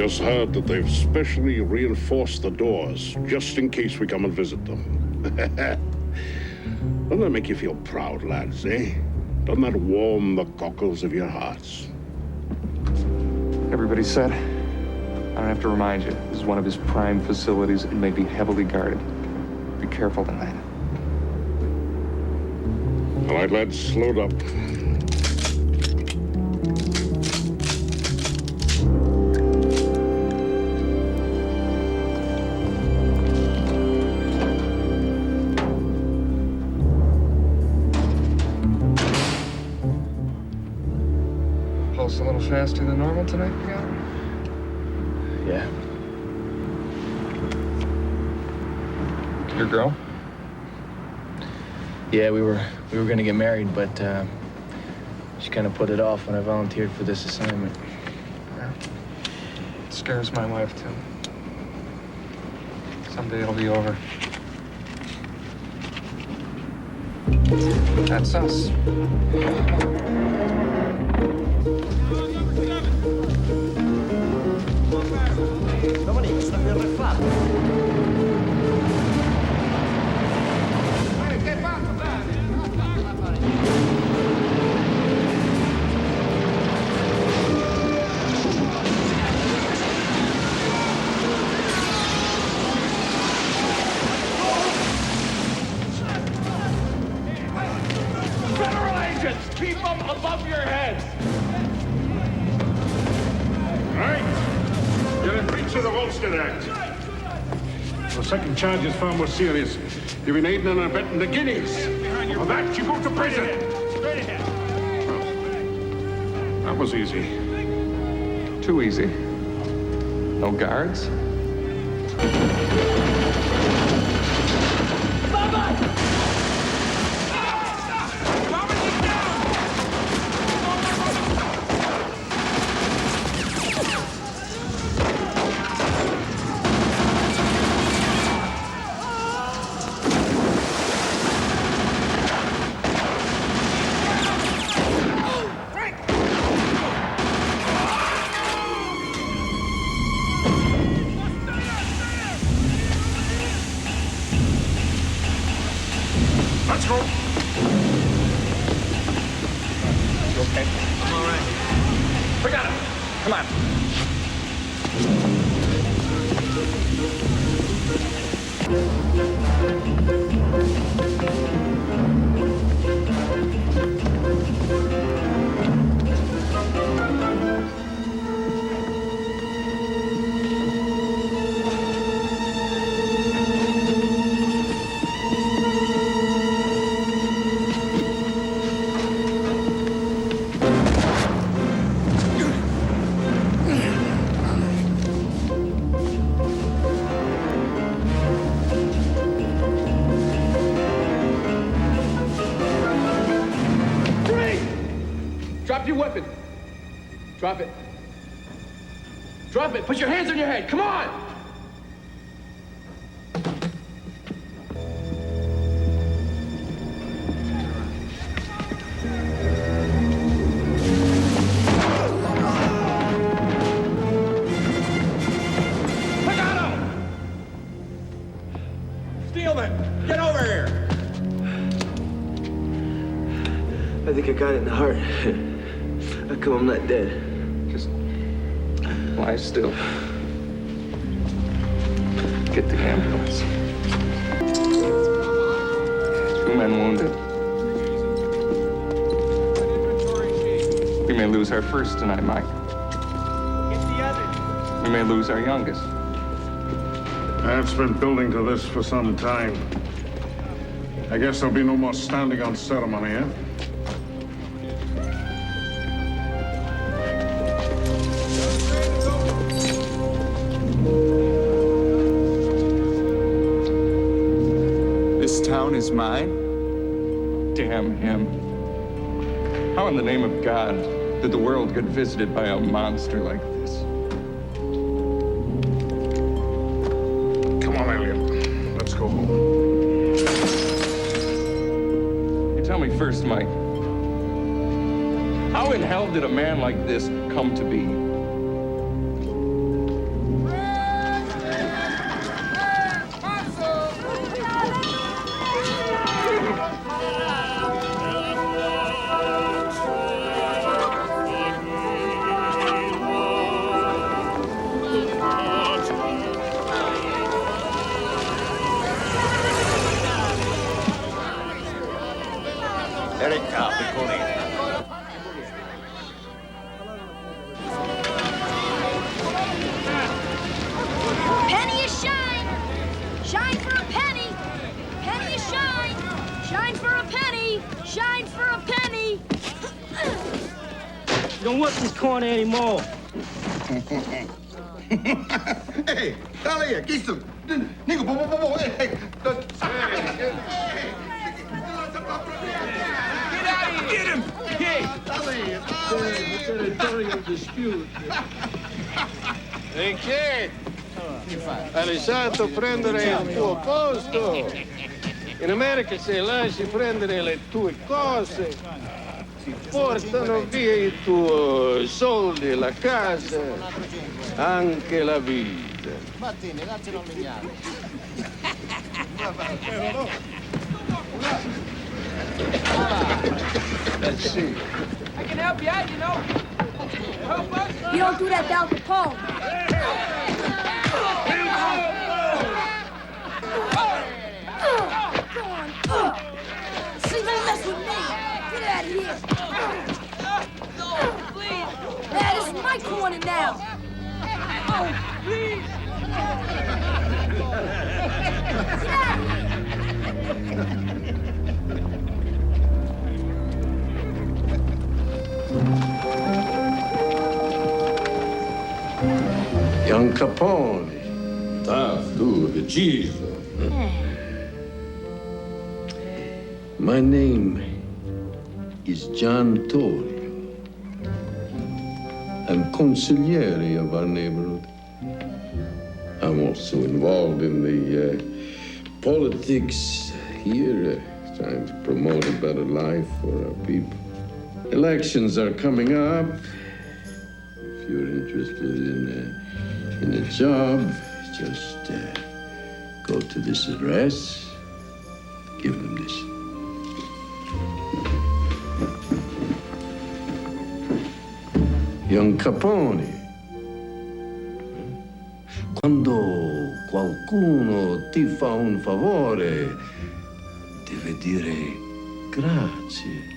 Just heard that they've specially reinforced the doors, just in case we come and visit them. Doesn't that make you feel proud, lads, eh? Doesn't that warm the cockles of your hearts? Everybody set? I don't have to remind you. This is one of his prime facilities and may be heavily guarded. Be careful tonight. All right, lads, load up. Pulse a little faster than normal tonight, you got? Yeah. Your girl? Yeah, we were gonna get married, but she kind of put it off when I volunteered for this assignment. Yeah. It scares my wife, too. Someday it'll be over. That's us. Domenico, sta per refare. Federal agents, keep them above your heads. All right. You're in breach of the Volstead Act. The second charge is far more serious. You've been aiding and abetting the Guineas. For that, you go to prison. Straight ahead. Well, that was easy. Too easy. No guards? Let's go. You okay? I'm all right. We got him. Come on. Drop your weapon. Drop it. Drop it. Put your hands on your head. Come on. I got him. Steelman, get over here. I think I got it in the heart. How come I'm not dead? Just lie still. Get the ambulance. 2 men wounded. We may lose our first tonight, Mike. Get the others. We may lose our youngest. I've been building to this for some time. I guess there'll be no more standing on ceremony, eh? This town is mine? Damn him. How in the name of God did the world get visited by a monster like this? Come on, Elliot. Let's go home. You tell me first, Mike. How in hell did a man like this come to be? Verità, piccolino. Penny is shine! Shine for a penny! Penny is shine! Shine for a penny! Shine for a penny! Don't want this corner anymore. Hey, Elliott, gisteren. Nico, hey. Get him! Hey! Territorial dispute. E che? Hai lasciato prendere il tuo posto. In America se lasci prendere le tue cose, ti portano via i tuoi soldi, la casa, anche la vita. Martini, daccelo un lignale. Sì. I can help you out, you know. Help us. You don't do that to Al Capone. See, don't mess with me. Get out of here. No, please. Yeah, this is my corner now. Oh, please. Young Capone. Tough, tu, deciso. My name is John Torrio. I'm consigliere of our neighborhood. I'm also involved in the politics here, trying to promote a better life for our people. Elections are coming up. If you're interested in a job, just go to this address, give them this. Young Capone. Quando qualcuno ti fa un favore, deve dire grazie.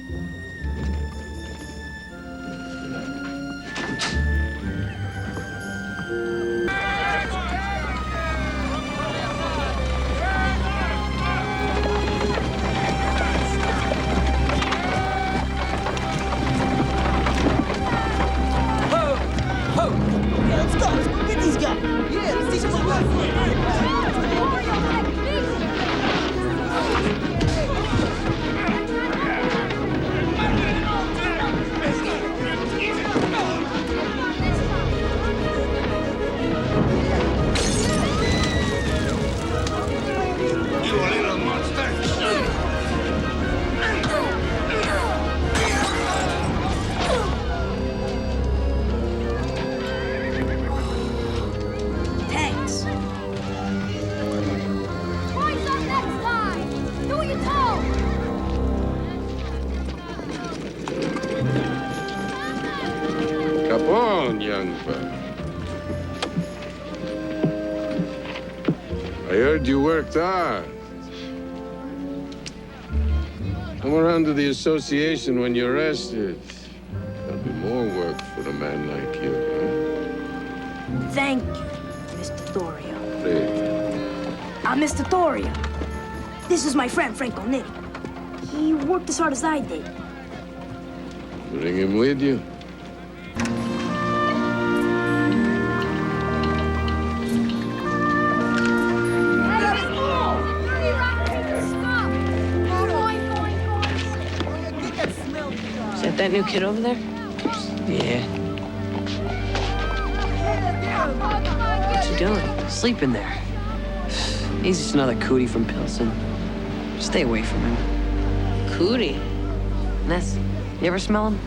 Capone, young fella. I heard you worked hard. Come around to the association when you're rested. There'll be more work for a man like you, huh? Thank you, Mr. Thorio. Please. I'm Mr. Thorio. This is my friend, Franco Nitti. He worked as hard as I did. Bring him with you. Is that new kid over there? Yeah. What's he doing? Sleeping there. He's just another cootie from Pilsen. Stay away from him. Cootie? Ness, you ever smell him?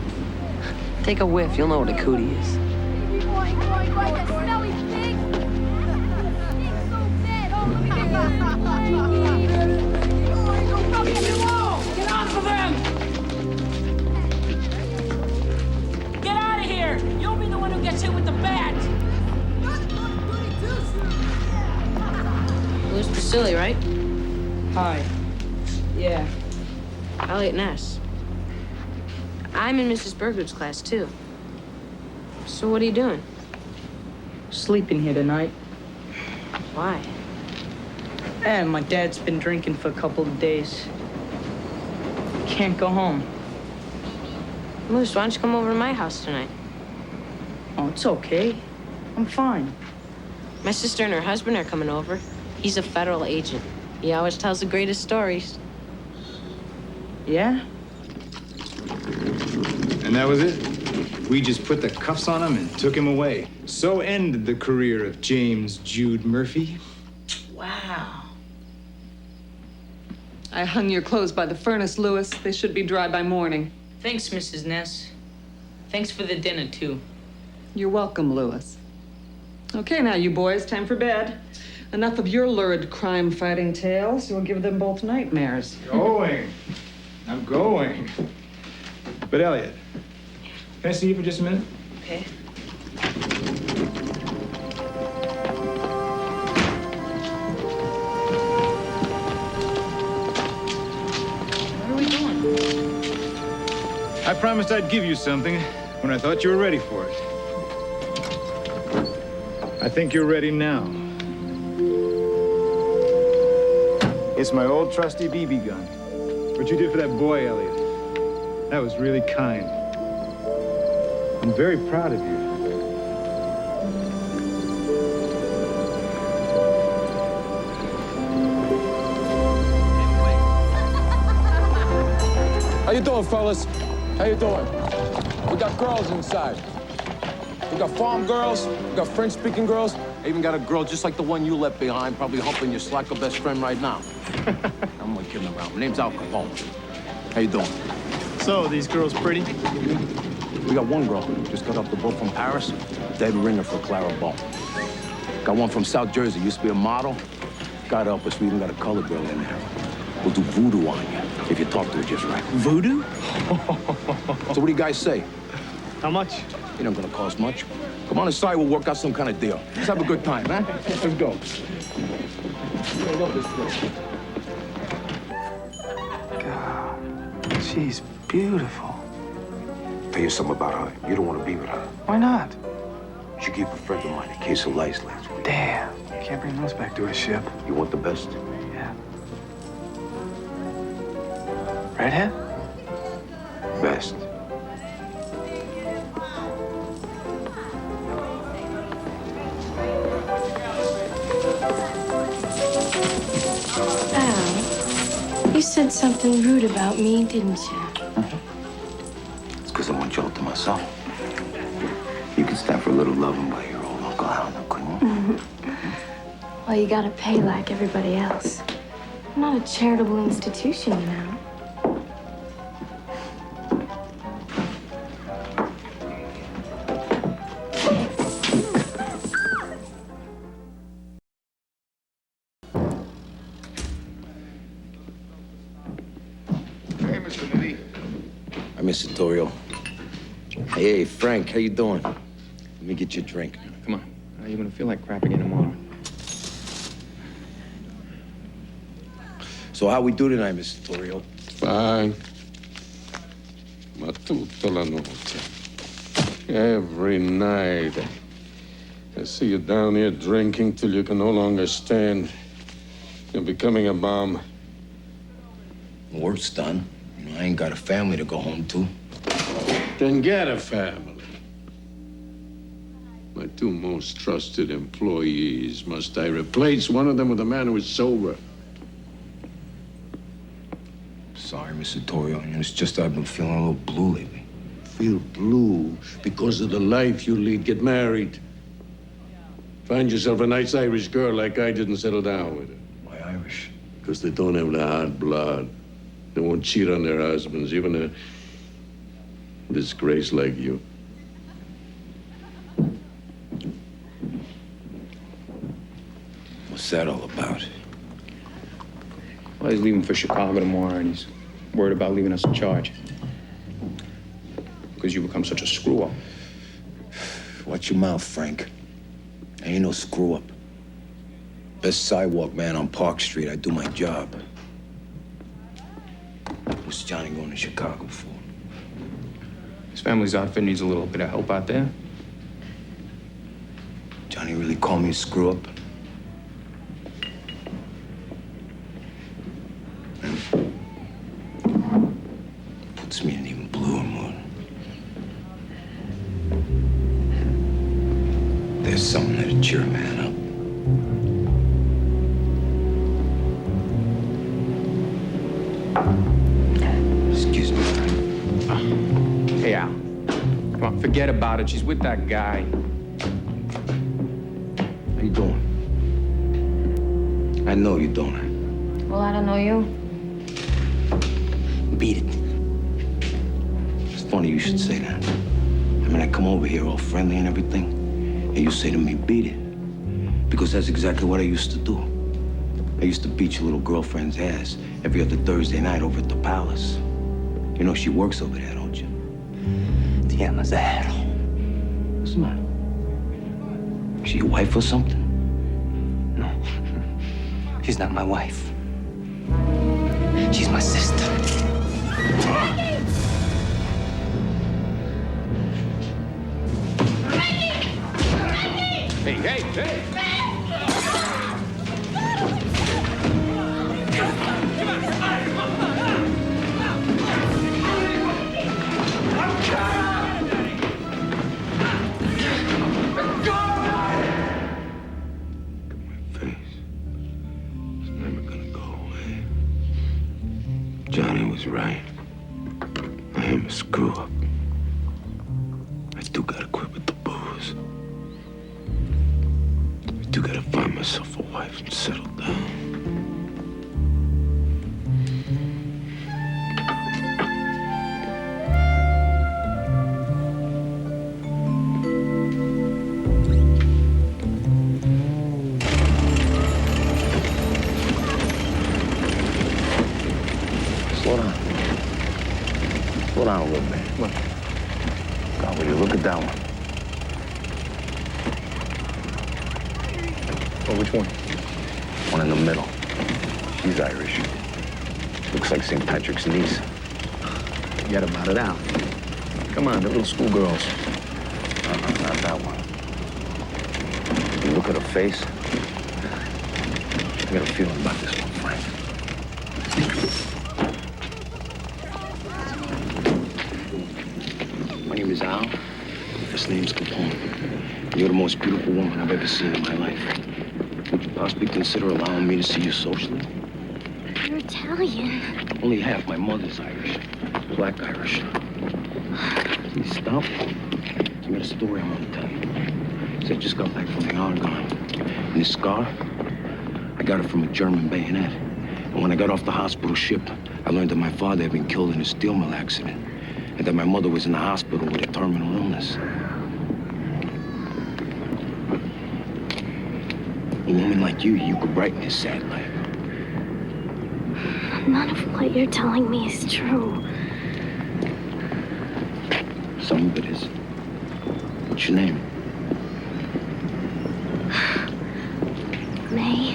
Take a whiff, you'll know what a cootie is. Get off of them! Get out of here! You'll be the one who gets hit with the bat! Louis Priscilli, right? Hi. Yeah. Elliot Ness. I'm in Mrs. Berger's class, too. So what are you doing? Sleeping here tonight. Why? My dad's been drinking for a couple of days. Can't go home. Moose, why don't you come over to my house tonight? Oh, it's okay. I'm fine. My sister and her husband are coming over. He's a federal agent. He always tells the greatest stories. Yeah? And that was it. We just put the cuffs on him and took him away. So ended the career of James Jude Murphy. Wow. I hung your clothes by the furnace, Louis. They should be dry by morning. Thanks, Mrs. Ness. Thanks for the dinner, too. You're welcome, Louis. Okay, now, you boys, time for bed. Enough of your lurid crime-fighting tales. You'll give them both nightmares. Going. I'm going. But Elliot, can I see you for just a minute? Okay. What are we doing? I promised I'd give you something when I thought you were ready for it. I think you're ready now. It's my old trusty BB gun. What you did for that boy, Elliot, that was really kind. I'm very proud of you. How you doing, fellas? How you doing? We got girls inside. We got farm girls, we got French-speaking girls. I even got a girl just like the one you left behind, probably helping your slacker best friend right now. I'm not kidding around. My name's Al Capone. How you doing? So, these girls pretty? We got one girl, just got off the boat from Paris. Dead ringer for Clara Bone. Got one from South Jersey, used to be a model. God help us, we even got a colored girl in there. We'll do voodoo on you, if you talk to her just right. Voodoo? So what do you guys say? How much? It ain't gonna cost much. Come on inside, we'll work out some kind of deal. Let's have a good time, huh? Let's go. I love this girl. God, she's beautiful. Tell you something about her. You don't want to be with her. Why not? She gave a friend of mine a case of lice last week. Damn, can't bring those back to a ship. You want the best? Yeah. Redhead? Best. Al, you said something rude about me, didn't you? It's because I want y'all to myself. You can stand for a little loving by your old Uncle Al, now, couldn't you? Well, you gotta pay like everybody else. I'm not a charitable institution, you know. Hey, Mr. Lee. Hi, Mr. Torrio. Hey, Frank, how you doing? Let me get you a drink. Come on. You're gonna feel like crap again tomorrow. So how we do tonight, Mr. Torrio? Fine. Ma tutta la notte. Every night. I see you down here drinking till you can no longer stand. You're becoming a bomb. Work's done. You know, I ain't got a family to go home to. Then get a family. My two most trusted employees. Must I replace one of them with a man who is sober? Sorry, Mr. Torrio. It's just I've been feeling a little blue lately. Feel blue because of the life you lead. Get married. Find yourself a nice Irish girl like I did and settle down with her. Why Irish? Because they don't have the hot blood. They won't cheat on their husbands, even a disgrace like you. What's that all about? Well, he's leaving for Chicago tomorrow, and he's worried about leaving us in charge. Because you become such a screw-up. Watch your mouth, Frank. I ain't no screw-up. Best sidewalk man on Park Street. I do my job. What's Johnny going to Chicago for? family's outfit needs a little bit of help out there. Johnny really called me a screw up. Puts me in an even bluer mood. There's something that'll cheer a man up. Excuse me. Hey, Al. Come on, forget about it. She's with that guy. How you doing? I know you, don't I? Well, I don't know you. Beat it. It's funny you should say that. I mean, I come over here all friendly and everything, and you say to me, beat it. Because that's exactly what I used to do. I used to beat your little girlfriend's ass every other Thursday night over at the Palace. You know she works over there, don't you? Damn, is that? What's the matter? Is she your wife or something? No. She's not my wife. She's my sister. Hey, hey, hey! Johnny was right. I am a screw up. I do gotta quit with the booze. I do gotta find myself a wife and settle down. Slow down a little bit. What? God, will you look at that one? Oh, which one? One in the middle. She's Irish. Looks like St. Patrick's niece. Forget about it, Al. Come on, they're little schoolgirls. Not that one. You look at her face. I got a feeling about this one, Frank. My name is Al. First name's Capone. You're the most beautiful woman I've ever seen in my life. Would you possibly consider allowing me to see you socially? You're Italian. Only half. My mother's Irish. Black Irish. Can you stop? I got a story I want to tell you. So I just got back from the Argonne. And this scar, I got it from a German bayonet. And when I got off the hospital ship, I learned that my father had been killed in a steel mill accident. And that my mother was in the hospital with a terminal illness. A woman like you could brighten his sad life. None of what you're telling me is true. Some of it is. What's your name? May.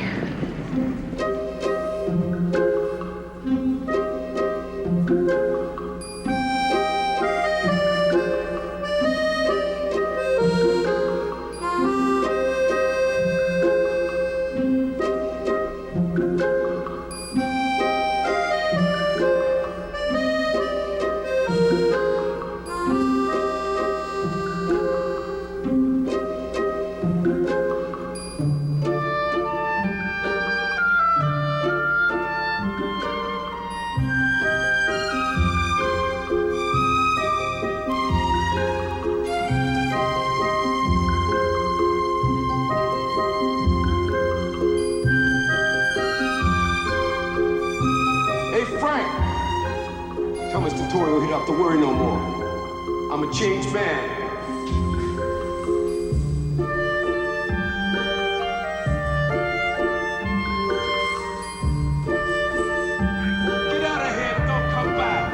Tell Mr. Torrio he'd have to worry no more. I'm a changed man. Get out of here, don't come back.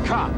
cop.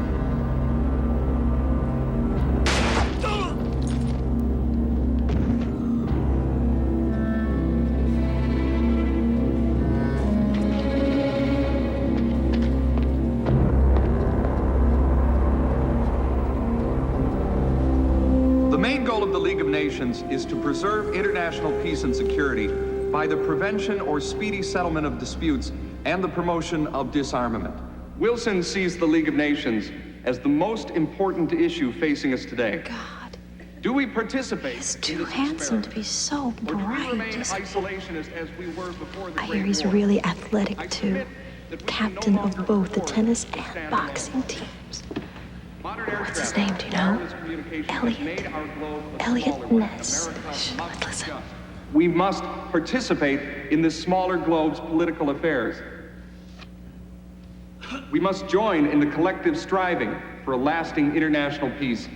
The main goal of the League of Nations is to preserve international peace and security by the prevention or speedy settlement of disputes and the promotion of disarmament. Wilson sees the League of Nations as the most important issue facing us today. God. Do we participate? He's too handsome to be so Or do we bright. remain isolationist as we were before the I Great hear he's War? really athletic, I too. submit that we Captain can no of longer both the afford tennis to and stand boxing alone. teams. Modern air What's his travel, name, do you know? wireless communication has Elliot. made our globe a Elliot smaller one. Ness. America Shh, must listen. adjust. We must participate in this smaller globe's political affairs. We must join in the collective striving for a lasting international peace.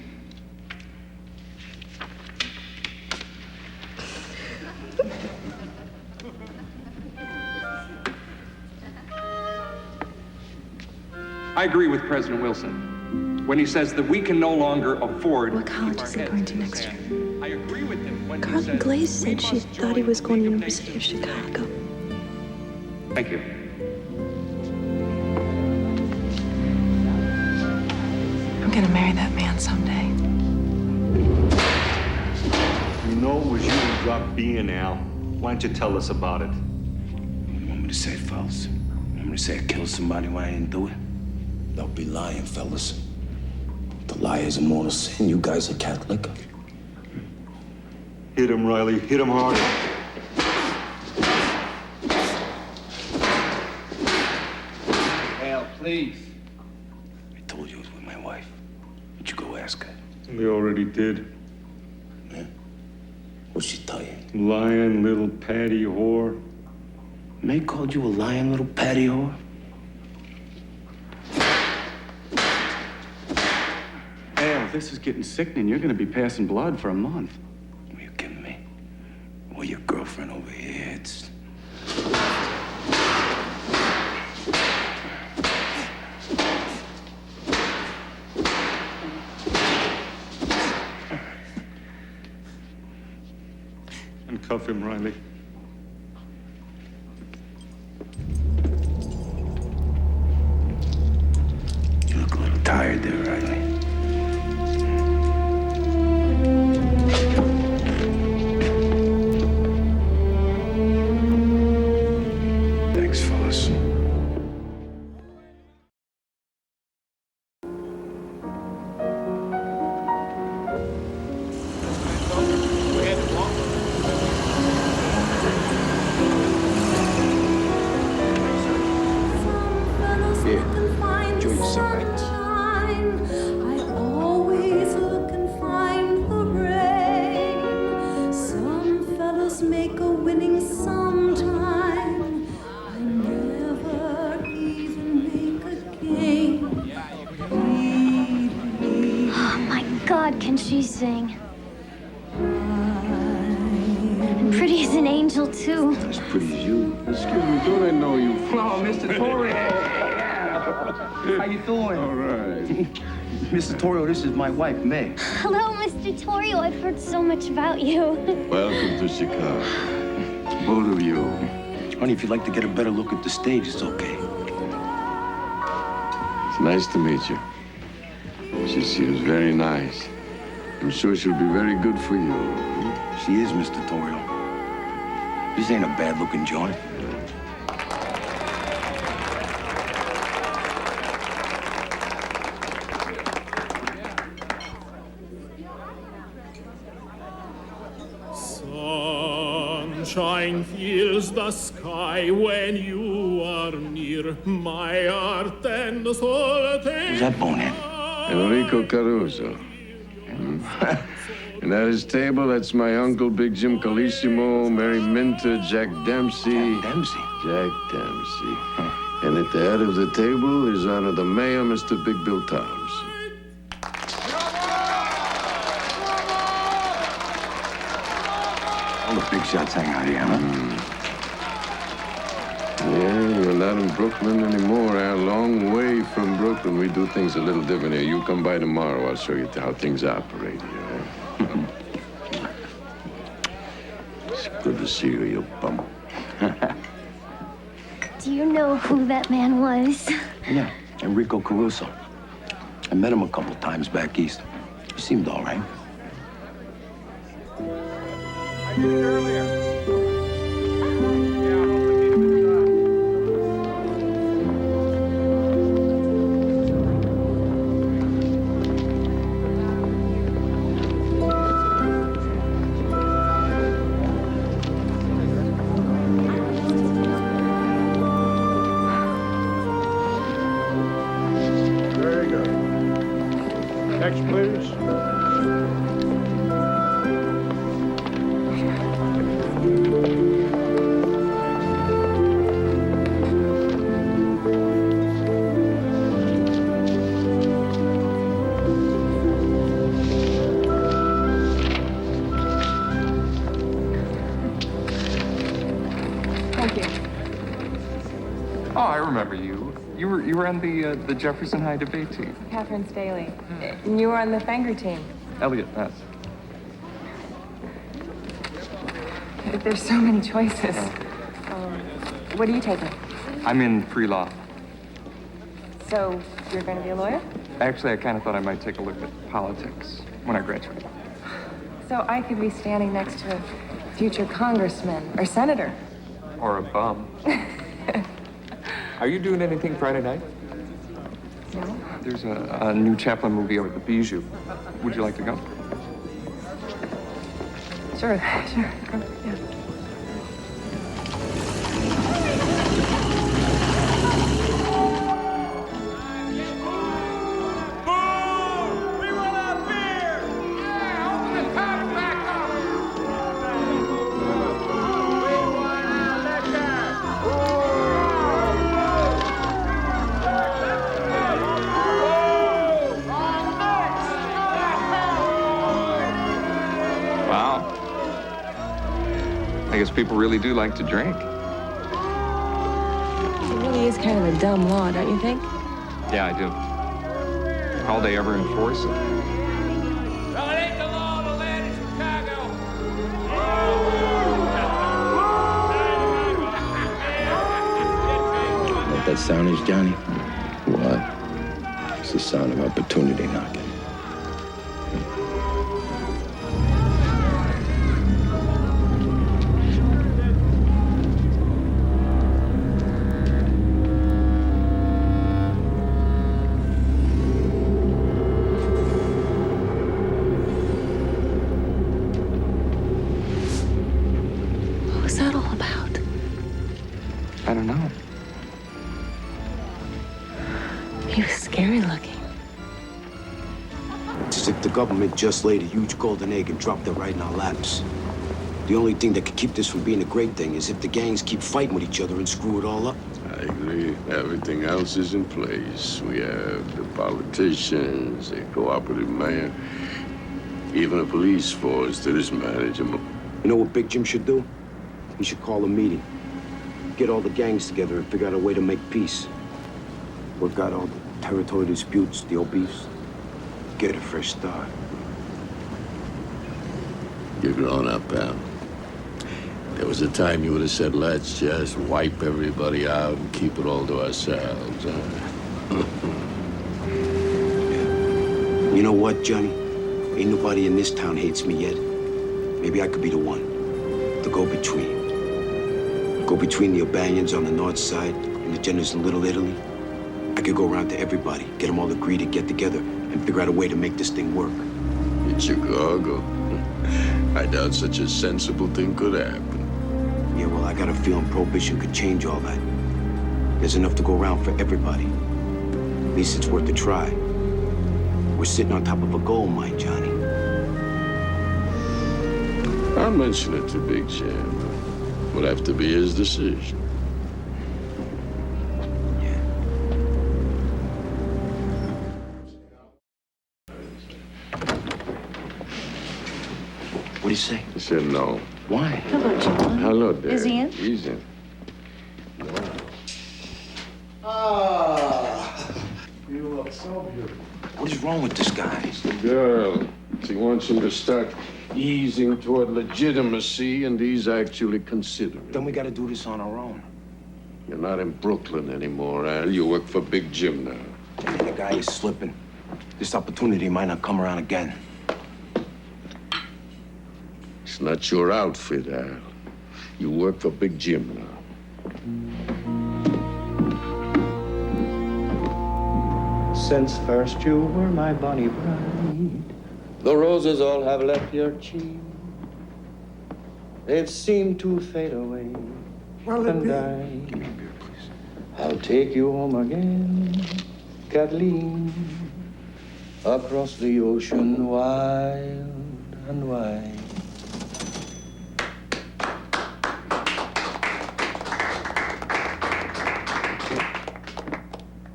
I agree with President Wilson when he says that we can no longer afford What to keep college our is he heads going in to the next sand. year? I agree with him when he Carlton says Glaze we said she must thought he join was the going to League of University of Nations. Chicago. Thank you. I'm gonna marry that man someday. You know it was you who dropped B and Al. Why don't you tell us about it? You want me to say false? You want me to say I killed somebody when I didn't do it? Don't be lying, fellas. The lie is a mortal sin. You guys are Catholic. Hit him, Riley. Hit him harder. Al, please. I told you it was with my wife. Why'd you go ask her? We already did. Yeah? What'd she tell you? Lying little patty whore. May called you a lying little patty whore? Al, this is getting sickening. You're gonna be passing blood for a month. Are you kidding me? Well, your girlfriend over here, it's... Uncuff him, Riley. You look a little tired there, Riley. Thanks, fellas. Here, enjoy yourself, Agnes. I always look and find the rain. Some fellows make a winning sometime. I never even make a game. Oh my God, can she sing? And pretty as an angel, too. As pretty as you. Excuse me, don't I know you? Oh, Mr. Torrio. How you doing? All right. Mr. Torrio, this is my wife, May. Hello, Mr. Torrio. I've heard so much about you. Welcome to Chicago. Both of you. Honey, if you'd like to get a better look at the stage, it's okay. It's nice to meet you. She seems very nice. I'm sure she'll be very good for you. She is, Mr. Torrio. This ain't a bad-looking joint. Sunshine fills the sky when you are near. My heart and soul take... Who's that bonehead? Enrico Caruso. And at his table, that's my uncle, Big Jim Calissimo, Mary Minter, Jack Dempsey. Dempsey? Jack Dempsey. And at the head of the table is Honor the Mayor, Mr. Big Bill Thompson. All the big shots hang out here, huh? Yeah, you're not in Brooklyn anymore. A long way from Brooklyn. We do things a little different here. You come by tomorrow. I'll show you how things operate here. It's good to see you, you bum. Do you know who that man was? Yeah, Enrico Caruso. I met him a couple times back east. He seemed all right. I did it earlier. Very good. Next, please. Thank you. Oh, I remember you. You were on the Jefferson High debate team. Catherine Staley. And you were on the Fanger team. Elliot, Ness. There's so many choices. What are you taking? I'm in pre-law. So you're going to be a lawyer? Actually, I kind of thought I might take a look at politics when I graduate. So I could be standing next to a future congressman or senator. Or a bum. Are you doing anything Friday night? No? There's a new Chaplin movie over at the Bijou. Would you like to go? Sure. Yeah. Wow. I guess people really do like to drink. It really is kind of a dumb law, don't you think? Yeah, I do. How'll they ever enforce it? Well, it ain't the law of the land in Chicago. You know what that sound is, Johnny? What? It's the sound of opportunity knocking. What was that all about? I don't know. He was scary looking. It's as if the government just laid a huge golden egg and dropped it right in our laps. The only thing that could keep this from being a great thing is if the gangs keep fighting with each other and screw it all up. I agree. Everything else is in place. We have the politicians, a cooperative mayor, even a police force that is manageable. You know what Big Jim should do? He should call a meeting. Get all the gangs together and figure out a way to make peace. Work out all the territory disputes, the old beefs. Get a fresh start. You're grown up, pal. There was a time you would have said, let's just wipe everybody out and keep it all to ourselves. You know what, Johnny? Ain't nobody in this town hates me yet. Maybe I could be the one. The go-between. Go-between the Albanians on the north side and the Jenners in Little Italy. I could go around to everybody, get them all agreed to get together and figure out a way to make this thing work. In Chicago, I doubt such a sensible thing could happen. Yeah, well, I got a feeling Prohibition could change all that. There's enough to go around for everybody. At least it's worth a try. We're sitting on top of a gold mine, Johnny. I'll mention it to Big Jim. Would have to be his decision. What do you say? He said no. Why? Hello, John. Hello, Dad. Is he in? He's in. What is wrong with this guy? It's the girl. She wants him to start easing toward legitimacy, and he's actually considering. Then we gotta do this on our own. You're not in Brooklyn anymore, Al. You work for Big Jim now. The guy is slipping. This opportunity might not come around again. It's not your outfit, Al. You work for Big Jim now. Since first you were my bonny bride, the roses all have left your cheek. They've seemed to fade away. And I'll take you home again, Kathleen, across the ocean wild and wide.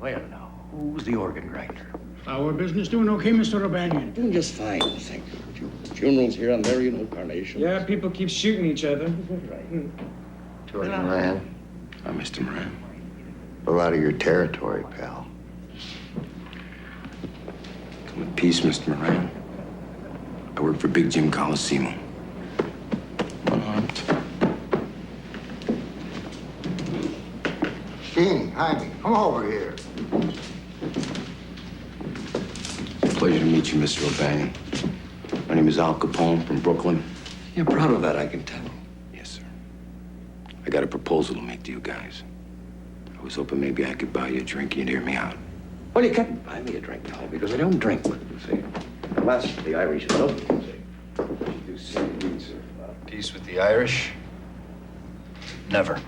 Well, now, who's the organ grinder? Our business doing okay, Mr. O'Banion? Doing just fine, thank you. Funerals here on Marion Incarnation. Yeah, people keep shooting each other. George Moran. I'm Mr. Moran. A lot of your territory, pal. Come in peace, Mr. Moran. I work for Big Jim Coliseum. Unarmed. King, Jaime, come over here. Pleasure to meet you, Mr. O'Banion. My name is Al Capone from Brooklyn. You're proud of that, I can tell. Yes, sir. I got a proposal to make to you guys. I was hoping maybe I could buy you a drink. You'd hear me out. Well, you can't buy me a drink, pal, because I don't drink. See, unless the Irish love me, see. Peace with the Irish? Never.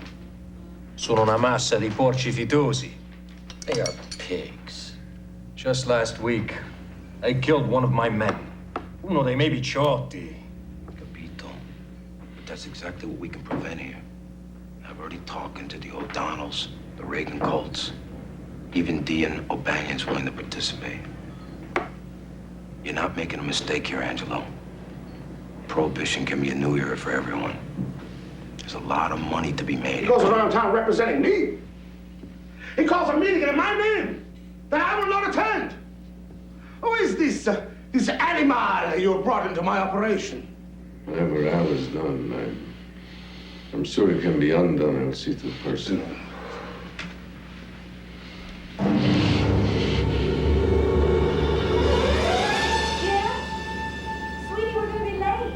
Sono una massa di porci fitosi. They are pigs. Just last week, they killed one of my men. Uno dei miei picciotti. Capito? But that's exactly what we can prevent here. I've already talked to the O'Donnells, the Reagan Colts. Even Dean O'Banion's willing to participate. You're not making a mistake here, Angelo. Prohibition can be a new era for everyone. There's a lot of money to be made. He goes around town representing me. He calls a meeting in my name that I will not attend. Who is this animal you brought into my operation? Whatever Al has done, I'm sure it can be undone. I'll see to the person. Sweetie, we're gonna be late.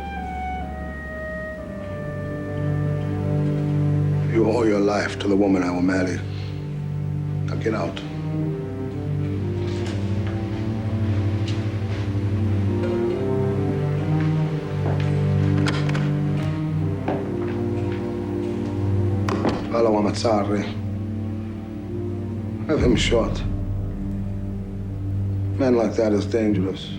You owe your life to the woman I will marry. Now get out. Follow Amazzarri. Have him shot. Man like that is dangerous.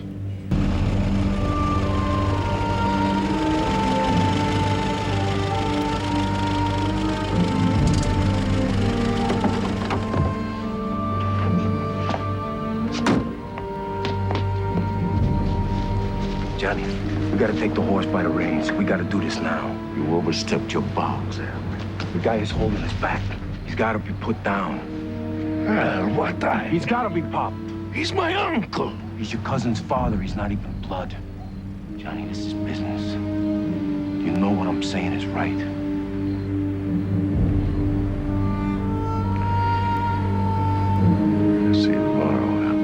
Johnny, we gotta take the horse by the reins. We gotta do this now. You overstepped your bounds, Al. The guy is holding us back. He's gotta be put down. What I? He's gotta be popped. He's my uncle. He's your cousin's father. He's not even blood. Johnny, this is business. You know what I'm saying is right. I'll see you tomorrow, Al.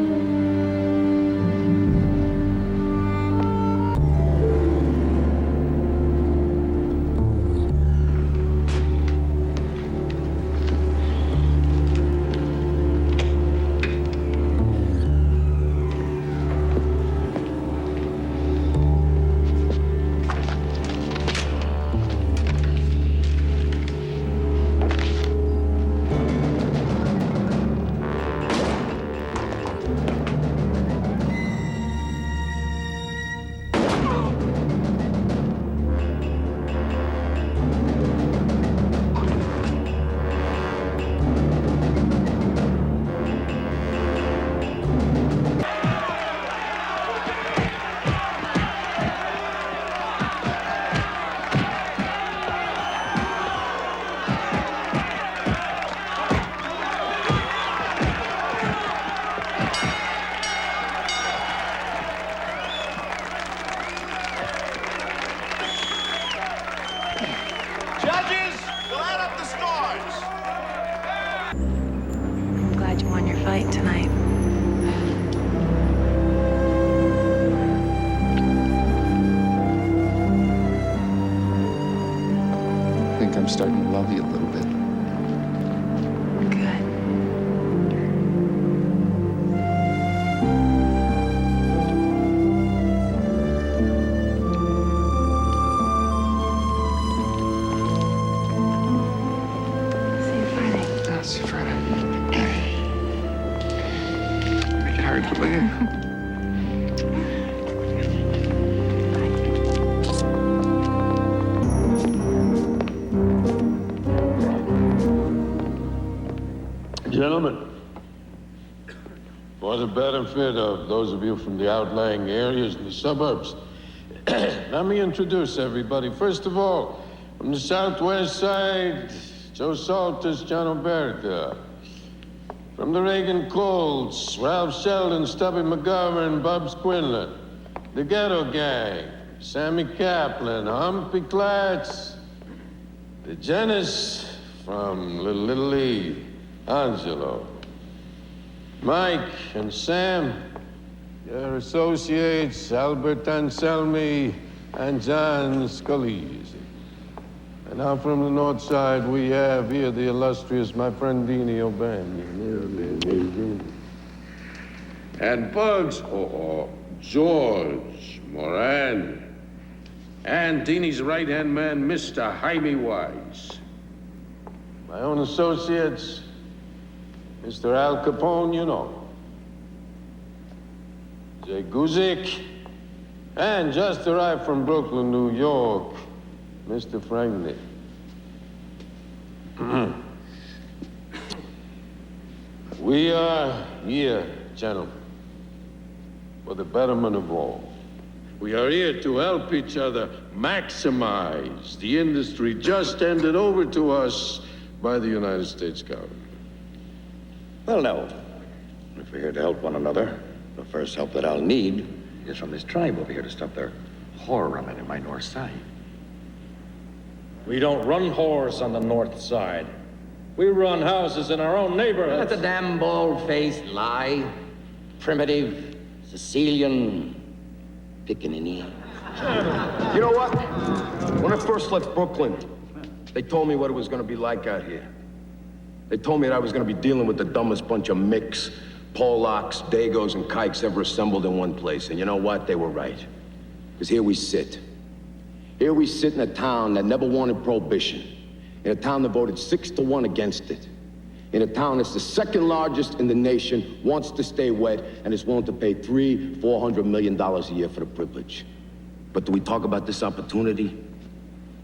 I'm starting to love you a little bit. See you Friday. Make it hard for you. Gentlemen, for the benefit of those of you from the outlying areas and the suburbs, let me introduce everybody. First of all, from the southwest side, Joe Saltus, John Oberta. From the Reagan Colts, Ralph Sheldon, Stubby McGovern, Bubs Quinlan. The Ghetto Gang, Sammy Kaplan, Humpy Klatz. The Jennings from Little Italy, Angelo. Mike and Sam, your associates, Albert Anselmi and John Scalise. And now from the north side, we have here the illustrious my friend Dini O'Banion. And Bugs, George Moran. And Dini's right-hand man, Mr. Jaime Wise. My own associates, Mr. Al Capone, you know. Jay Guzik. And just arrived from Brooklyn, New York, Mr. Frank Nick. We are here, gentlemen, for the betterment of all. We are here to help each other maximize the industry just handed over to us by the United States government. Well, no. If we're here to help one another, the first help that I'll need is from this tribe over here to stop their whore running in my north side. We don't run whores on the north side. We run houses in our own neighborhood. That's a damn bald-faced lie. Primitive, Sicilian, pickaninny. You know what? When I first left Brooklyn, they told me what it was gonna be like out here. They told me that I was gonna be dealing with the dumbest bunch of micks, Polacks, Dagos, and Kikes ever assembled in one place. And you know what? They were right. Because here we sit. Here we sit in a town that never wanted prohibition. In a town that voted 6-1 against it. In a town that's the second largest in the nation, wants to stay wet, and is willing to pay $300-400 million a year for the privilege. But do we talk about this opportunity?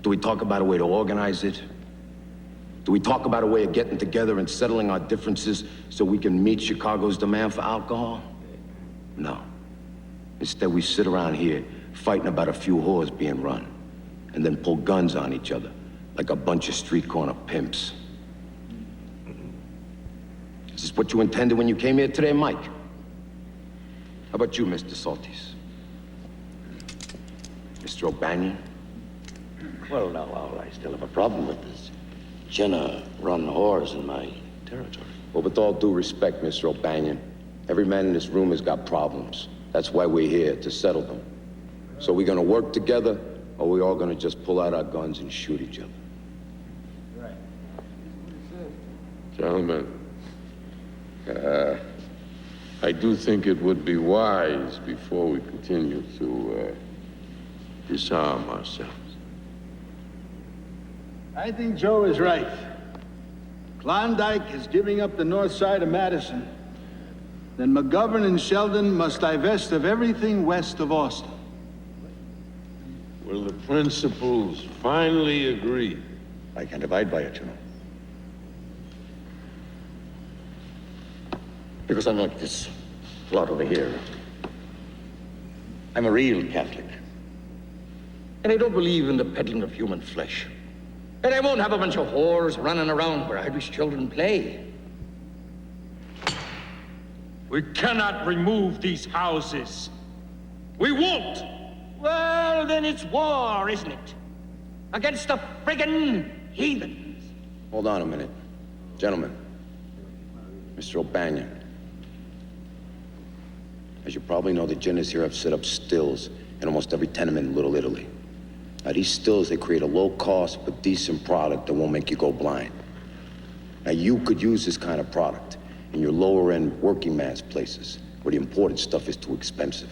Do we talk about a way to organize it? Do we talk about a way of getting together and settling our differences so we can meet Chicago's demand for alcohol? No. Instead, we sit around here fighting about a few whores being run, and then pull guns on each other like a bunch of street corner pimps. Is this what you intended when you came here today, Mike? How about you, Mr. Saltis? Mr. O'Banion? Well, now, I still have a problem with this. Jenna run whores in my territory. Well, with all due respect, Mr. O'Banion, every man in this room has got problems. That's why we're here, to settle them. So we're gonna work together, or we're all gonna just pull out our guns and shoot each other. Right. Gentlemen, I do think it would be wise before we continue to disarm ourselves. I think Joe is right. Klondike is giving up the north side of Madison. Then McGovern and Sheldon must divest of everything west of Austin. Will the principals finally agree? I can't abide by it, you know. Because I'm like this lot over here. I'm a real Catholic. And I don't believe in the peddling of human flesh. And I won't have a bunch of whores running around where Irish children play. We cannot remove these houses. We won't. Well, then it's war, isn't it? Against the friggin' heathens. Hold on a minute. Gentlemen, Mr. O'Banion. As you probably know, the ginners here have set up stills in almost every tenement in Little Italy. Now, these stills, they create a low-cost but decent product that won't make you go blind. Now, you could use this kind of product in your lower-end working man's places, where the imported stuff is too expensive.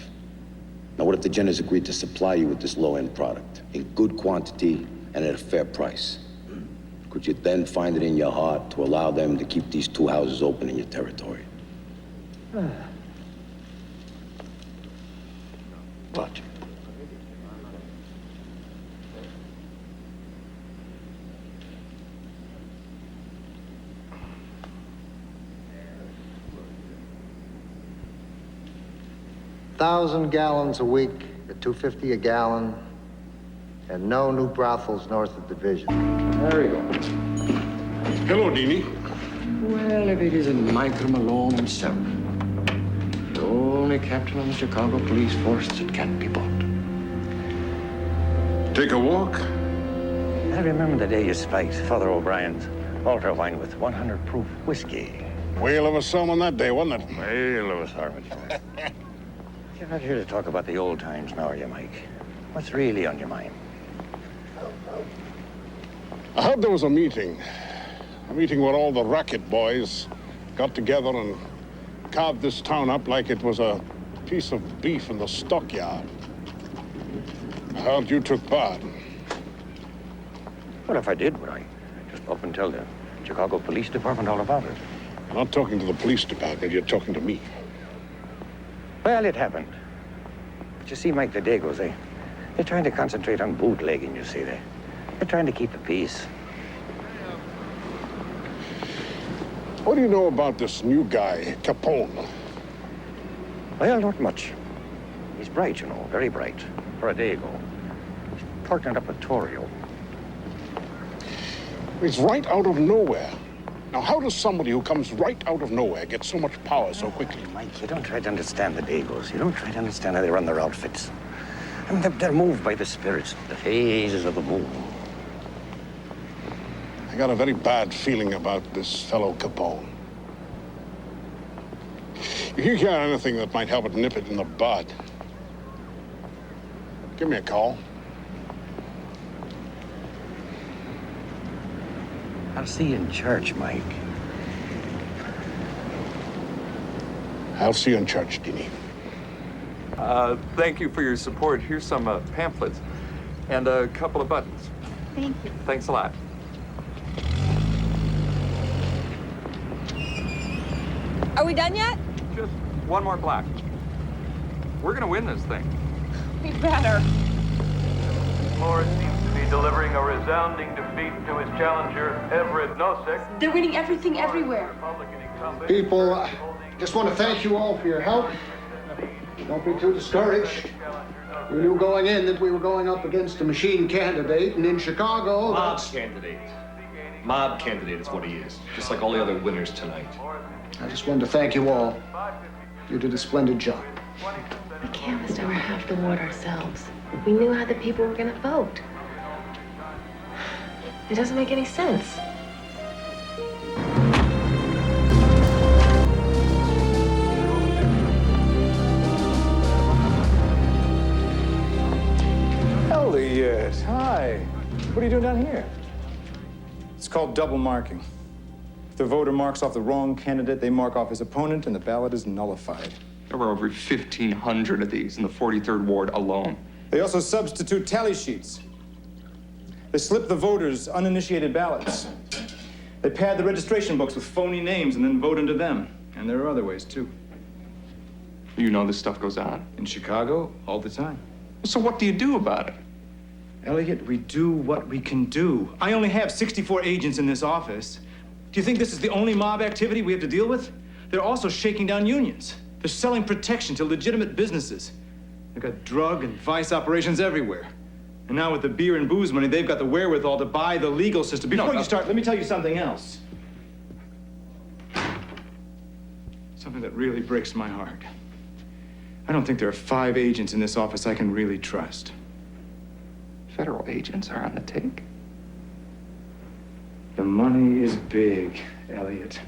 Now, what if the Jenners agreed to supply you with this low-end product in good quantity and at a fair price? Could you then find it in your heart to allow them to keep these two houses open in your territory? What? $1,000 gallons a week at $2.50 a gallon, and no new brothels north of Division. There you go. Hello, Dini. Well, if it isn't Michael Malone himself, the only captain on the Chicago police force that can't be bought. Take a walk? I remember the day you spiked Father O'Brien's altar wine with 100 proof whiskey. Whale of a sermon that day, wasn't it? Whale of a sermon. You're not here to talk about the old times now, are you, Mike? What's really on your mind? I heard there was a meeting where all the racket boys got together and carved this town up like it was a piece of beef in the stockyard. I heard you took part. Well, if I did, would I just up and tell the Chicago Police Department all about it? You're not talking to the police department, you're talking to me. Well, it happened. But you see, Mike, the Dagos, they're trying to concentrate on bootlegging, you see. They're trying to keep the peace. What do you know about this new guy, Capone? Well, not much. He's bright, you know, very bright, for a Dago. He's partnered up with Torrio. He's right out of nowhere. Now, how does somebody who comes right out of nowhere get so much power so quickly? Mike, you don't try to understand the Dagos. You don't try to understand how they run their outfits. I mean, they're moved by the spirits, the phases of the moon. I got a very bad feeling about this fellow Capone. If you hear anything that might help it nip it in the bud, give me a call. I'll see you in church, Mike. I'll see you in church, Dini. Thank you for your support. Here's some pamphlets and a couple of buttons. Thank you. Thanks a lot. Are we done yet? Just one more block. We're gonna win this thing. We better. Flores seems to be delivering a resounding defeat to his challenger, Everett Nozick. They're winning everything everywhere. People, I just want to thank you all for your help. Don't be too discouraged. We knew going in that we were going up against a machine candidate, and in Chicago, Mob candidate. Mob candidate is what he is, just like all the other winners tonight. I just wanted to thank you all. You did a splendid job. We canvassed over half the ward ourselves. We knew how the people were going to vote. It doesn't make any sense. Elliott, hi. What are you doing down here? It's called double marking. If the voter marks off the wrong candidate, they mark off his opponent, and the ballot is nullified. There were over 1,500 of these in the 43rd Ward alone. They also substitute tally sheets. They slip the voters uninitiated ballots. They pad the registration books with phony names and then vote into them. And there are other ways, too. You know this stuff goes on? In Chicago, all the time. So what do you do about it? Elliot, we do what we can do. I only have 64 agents in this office. Do you think this is the only mob activity we have to deal with? They're also shaking down unions. They're selling protection to legitimate businesses. They've got drug and vice operations everywhere. And now with the beer and booze money, they've got the wherewithal to buy the legal system. Before you start, let me tell you something else. Something that really breaks my heart. I don't think there are 5 agents in this office I can really trust. Federal agents are on the take. The money is big, Elliot.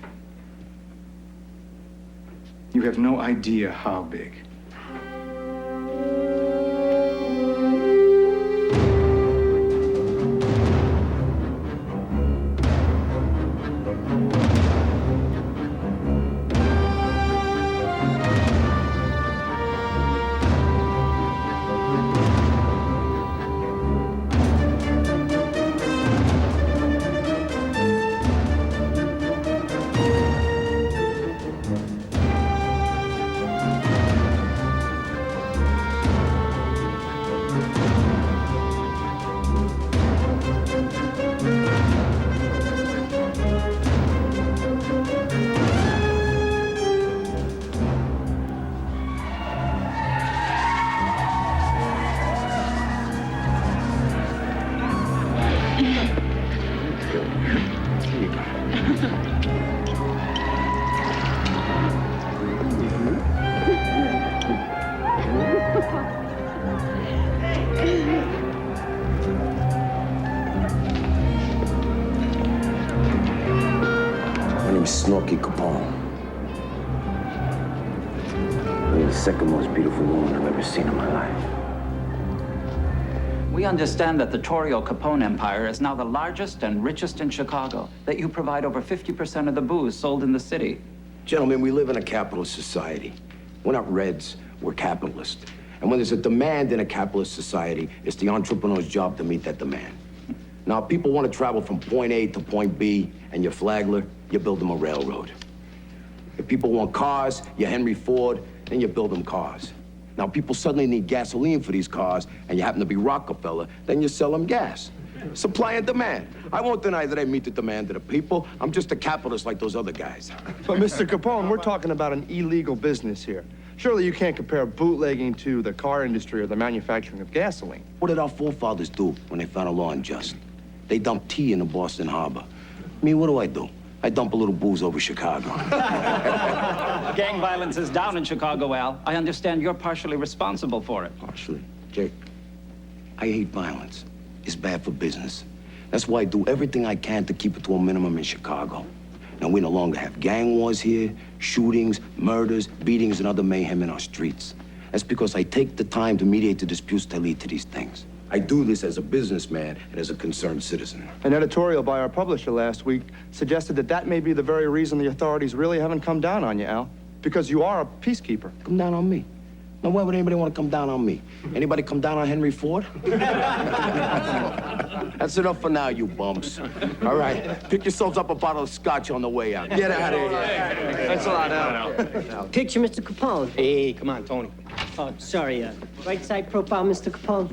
You have no idea how big. Jackie Capone. You're the second most beautiful woman I've ever seen in my life. We understand that the Torrio Capone empire is now the largest and richest in Chicago, that you provide over 50% of the booze sold in the city. Gentlemen, we live in a capitalist society. We're not Reds, we're capitalists. And when there's a demand in a capitalist society, it's the entrepreneur's job to meet that demand. Now, if people want to travel from point A to point B, and you're Flagler, you build them a railroad. If people want cars, you're Henry Ford, then you build them cars. Now, people suddenly need gasoline for these cars, and you happen to be Rockefeller, then you sell them gas. Supply and demand. I won't deny that I meet the demand of the people. I'm just a capitalist like those other guys. But, Mr. Capone, we're talking about an illegal business here. Surely you can't compare bootlegging to the car industry or the manufacturing of gasoline. What did our forefathers do when they found a law unjust? They dumped tea in the Boston Harbor. I mean, what do? I dump a little booze over Chicago. Gang violence is down in Chicago, Al. I understand you're partially responsible for it. Partially? Jake, I hate violence. It's bad for business. That's why I do everything I can to keep it to a minimum in Chicago. Now, we no longer have gang wars here, shootings, murders, beatings, and other mayhem in our streets. That's because I take the time to mediate the disputes that lead to these things. I do this as a businessman and as a concerned citizen. An editorial by our publisher last week suggested that that may be the very reason the authorities really haven't come down on you, Al. Because you are a peacekeeper. Come down on me? Now, why would anybody want to come down on me? Anybody come down on Henry Ford? That's enough for now, you bumps. All right, pick yourselves up a bottle of scotch on the way out. Get out of here. Thanks a lot, Al. Picture Mr. Capone. Hey, come on, Tony. Oh, sorry, right side profile, Mr. Capone.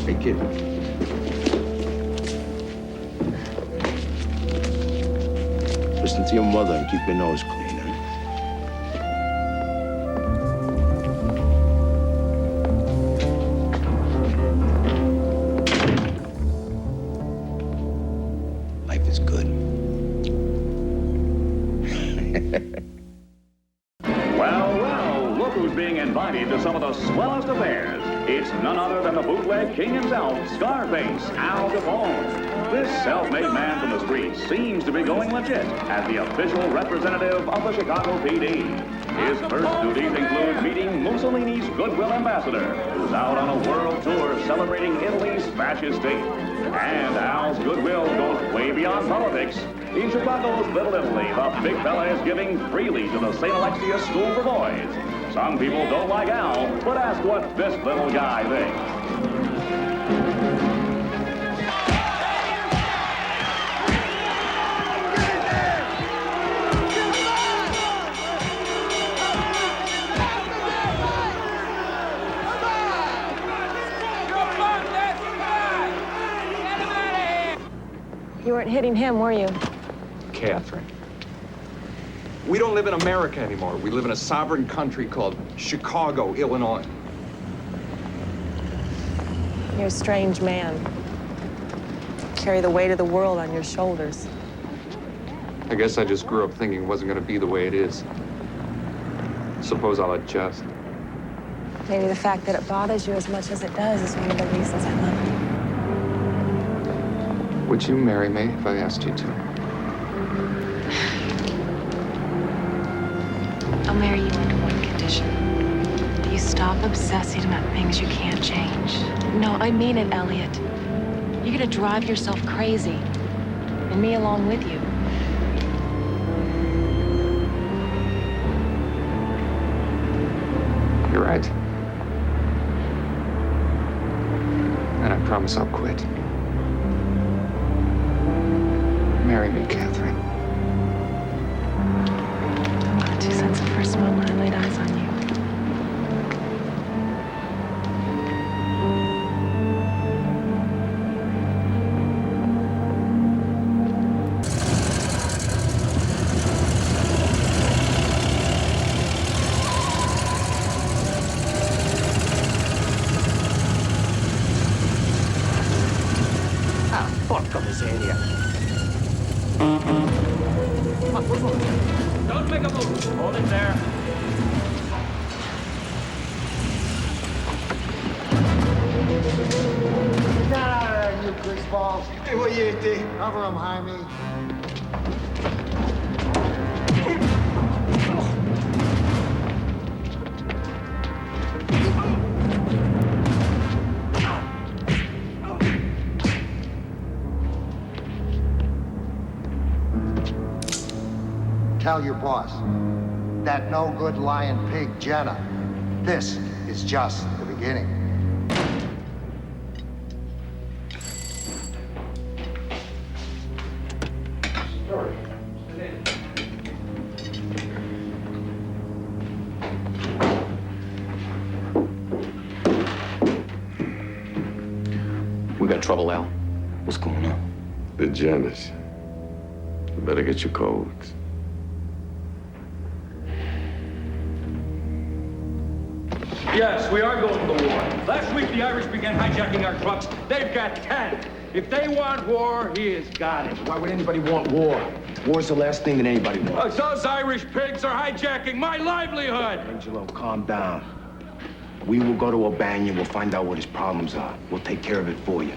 Hey, kid. Listen to your mother and keep your nose clean, huh? Life is good. Well, look who's being invited to some of the swellest affairs. It's none other than the bootleg king himself, Scarface, Al Capone. This self-made man from the streets seems to be going legit as the official representative of the Chicago PD. His first duties include meeting Mussolini's goodwill ambassador, who's out on a world tour celebrating Italy's fascist state. And Al's goodwill goes way beyond politics. In Chicago's Little Italy, the big fella is giving freely to the St. Alexius School for Boys. Some people don't like Al, but ask what this little guy thinks. You weren't hitting him, were you? Catherine. We don't live in America anymore. We live in a sovereign country called Chicago, Illinois. You're a strange man. Carry the weight of the world on your shoulders. I guess I just grew up thinking it wasn't going to be the way it is. Suppose I'll adjust. Maybe the fact that it bothers you as much as it does is one of the reasons I love you. Would you marry me if I asked you to? I'll marry you under one condition. You stop obsessing about things you can't change. No, I mean it, Elliot. You're gonna drive yourself crazy. And me along with you. You're right. And I promise I'll quit. Marry me, Catherine. I'm glad you since the first moment I laid eyes on you. Ah, porca miseria. Don't make a move. Hold it there. Get that out of there, you greaseballs. Hey, what you think? Cover him, Jaime. Tell your boss, that no-good lying pig, Jenna, this is just the beginning. We got trouble, Al. What's going on? The Janus. You better get your codes. Yes, we are going to war. Last week, the Irish began hijacking our trucks. They've got 10. If they want war, he has got it. Why would anybody want war? War's the last thing that anybody wants. Those Irish pigs are hijacking my livelihood. Angelo, calm down. We will go to O'Banion. We'll find out what his problems are. We'll take care of it for you.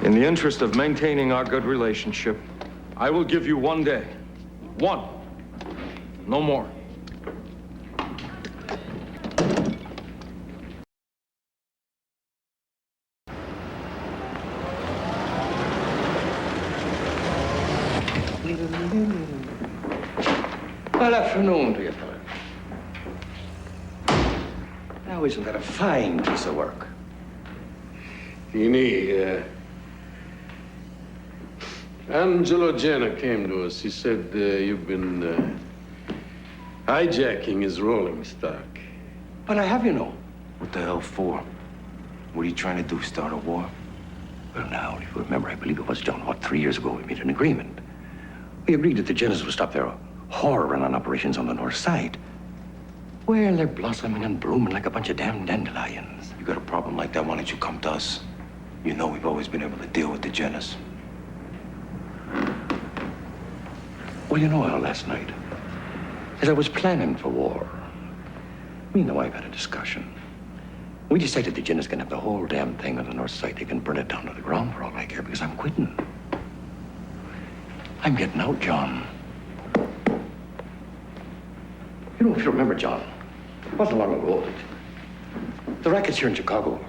In the interest of maintaining our good relationship, I will give you 1 day. 1. No more. Good afternoon to you, fella. Now, isn't that a fine piece of work? Dini, Angelo Jenna came to us. He said you've been hijacking his rolling stock. But I have, you know. What the hell for? What are you trying to do, start a war? Well, now, if you remember, I believe it was, John, what, 3 years ago, we made an agreement. We agreed that the Jennas would stop their horror on operations on the north side. Well, they're blossoming and blooming like a bunch of damn dandelions. You got a problem like that, why don't you come to us? You know we've always been able to deal with the Jennas. Well, you know, Al, last night, as I was planning for war, me and the wife had a discussion. We decided the Jennas can have the whole damn thing on the north side. They can burn it down to the ground for all I care, because I'm quitting. I'm getting out, John. You know, if you remember, John, it wasn't long ago that the rackets here in Chicago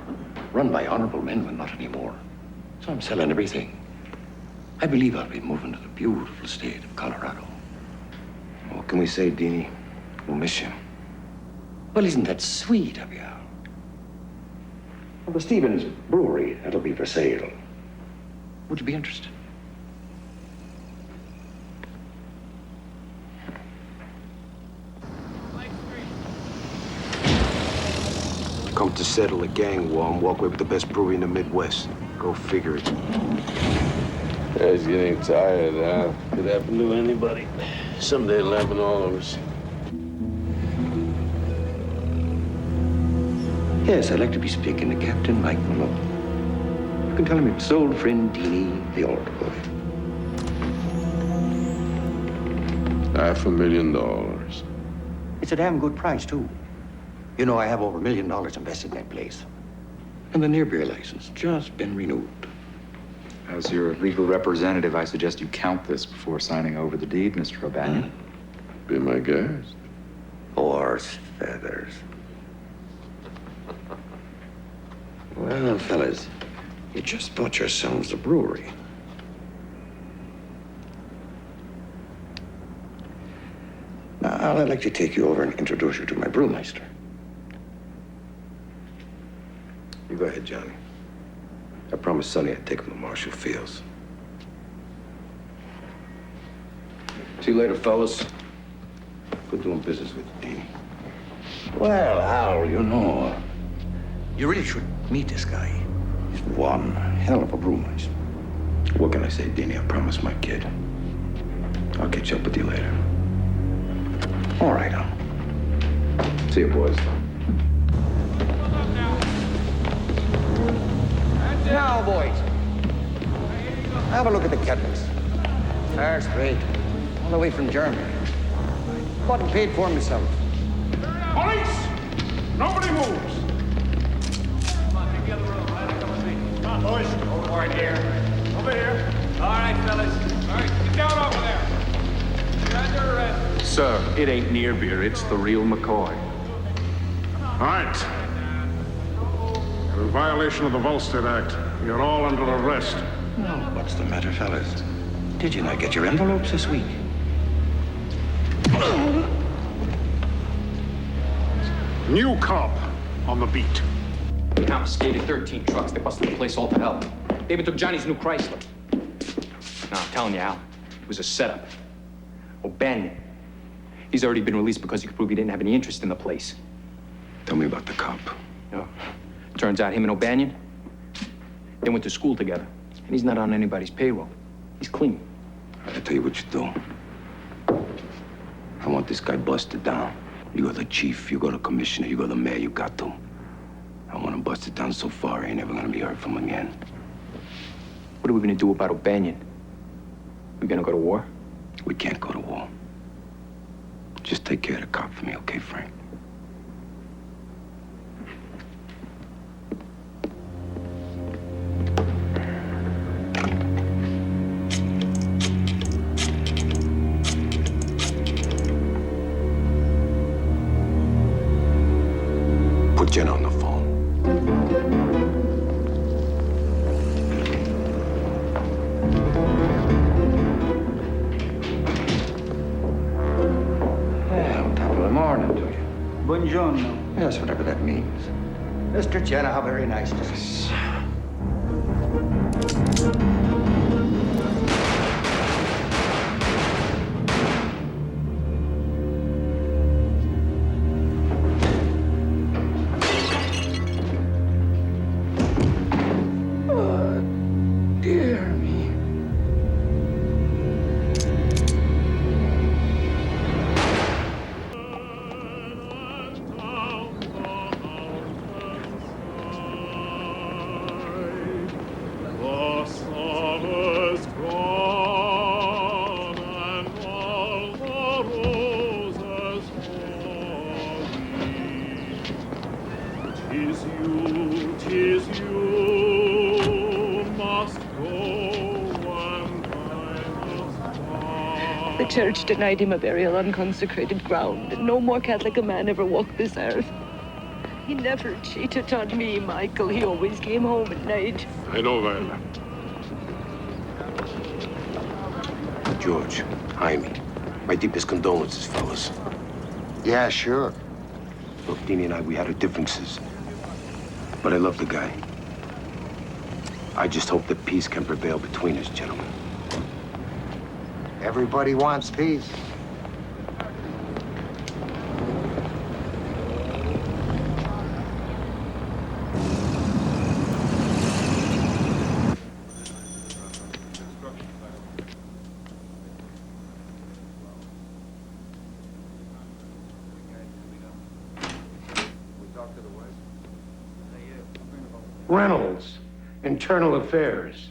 run by honorable men, but not anymore. So I'm selling everything. I believe I'll be moving to the beautiful state of Colorado. What can we say, Dini? We'll miss you. Well, isn't that sweet of you? Well, the Stevens Brewery, that'll be for sale. Would you be interested? Come to settle a gang war and walk away with the best brewery in the Midwest. Go figure it. Guy's getting tired, Al. Could happen to anybody. Someday it'll happen to all of us. Yes, I'd like to be speaking to Captain Mike Malone. You can tell him it's old friend Dini, the old boy. $500,000. It's a damn good price, too. You know, I have over $1 million invested in that place. And the near beer license just been renewed. As your legal representative, I suggest you count this before signing over the deed, Mr. O'Banion. Be my guest. Horse feathers. Well, fellas, you just bought yourselves a brewery. Now, I'd like to take you over and introduce you to my brewmeister. You go ahead, Johnny. I promised Sonny I'd take him to Marshall Fields. See you later, fellas. Good doing business with you, Dean. Well, Al, you know, you really should meet this guy. He's one hell of a brewmeister. What can I say, Deanie? I promised my kid. I'll catch up with you later. All right, Al. See you, boys. Now, boys, have a look at the kettles. First rate, all the way from Germany. Bought and paid for myself. Police! Nobody moves. Come on, take the other room. Come with me. Come on, boys. Over here. Over here. All right, fellas. All right, get down over there. You're under arrest. Sir, it ain't near beer. It's the real McCoy. All right. You're in violation of the Volstead Act. You're all under arrest. Well, what's the matter, fellas? Did you not get your envelopes this week? New cop on the beat. Confiscated 13 trucks. They busted the place all to hell. They even took Johnny's new Chrysler. No, I'm telling you, Al, it was a setup. O'Banion, he's already been released because he could prove he didn't have any interest in the place. Tell me about the cop. You know, turns out him and O'Banion, they went to school together. And he's not on anybody's payroll. He's clean. I'll tell you what you do. I want this guy busted down. You go the chief, you go the commissioner, you go the mayor, you got to. I want him busted down so far, he ain't never gonna be heard from again. What are we gonna do about O'Banion? We gonna go to war? We can't go to war. Just take care of the cop for me, okay, Frank? Put Jenna on the phone. Buongiorno. Yes, whatever that means. Mr. Jenna, how very nice to see you. Dear me. The church denied him a burial on consecrated ground, and no more Catholic a man ever walked this earth. He never cheated on me, Michael. He always came home at night. I know that. George, Jaime, my deepest condolences, fellas. Yeah, sure. Look, Deanie and I, we had our differences. But I love the guy. I just hope that peace can prevail between us, gentlemen. Everybody wants peace. Reynolds, Internal Affairs.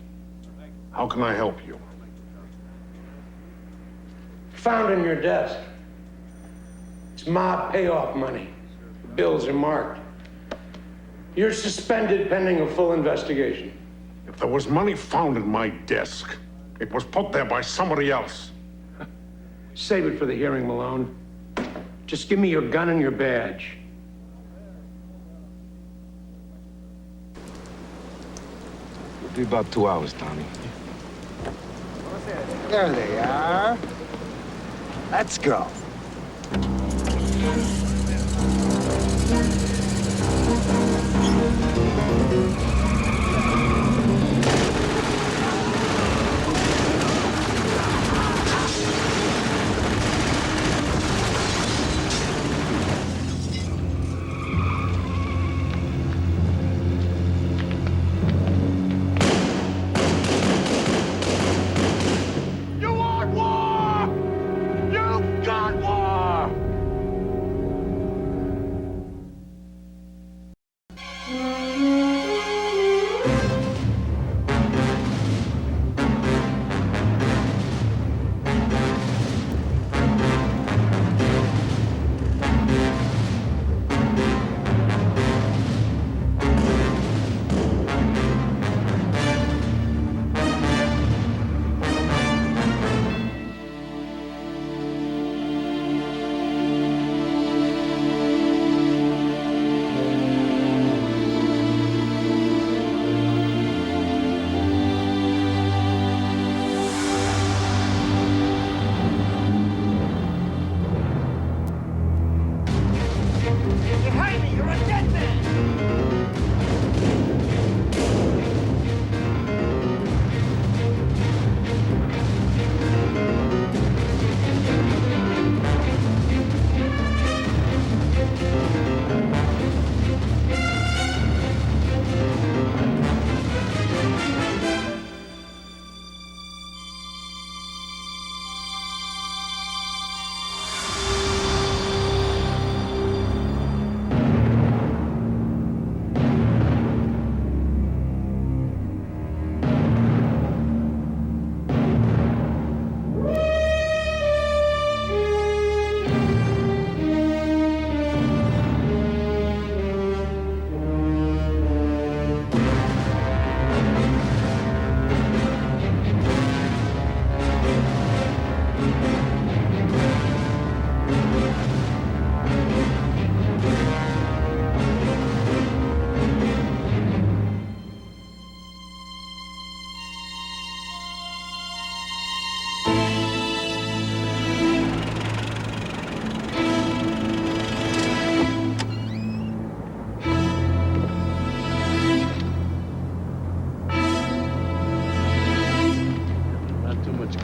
How can I help you? Found in your desk. It's mob payoff money. The bills are marked. You're suspended pending a full investigation. If there was money found in my desk, it was put there by somebody else. Save it for the hearing, Malone. Just give me your gun and your badge. It'll be about 2 hours, Tommy. There they are. Let's go.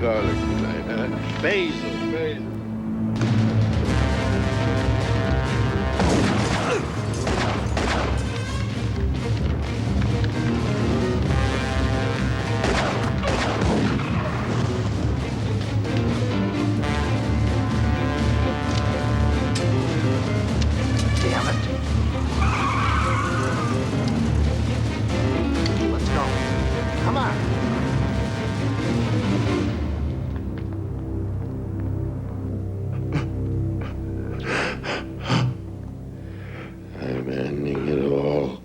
garlic tonight, huh? Basil. Damn it. Let's go. Come on. I'm handing it all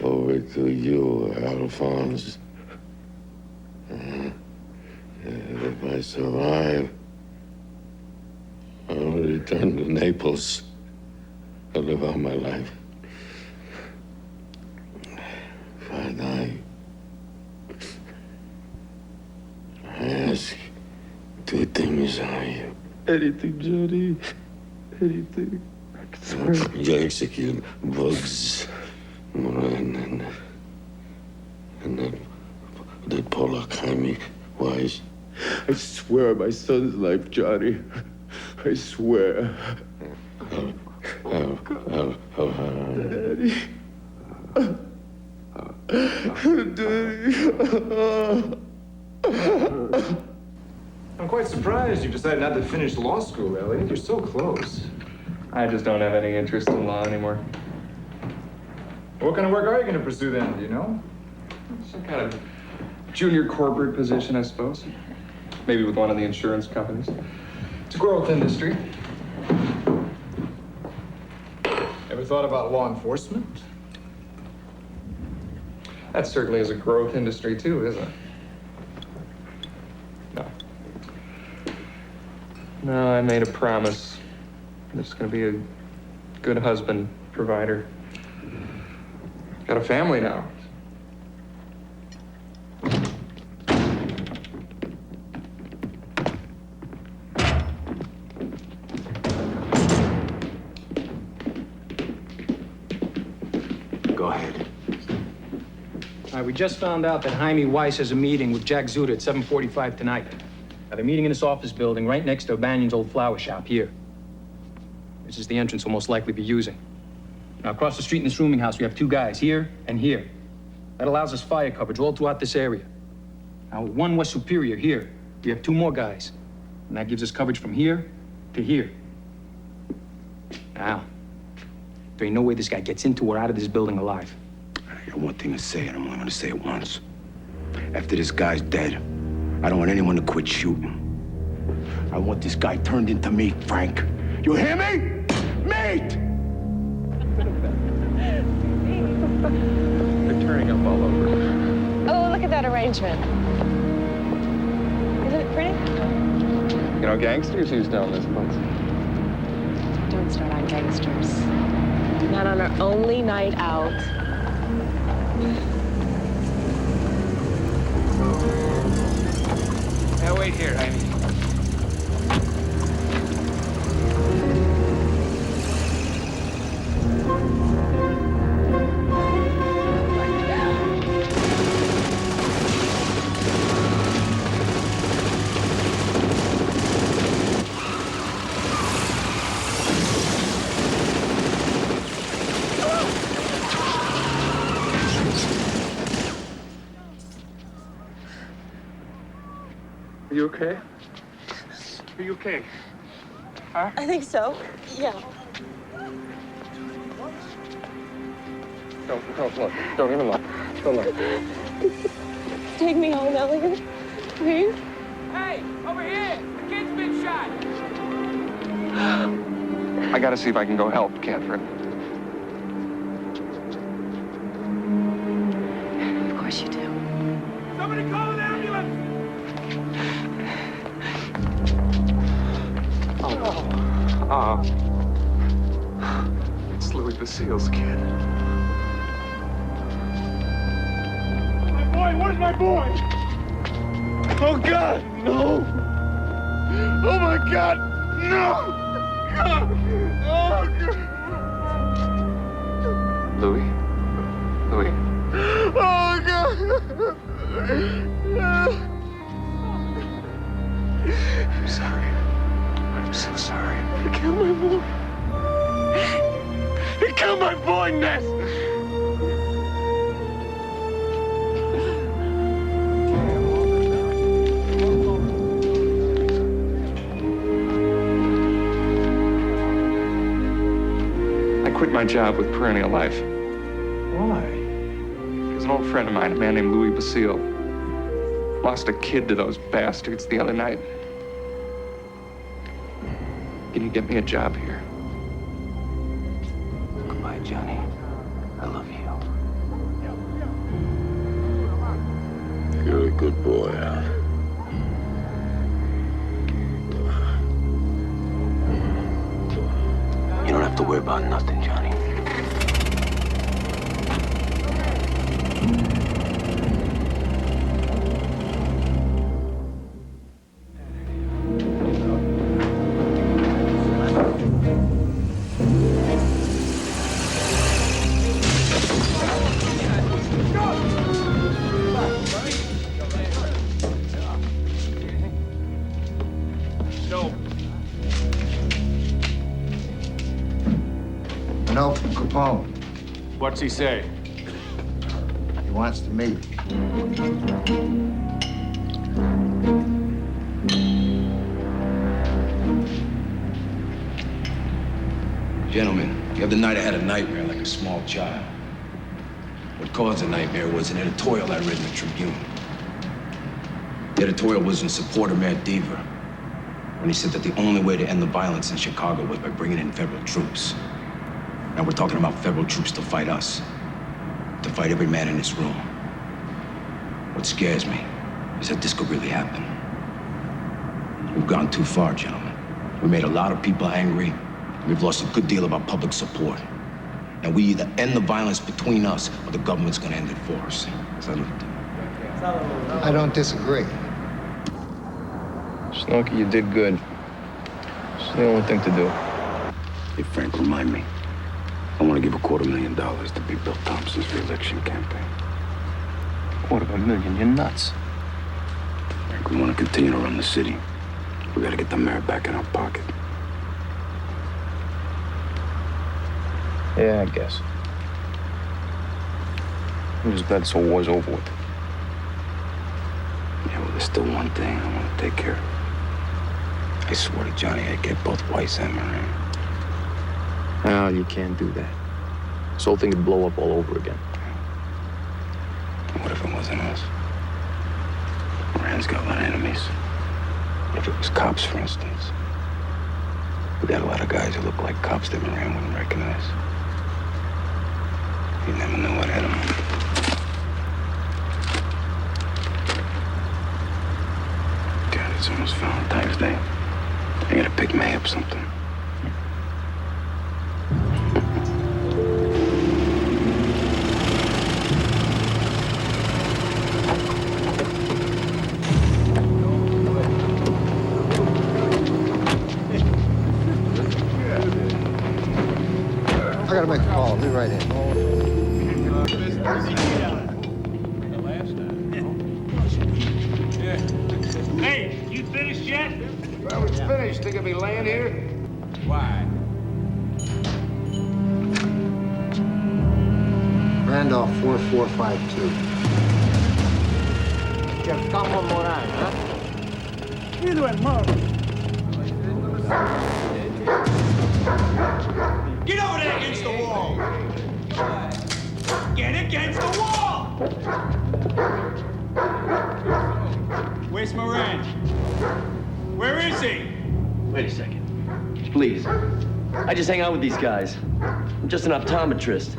over to you, Alphonse. If I survive, I'll return to Naples to live out my life. If I die, I ask two things of you. Anything, Johnny. Anything. You execute Bugs, and that Pollock, Jaime Wise. I swear on my son's life, Johnny. I swear. Daddy. I'm quite surprised you decided not to finish law school, Elliot. You're so close. I just don't have any interest in law anymore. What kind of work are you going to pursue then, do you know? Some kind of junior corporate position, I suppose. Maybe with one of the insurance companies. It's a growth industry. Ever thought about law enforcement? That certainly is a growth industry too, isn't it? No. No, I made a promise. I'm just gonna be a good husband, provider. Got a family now. Go ahead. All right, we just found out that Jaime Weiss has a meeting with Jack Zuda at 7:45 tonight. Now, they're meeting in this office building right next to Banyan's old flower shop here. This is the entrance we'll most likely be using. Now, across the street in this rooming house, we have two guys, here and here. That allows us fire coverage all throughout this area. Now, with one West Superior here, we have two more guys. And that gives us coverage from here to here. Now, there ain't no way this guy gets into or out of this building alive. I got one thing to say, and I'm only gonna say it once. After this guy's dead, I don't want anyone to quit shooting. I want this guy turned into meat, Frank. You hear me? Meat! They're turning up all over. Oh, look at that arrangement. Isn't it pretty? You know, gangsters use down this place. Don't start on gangsters. Not on our only night out. Now wait here, Jaime. Are you okay? Are you okay? Huh? I think so. Yeah. Don't look. Don't even look. Don't look. Take me home, Elliot. Please. Hey, over here! The kid's been shot! I gotta see if I can go help Catherine. Of course you do. Somebody call an ambulance! It's Louis Basile's kid. My boy, where's my boy? Oh, God, no! Oh, my God, no! God. Oh, God! Louis? Louis? Oh, God! I'm sorry. I'm so sorry. You killed my boy. You killed my boy, Ness. I quit my job with Perennial Life. Why? Because an old friend of mine, a man named Louis Basile, lost a kid to those bastards the other night. Can you get me a job here? Goodbye, Johnny. I love you. You're a good boy, Al. You don't have to worry about nothing, Johnny. A note from Capone. What's he say? He wants to meet. Gentlemen, the other night I had a nightmare like a small child. What caused the nightmare was an editorial I read in the Tribune. The editorial was in support of Mayor Deaver, when he said that the only way to end the violence in Chicago was by bringing in federal troops. Now we're talking about federal troops to fight us, to fight every man in this room. What scares me is that this could really happen. We've gone too far, gentlemen. We made a lot of people angry. We've lost a good deal of our public support. Now we either end the violence between us or the government's gonna end it for us. Salute. I don't disagree. Snooky, you did good. It's the only thing to do. Hey, Frank, remind me. I want to give $250,000 to be Bill Thompson's re-election campaign. $250,000? You're nuts. Frank, we want to continue to run the city. We got to get the mayor back in our pocket. Yeah, I guess. It was better so war's over with. Yeah, well, there's still one thing I want to take care of. I swore to Johnny I'd get both Weiss and Moran. No, you can't do that. This whole thing would blow up all over again. What if it wasn't us? Moran's got a lot of enemies. What if it was cops, for instance? We got a lot of guys who look like cops that Moran wouldn't recognize. You never know what hit him. God, it's almost Valentine's Day. I gotta pick May up something. I gotta make a call. I'll be right in. Hey, you finished yet? Well, it's finished. Think I'll be laying here? Why? Randolph 4452. Capone Moran, huh? Get over there against the wall! Get against the wall! Where's Moran? Where is he? Wait a second. Please. I just hang out with these guys. I'm just an optometrist.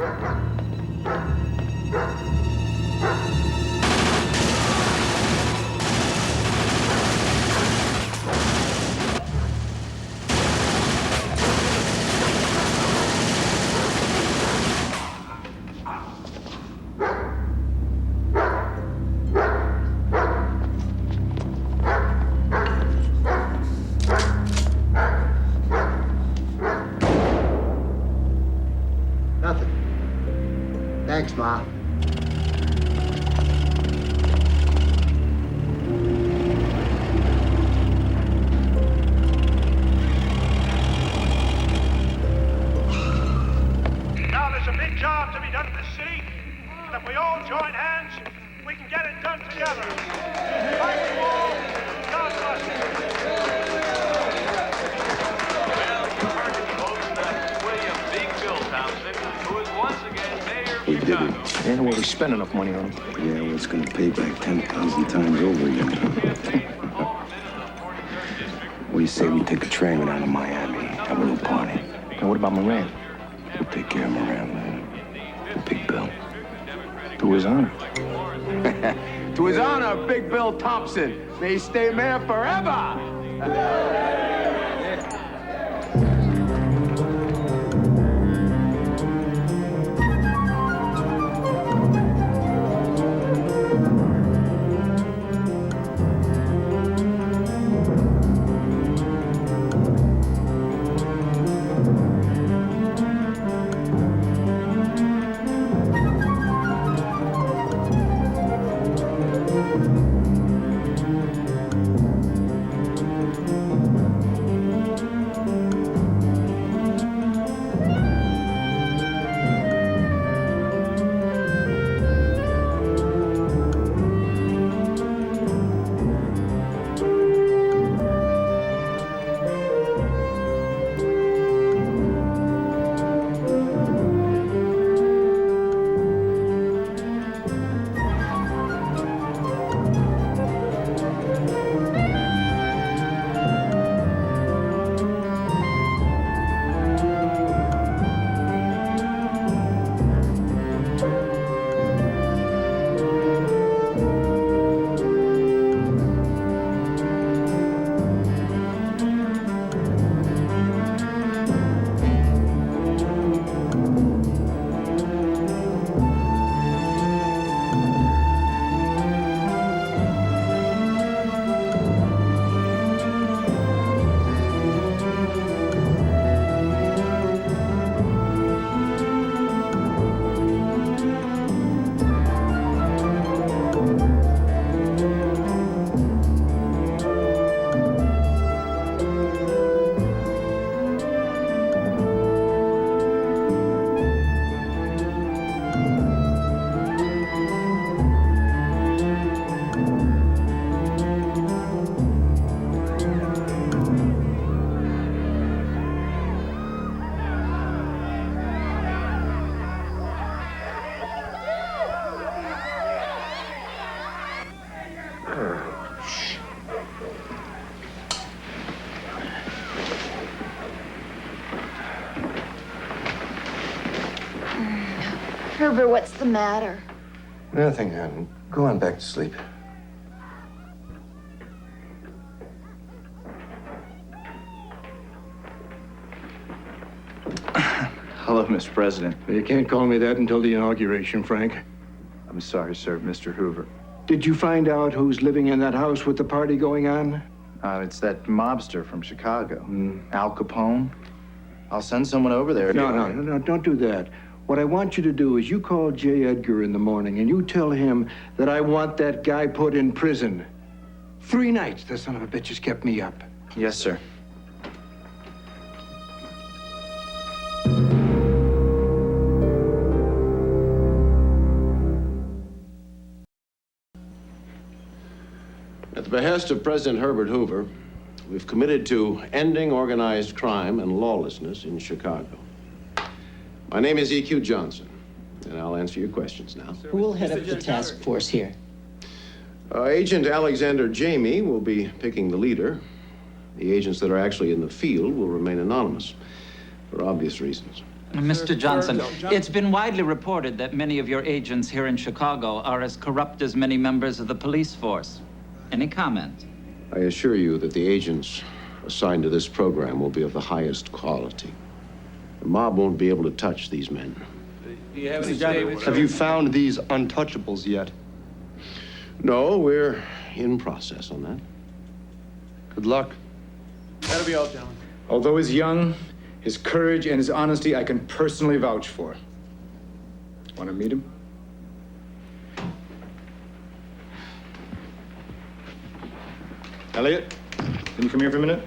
Thanks, Ma. already spent enough money on him. Yeah, well, it's gonna pay back 10,000 times over again. What do you say we take a train down to Miami, have a little party? And what about Moran? We'll take care of Moran later. Big Bill. To his honor. To his honor, Big Bill Thompson. May he stay mayor forever. Herbert, what's the matter? Nothing, hon. Go on back to sleep. Hello, Mr. President. You can't call me that until the inauguration, Frank. I'm sorry, sir, Mr. Hoover. Did you find out who's living in that house with the party going on? It's that mobster from Chicago, Al Capone. I'll send someone over there. No, don't do that. What I want you to do is you call J. Edgar in the morning and you tell him that I want that guy put in prison. 3 nights the son of a bitch has kept me up. Yes, sir. At the behest of President Herbert Hoover, we've committed to ending organized crime and lawlessness in Chicago. My name is E.Q. Johnson, and I'll answer your questions now. Who will head up the task force here? Agent Alexander Jamie will be picking the leader. The agents that are actually in the field will remain anonymous, for obvious reasons. Mr. Johnson, it's been widely reported that many of your agents here in Chicago are as corrupt as many members of the police force. Any comment? I assure you that the agents assigned to this program will be of the highest quality. The mob won't be able to touch these men. Have you found these untouchables yet? No, we're in process on that. Good luck. That'll be all, gentlemen. Although he's young, his courage and his honesty I can personally vouch for. Want to meet him? Elliot, can you come here for a minute?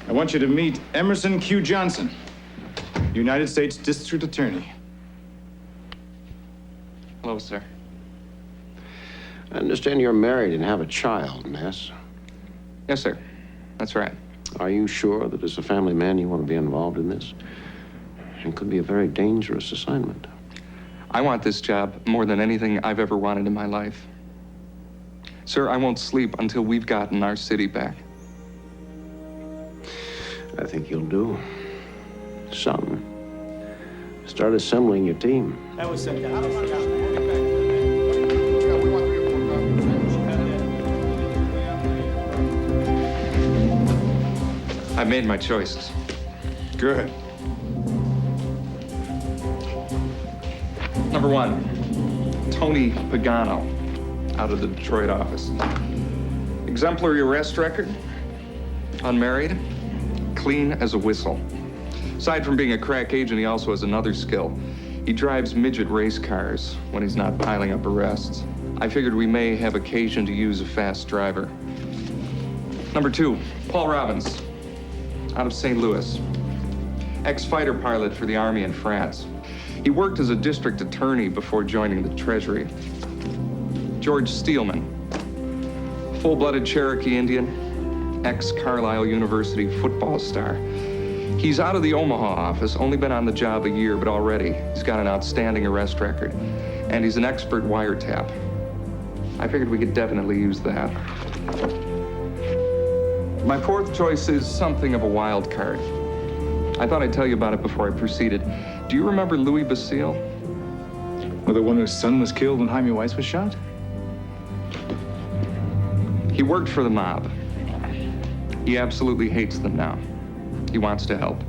I want you to meet Emerson Q. Johnson, United States District Attorney. Hello, sir. I understand you're married and have a child, Ness. Yes, sir. That's right. Are you sure that as a family man you want to be involved in this? It could be a very dangerous assignment. I want this job more than anything I've ever wanted in my life. Sir, I won't sleep until we've gotten our city back. I think you'll do something. Start assembling your team. That was sent down. I've made my choices. Good. Number one, Tony Pagano, out of the Detroit office. Exemplary arrest record, unmarried, clean as a whistle. Aside from being a crack agent, he also has another skill. He drives midget race cars when he's not piling up arrests. I figured we may have occasion to use a fast driver. Number two, Paul Robbins, out of St. Louis. Ex-fighter pilot for the Army in France. He worked as a district attorney before joining the Treasury. George Steelman, full-blooded Cherokee Indian, ex-Carlisle University football star. He's out of the Omaha office, only been on the job a year, but already he's got an outstanding arrest record. And he's an expert wiretap. I figured we could definitely use that. My fourth choice is something of a wild card. I thought I'd tell you about it before I proceeded. Do you remember Louis Basile? Well, the one whose son was killed when Jaime Weiss was shot? He worked for the mob. He absolutely hates them now. He wants to help.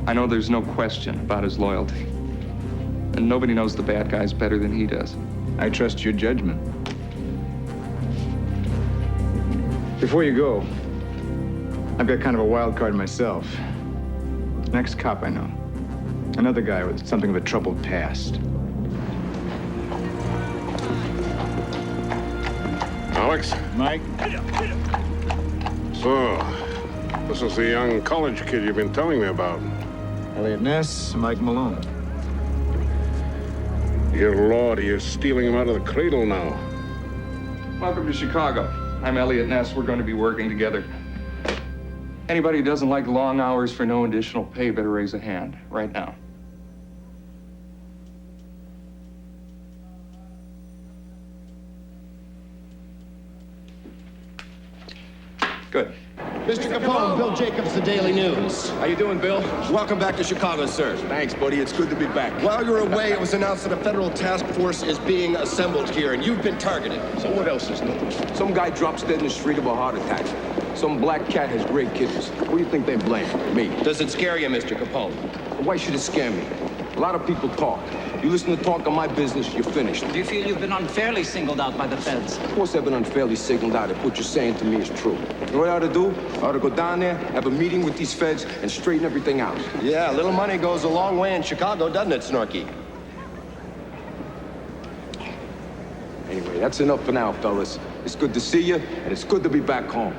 I know there's no question about his loyalty. And nobody knows the bad guys better than he does. I trust your judgment. Before you go, I've got kind of a wild card myself. Next cop I know. Another guy with something of a troubled past. Alex? Mike? So, this is the young college kid you've been telling me about. Elliot Ness, Mike Malone. Dear Lord, you're stealing him out of the cradle now. Welcome to Chicago. I'm Elliot Ness. We're going to be working together. Anybody who doesn't like long hours for no additional pay better raise a hand right now. Good. Mr. Capone, Bill Jacobs, The Daily News. How you doing, Bill? Welcome back to Chicago, sir. Thanks, buddy. It's good to be back. While you're away, it was announced that a federal task force is being assembled here, and you've been targeted. So what else is new? Some guy drops dead in the street of a heart attack. Some black cat has great kidneys. Who do you think they blame? Me. Does it scare you, Mr. Capone? Why should it scare me? A lot of people talk. You listen to talk on my business, you're finished. Do you feel you've been unfairly singled out by the feds? Of course I've been unfairly singled out if what you're saying to me is true. You know what I ought to do? I ought to go down there, have a meeting with these feds, and straighten everything out. Yeah, a little money goes a long way in Chicago, doesn't it, Snorky? Anyway, that's enough for now, fellas. It's good to see you, and it's good to be back home.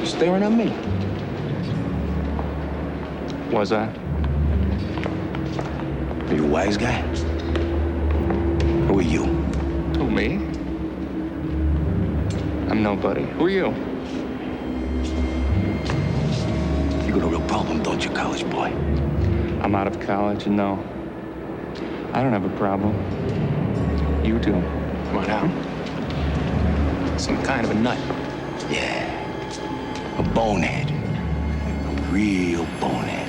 Staring at me. Was I? Are you a wise guy? Who are you? Who, me? I'm nobody. Who are you? You got a real problem, don't you, college boy? I'm out of college, and no, I don't have a problem. You do. Come on out. Some kind of a nut. Yeah. A bonehead. A real bonehead.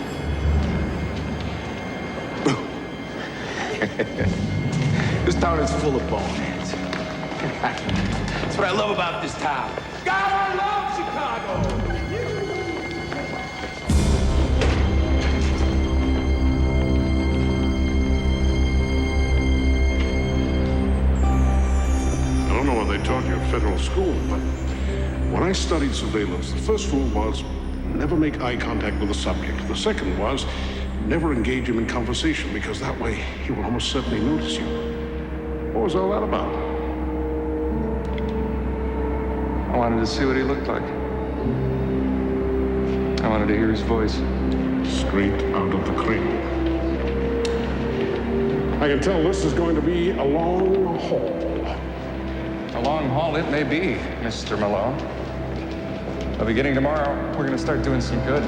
This town is full of boneheads. That's what I love about this town. God, I love Chicago! I don't know what they taught you at federal school, but when I studied surveillance, the first rule was never make eye contact with the subject. The second was never engage him in conversation, because that way he will almost certainly notice you. What was all that about? I wanted to see what he looked like. I wanted to hear his voice. Straight out of the cradle. I can tell this is going to be a long haul. A long haul it may be, Mr. Malone. But beginning tomorrow, we're going to start doing some good.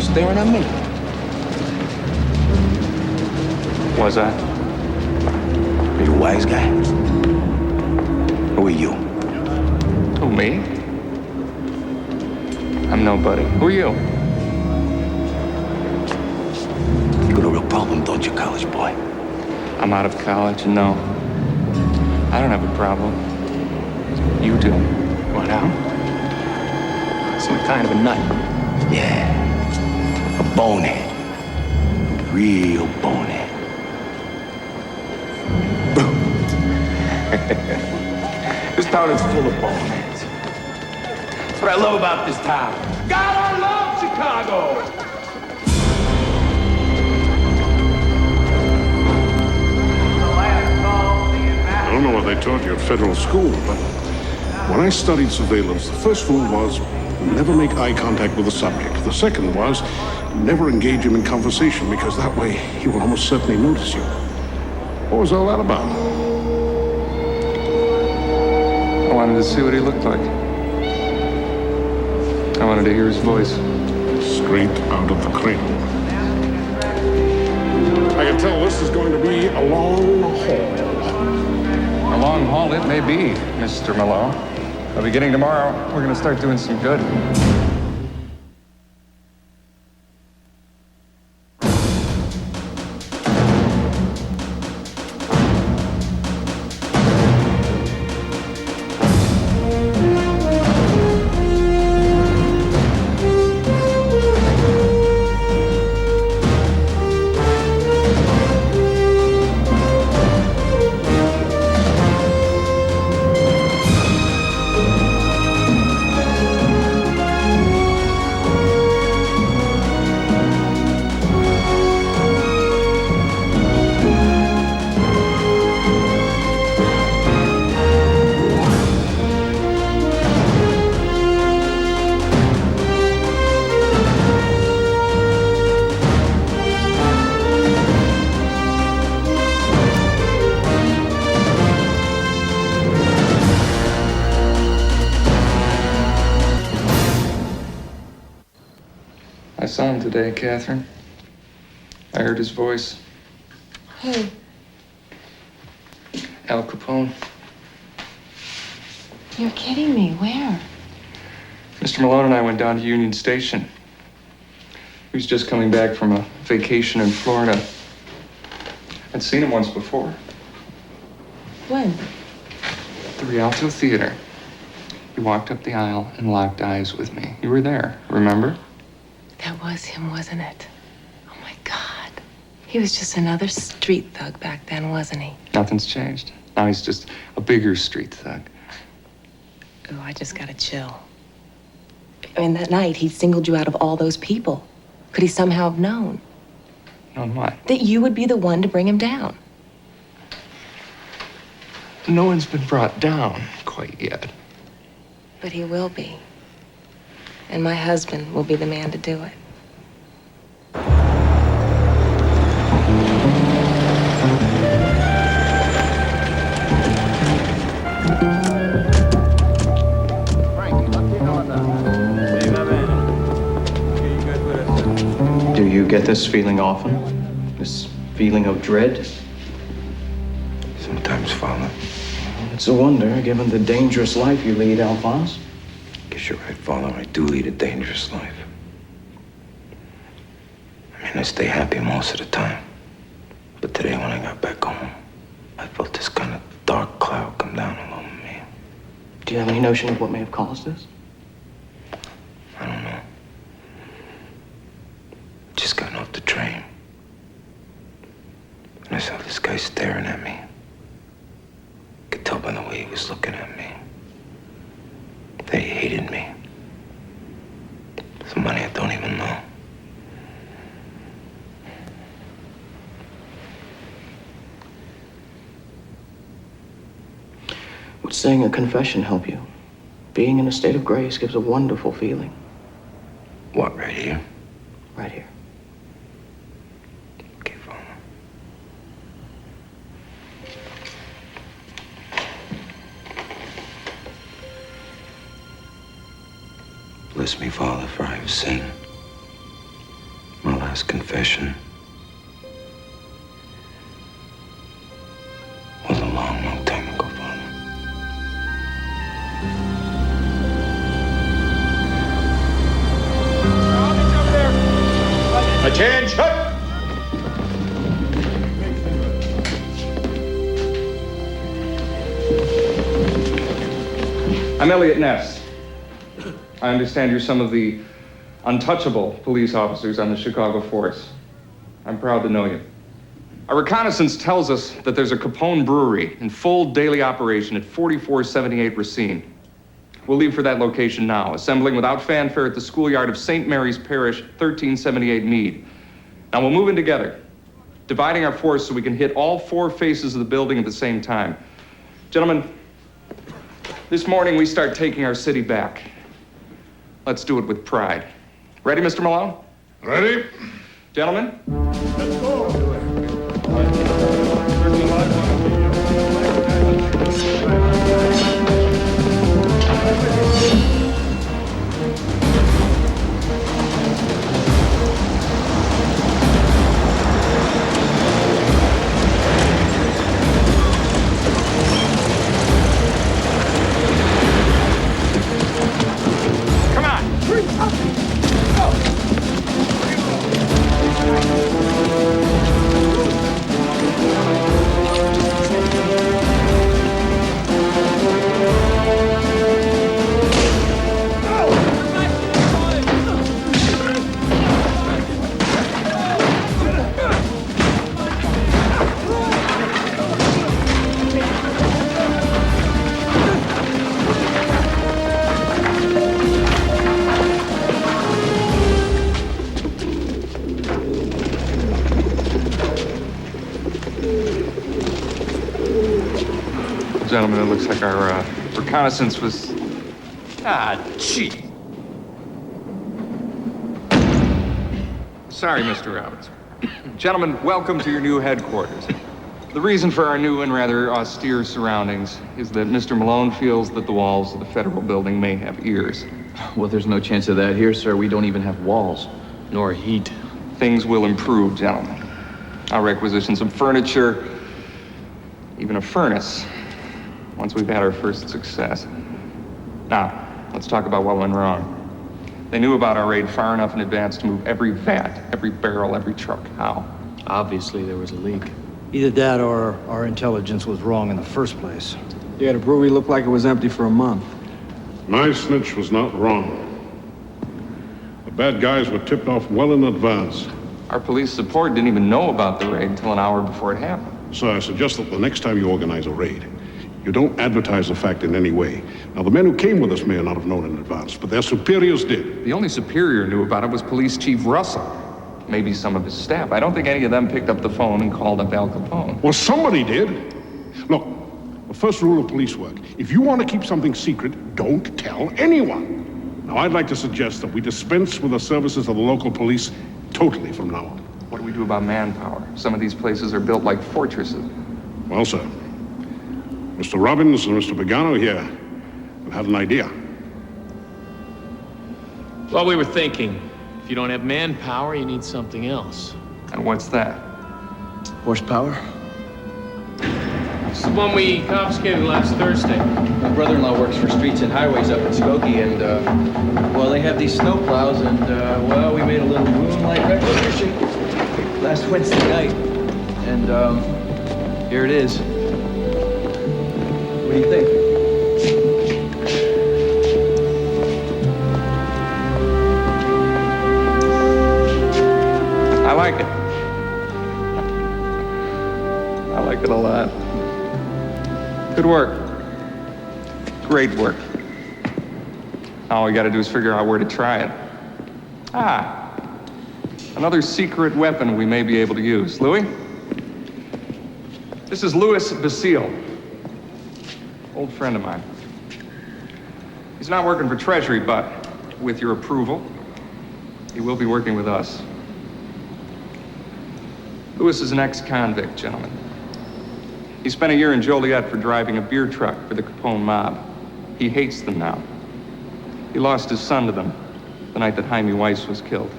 Staring at me. Was I? Are you a wise guy? Who are you? Who, me? I'm nobody. Who are you? You got a real problem, don't you, college boy? I'm out of college, and no. I don't have a problem. You do. What now? Some kind of a nut. Yeah. A bonehead. A real bonehead. This town is full of boneheads. That's what I love about this town. God, I love Chicago! I don't know what they taught you at federal school, but when I studied surveillance, the first rule was never make eye contact with the subject. The second was never engage him in conversation, because that way he will almost certainly notice you. What was all that about? I wanted to see what he looked like. I wanted to hear his voice. Straight out of the cradle. I can tell this is going to be a long haul. A long haul it may be, Mr. Malone. But beginning tomorrow, we're going to start doing some good. I saw him today, Catherine. I heard his voice. Who? Al Capone. You're kidding me. Where? Mr. Malone and I went down to Union Station. He was just coming back from a vacation in Florida. I'd seen him once before. When? At the Rialto Theater. He walked up the aisle and locked eyes with me. You were there, remember? That was him, wasn't it? Oh, my God. He was just another street thug back then, wasn't he? Nothing's changed. Now he's just a bigger street thug. Oh, I just got a chill. I mean, that night, he singled you out of all those people. Could he somehow have known? Known what? That you would be the one to bring him down. No one's been brought down quite yet. But he will be. And my husband will be the man to do it. Do you get this feeling often? This feeling of dread? Sometimes, Father. It's a wonder, given the dangerous life you lead, Alphonse. Guess you're right, Father. I do lead a dangerous life. I mean, I stay happy most of the time. But today, when I got back home, I felt this kind of dark cloud come down all over me. Do you have any notion of what may have caused this? I don't know. Just gotten off the train. And I saw this guy staring at me. Could tell by the way he was looking at me that he hated me. Somebody I don't even know. Would saying a confession help you? Being in a state of grace gives a wonderful feeling. What, right here? Right here. Okay, Father. Bless me, Father, for I have sinned. My last confession was a long, long time ago, Father. Attention! I'm Elliot Ness. I understand you're some of the untouchable police officers on the Chicago force. I'm proud to know you. Our reconnaissance tells us that there's a Capone brewery in full daily operation at 4478 Racine. We'll leave for that location now, assembling without fanfare at the schoolyard of St. Mary's Parish, 1378 Mead. Now we'll move in together, dividing our force so we can hit all four faces of the building at the same time. Gentlemen, this morning we start taking our city back. Let's do it with pride. Ready, Mr. Malone? Ready? Gentlemen? Let's go. Come on! Gentlemen, it looks like our reconnaissance was... gee. Sorry, Mr. Roberts. Gentlemen, welcome to your new headquarters. The reason for our new and rather austere surroundings is that Mr. Malone feels that the walls of the federal building may have ears. Well, there's no chance of that here, sir. We don't even have walls, nor heat. Things will improve, gentlemen. I'll requisition some furniture, even a furnace, once we've had our first success. Now, let's talk about what went wrong. They knew about our raid far enough in advance to move every vat, every barrel, every truck. How? Obviously, there was a leak. Either that or our intelligence was wrong in the first place. Yeah, the brewery looked like it was empty for a month. My snitch was not wrong. The bad guys were tipped off well in advance. Our police support didn't even know about the raid until an hour before it happened. So I suggest that the next time you organize a raid, you don't advertise the fact in any way. Now, the men who came with us may not have known in advance, but their superiors did. The only superior knew about it was Police Chief Russell. Maybe some of his staff. I don't think any of them picked up the phone and called up Al Capone. Well, somebody did. Look, the first rule of police work, if you want to keep something secret, don't tell anyone. Now, I'd like to suggest that we dispense with the services of the local police totally from now on. What do we do about manpower? Some of these places are built like fortresses. Well, sir, Mr. Robbins and Mr. Pagano here have had an idea. Well, we were thinking, if you don't have manpower, you need something else. And what's that? Horsepower? It's the one we confiscated last Thursday. My brother-in-law works for Streets and Highways up in Skokie, and, well, they have these snow plows, and, well, we made a little moonlight requisition last Wednesday night. And, here it is. What do you think? like it. I like it a lot. Good work. Great work. All we gotta do is figure out where to try it. Ah, another secret weapon we may be able to use. Louis? This is Louis Basile, old friend of mine. He's not working for Treasury, but with your approval, he will be working with us. Louis is an ex-convict, gentlemen. He spent a year in Joliet for driving a beer truck for the Capone mob. He hates them now. He lost his son to them the night that Jaime Weiss was killed.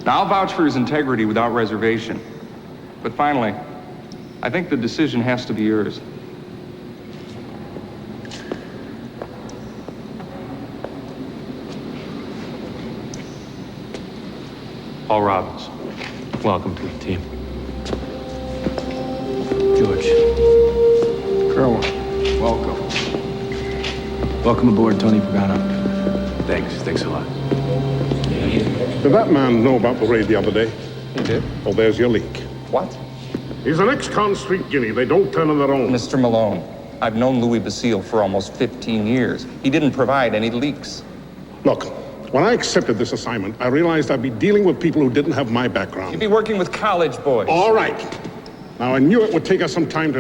Now, I'll vouch for his integrity without reservation. But finally, I think the decision has to be yours. Paul Robbins, welcome to the team. George. Colonel, welcome. Welcome aboard, Tony Pagano. Thanks a lot. Did that man know about the raid the other day? He did. Well, there's your leak. What? He's an ex-con street guinea. They don't turn on their own. Mr. Malone, I've known Louis Basile for almost 15 years. He didn't provide any leaks. Look, when I accepted this assignment, I realized I'd be dealing with people who didn't have my background. You'd be working with college boys. All right. Now, I knew it would take us some time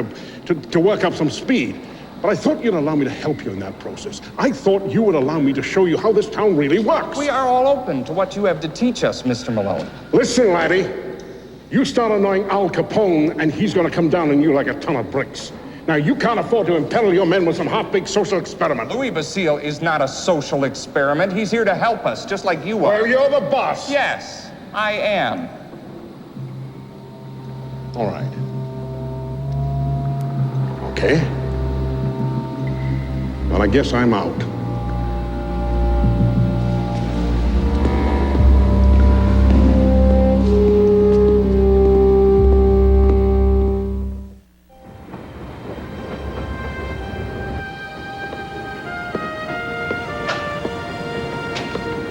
to work up some speed, but I thought you'd allow me to help you in that process. I thought you would allow me to show you how this town really works. We are all open to what you have to teach us, Mr. Malone. Listen, laddie. You start annoying Al Capone, and he's going to come down on you like a ton of bricks. Now, you can't afford to imperil your men with some half-baked social experiment. Louis Basile is not a social experiment. He's here to help us, just like you are. Well, you're the boss. Yes, I am. All right. Okay. Well, I guess I'm out.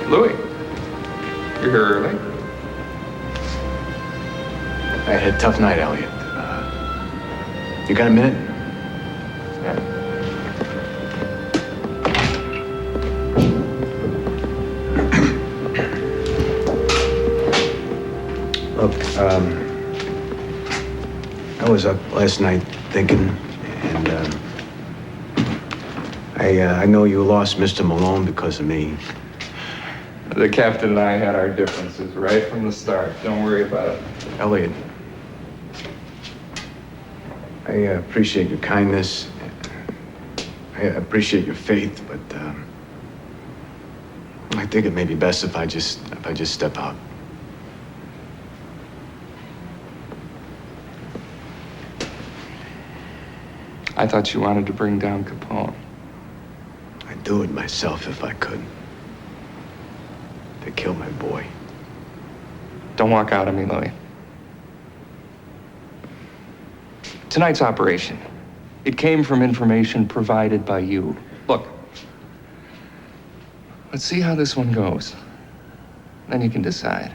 Louis, you're here early. I had a tough night, Elliot. You got a minute? Yeah. Look, I was up last night thinking, and I know you lost Mr. Malone because of me. The captain and I had our differences right from the start. Don't worry about it. Elliot, I appreciate your kindness. I appreciate your faith, but I think it may be best if I just step out. I thought you wanted to bring down Capone. I'd do it myself if I could. To kill my boy. Don't walk out on me, Louis. Tonight's operation, it came from information provided by you. Look, let's see how this one goes. Then you can decide.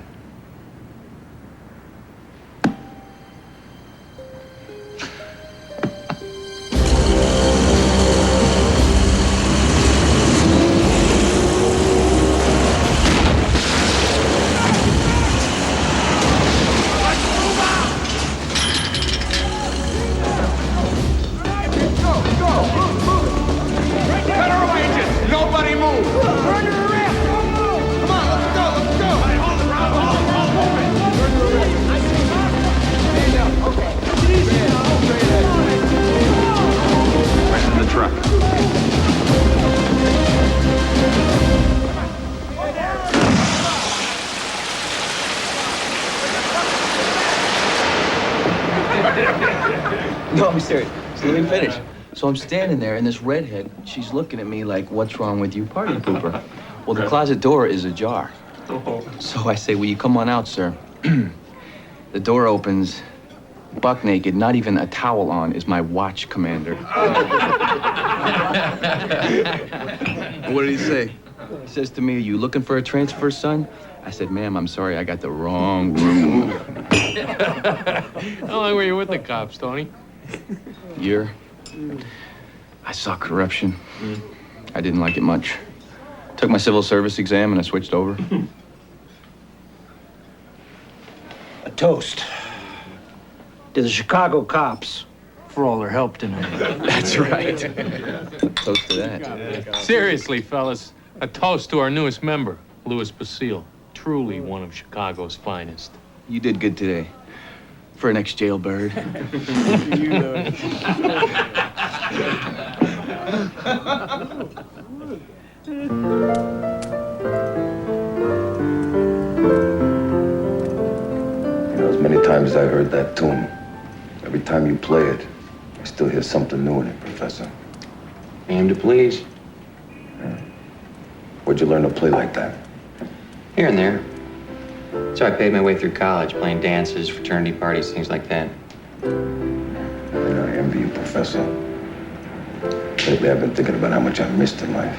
No, I'm serious. So let me finish. So I'm standing there, and this redhead, she's looking at me like, what's wrong with you, party pooper? Well, the closet door is ajar. So I say, will you come on out, sir? The door opens, buck naked, not even a towel on, is my watch commander. What did he say? He says to me, are you looking for a transfer, son? I said, ma'am, I'm sorry, I got the wrong room. How long were you with the cops, Tony? Year. I saw corruption. I didn't like it much. Took my civil service exam and I switched over. A toast to the Chicago cops for all their help tonight. That's right. Toast to that. Seriously, fellas, a toast to our newest member, Louis Basile. Truly one of Chicago's finest. You did good today. For an ex-jailbird. As many times as I heard that tune, every time you play it, I still hear something new in it, Professor. Aim to please. Where'd you learn to play like that? Here and there. So I paid my way through college, playing dances, fraternity parties, things like that. I envy you, Professor. Lately, I've been thinking about how much I've missed in life.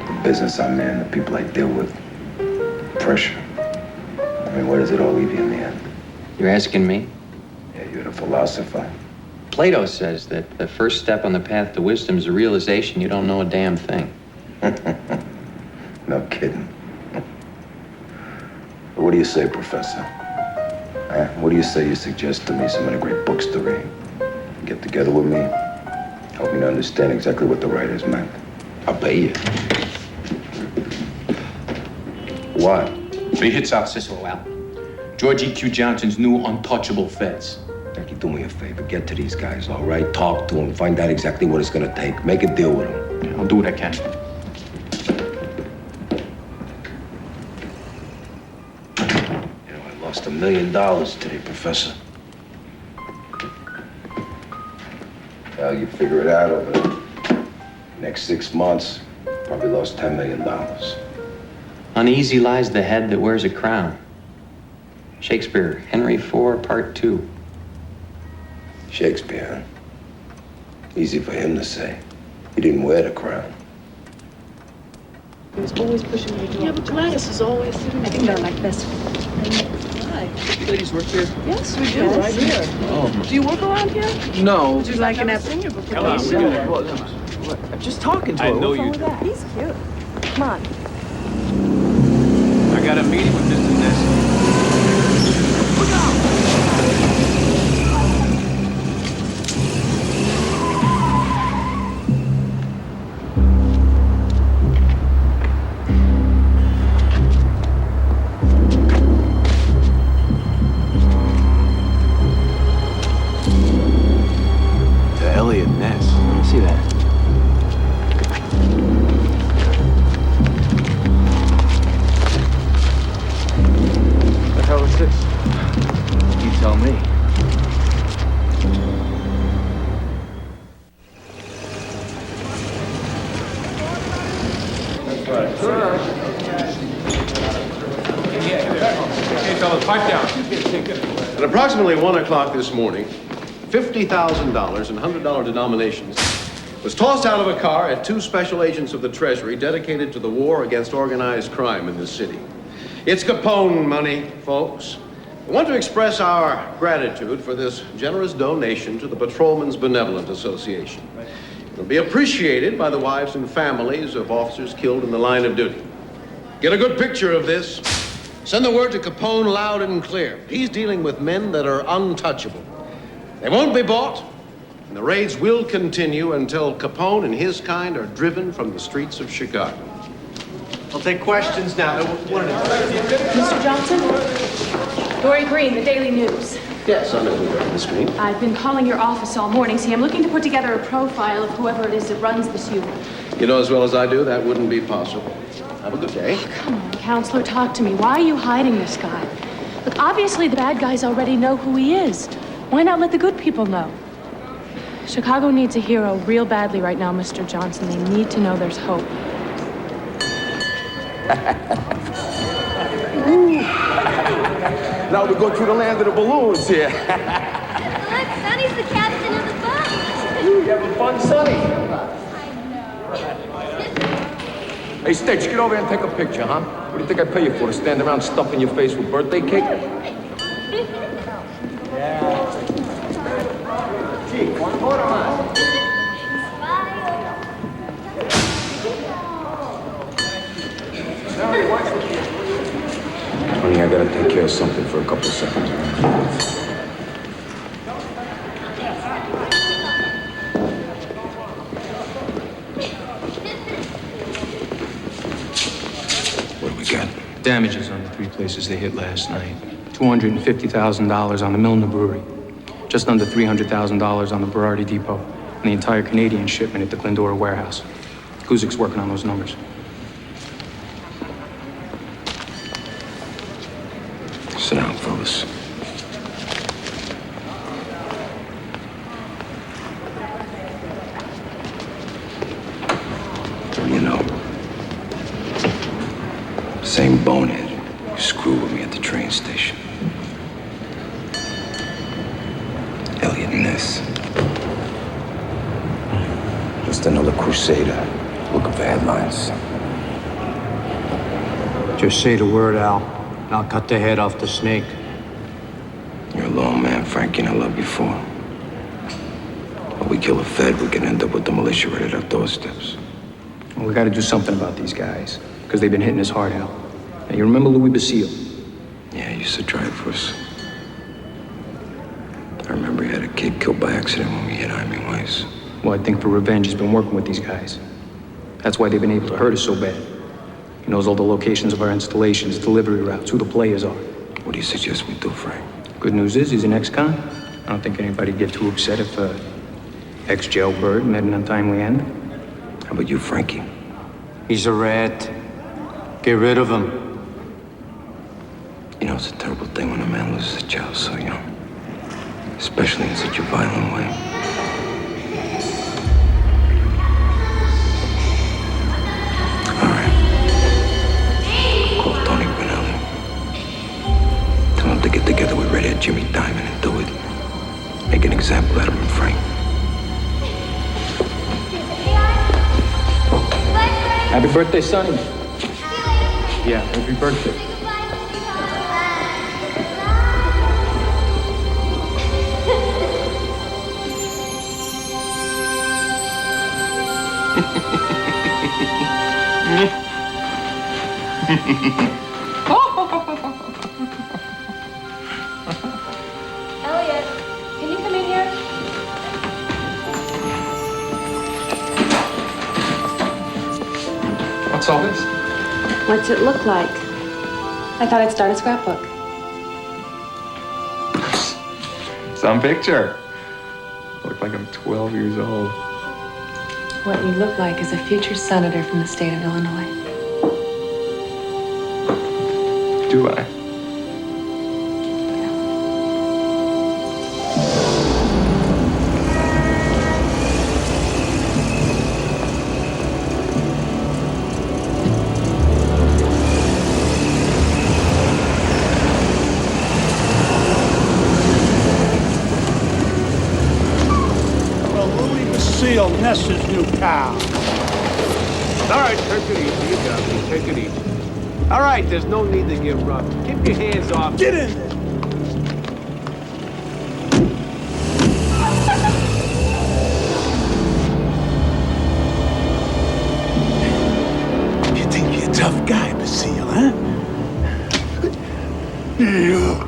The business I'm in, the people I deal with, pressure. I mean, where does it all leave you in the end? You're asking me? Yeah, you're the philosopher. Plato says that the first step on the path to wisdom is the realization you don't know a damn thing. No kidding. But what do you say, Professor? What do you say you suggest to me some of the great books to read? Get together with me, help me to understand exactly what the writers meant. I'll pay you. What? 3 hits out Cicero, Al. George E.Q. Johnson's new Untouchable Feds. Jackie, do me a favor. Get to these guys, all right? Talk to them. Find out exactly what it's gonna take. Make a deal with them. Yeah, I'll do what I can. I lost $1 million today, Professor. Well, you figure it out over the next 6 months. Probably lost $10 million. Uneasy lies the head that wears a crown. Shakespeare, Henry IV, Part 2. Shakespeare, huh? Easy for him to say. He didn't wear the crown. He's always pushing me. Yeah, but Gladys is always sitting. I think they're like best friends. Hi. You ladies work here? Yes, we do. Right here. Oh. Do you work around here? No. Would you like an apple? Come on, I'm just talking to her. I know What's wrong you with that? He's cute. Come on. I got a meeting with Mr. Ness. To Elliot Ness. Let me see that. The hell is this? You tell me. Hey, fellas, pipe down. At approximately 1 o'clock this morning, $50,000 in $100 denominations was tossed out of a car at 2 special agents of the Treasury dedicated to the war against organized crime in this city. It's Capone money, folks. I want to express our gratitude for this generous donation to the Patrolmen's Benevolent Association. It'll be appreciated by the wives and families of officers killed in the line of duty. Get a good picture of this. Send the word to Capone loud and clear. He's dealing with men that are untouchable. They won't be bought, and the raids will continue until Capone and his kind are driven from the streets of Chicago. I'll take questions now. Mr. Johnson? Dory Green, the Daily News. Yes, I know who you're on the screen. I've been calling your office all morning. See, I'm looking to put together a profile of whoever it is that runs this unit. You know as well as I do, that wouldn't be possible. Have a good day. Come on, counselor, talk to me. Why are you hiding this guy? Look, obviously the bad guys already know who he is. Why not let the good people know? Chicago needs a hero real badly right now, Mr. Johnson. They need to know there's hope. Now we go through the land of the balloons here. Look, Sonny's the captain of the boat. You have a fun, Sonny. Hey, Stitch, get over here and take a picture, huh? What do you think I pay you for, to stand around stuffing your face with birthday cake? Honey, I gotta take care of something for a couple of seconds. What do we got? Damages on the 3 places they hit last night. $250,000 on the Milner Brewery. Just under $300,000 on the Berardi Depot. And the entire Canadian shipment at the Glendora warehouse. Kuzik's working on those numbers. Sit down, fellas. You know, same bonehead who screwed with me at the train station. Elliott and Ness. Just another crusader looking for headlines. Just say the word, Al, and I'll cut the head off the snake. You're a lone man, Frankie, and I love you for. When we kill a Fed, we can end up with the militia right at our doorsteps. Well, we gotta do something about these guys, because they've been hitting us hard, Al. Now, you remember Louis Basile? Yeah, he used to drive for us. I remember he had a kid killed by accident when we hit Amy Weiss. Well, I think for revenge, he's been working with these guys. That's why they've been able to hurt us so bad. He knows all the locations of our installations, delivery routes, who the players are. What do you suggest we do, Frank? Good news is he's an ex-con. I don't think anybody'd get too upset if ex-jailbird met an untimely end. How about you, Frankie? He's a rat. Get rid of him. You know, it's a terrible thing when a man loses a child so young. Especially in such a violent way. All right. Call Tony Brunelli. Tell him to get together with Redhead Jimmy Diamond and do it. Make an example out of him, Frank. Happy birthday, Sonny. Yeah, happy birthday. Elliot, can you come in here? What's all this? What's it look like? I thought I'd start a scrapbook. Some picture. I look like I'm 12 years old. What you look like is a future senator from the state of Illinois. Do I? Ness's new cow. All right, take it easy. You got me. Take it easy. All right, there's no need to get rough. Keep your hands off. Get in there. You think you're a tough guy, Basile, huh? Yeah.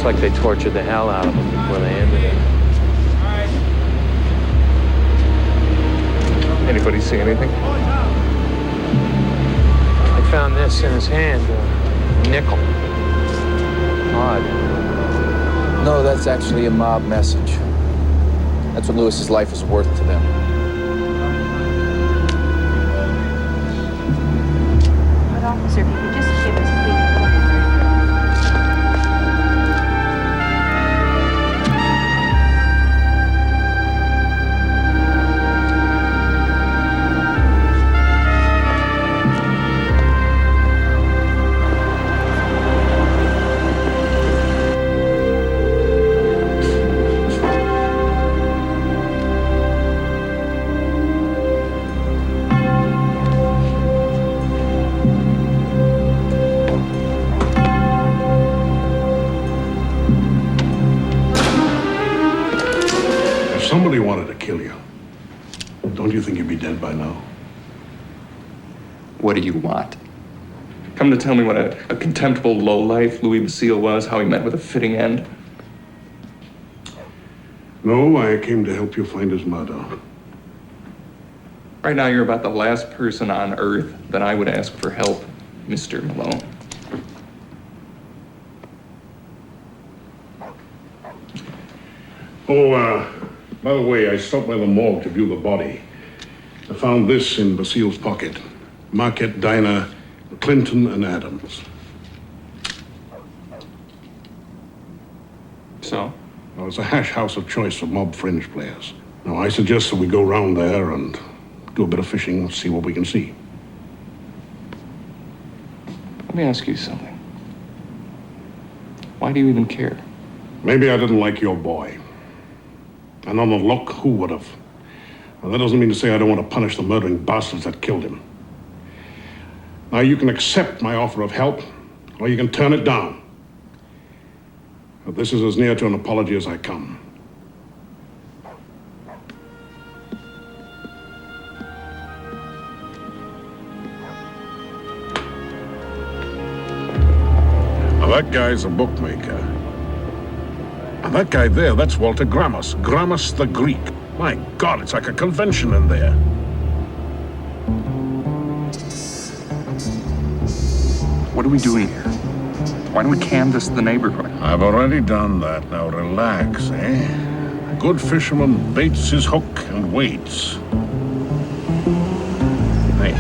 Like they tortured the hell out of him before they ended it. Anybody see anything? I found this in his hand, a nickel. Odd. No, that's actually a mob message. That's what Lewis's life is worth to them. But officer, if you could just give us, please. somebody wanted to kill you, don't you think you'd be dead by now? What do you want? Come to tell me what a contemptible lowlife Louis Basile was, how he met with a fitting end? No, I came to help you find his murder. Right now, you're about the last person on Earth that I would ask for help, Mr. Malone. Oh, by the way, I stopped by the morgue to view the body. I found this in Basile's pocket. Marquette Diner, Clinton and Adams. So? Well, it's a hash house of choice for mob fringe players. Now, I suggest that we go round there and do a bit of fishing and see what we can see. Let me ask you something. Why do you even care? Maybe I didn't like your boy. And on the look, who would have? Well, that doesn't mean to say I don't want to punish the murdering bastards that killed him. Now, you can accept my offer of help, or you can turn it down. But this is as near to an apology as I come. Now, that guy's a bookmaker. And that guy there, that's Walter Grammas. Grammas the Greek. My God, it's like a convention in there. What are we doing here? Why don't we canvass the neighborhood? I've already done that. Now relax, eh? A good fisherman baits his hook and waits. Hey.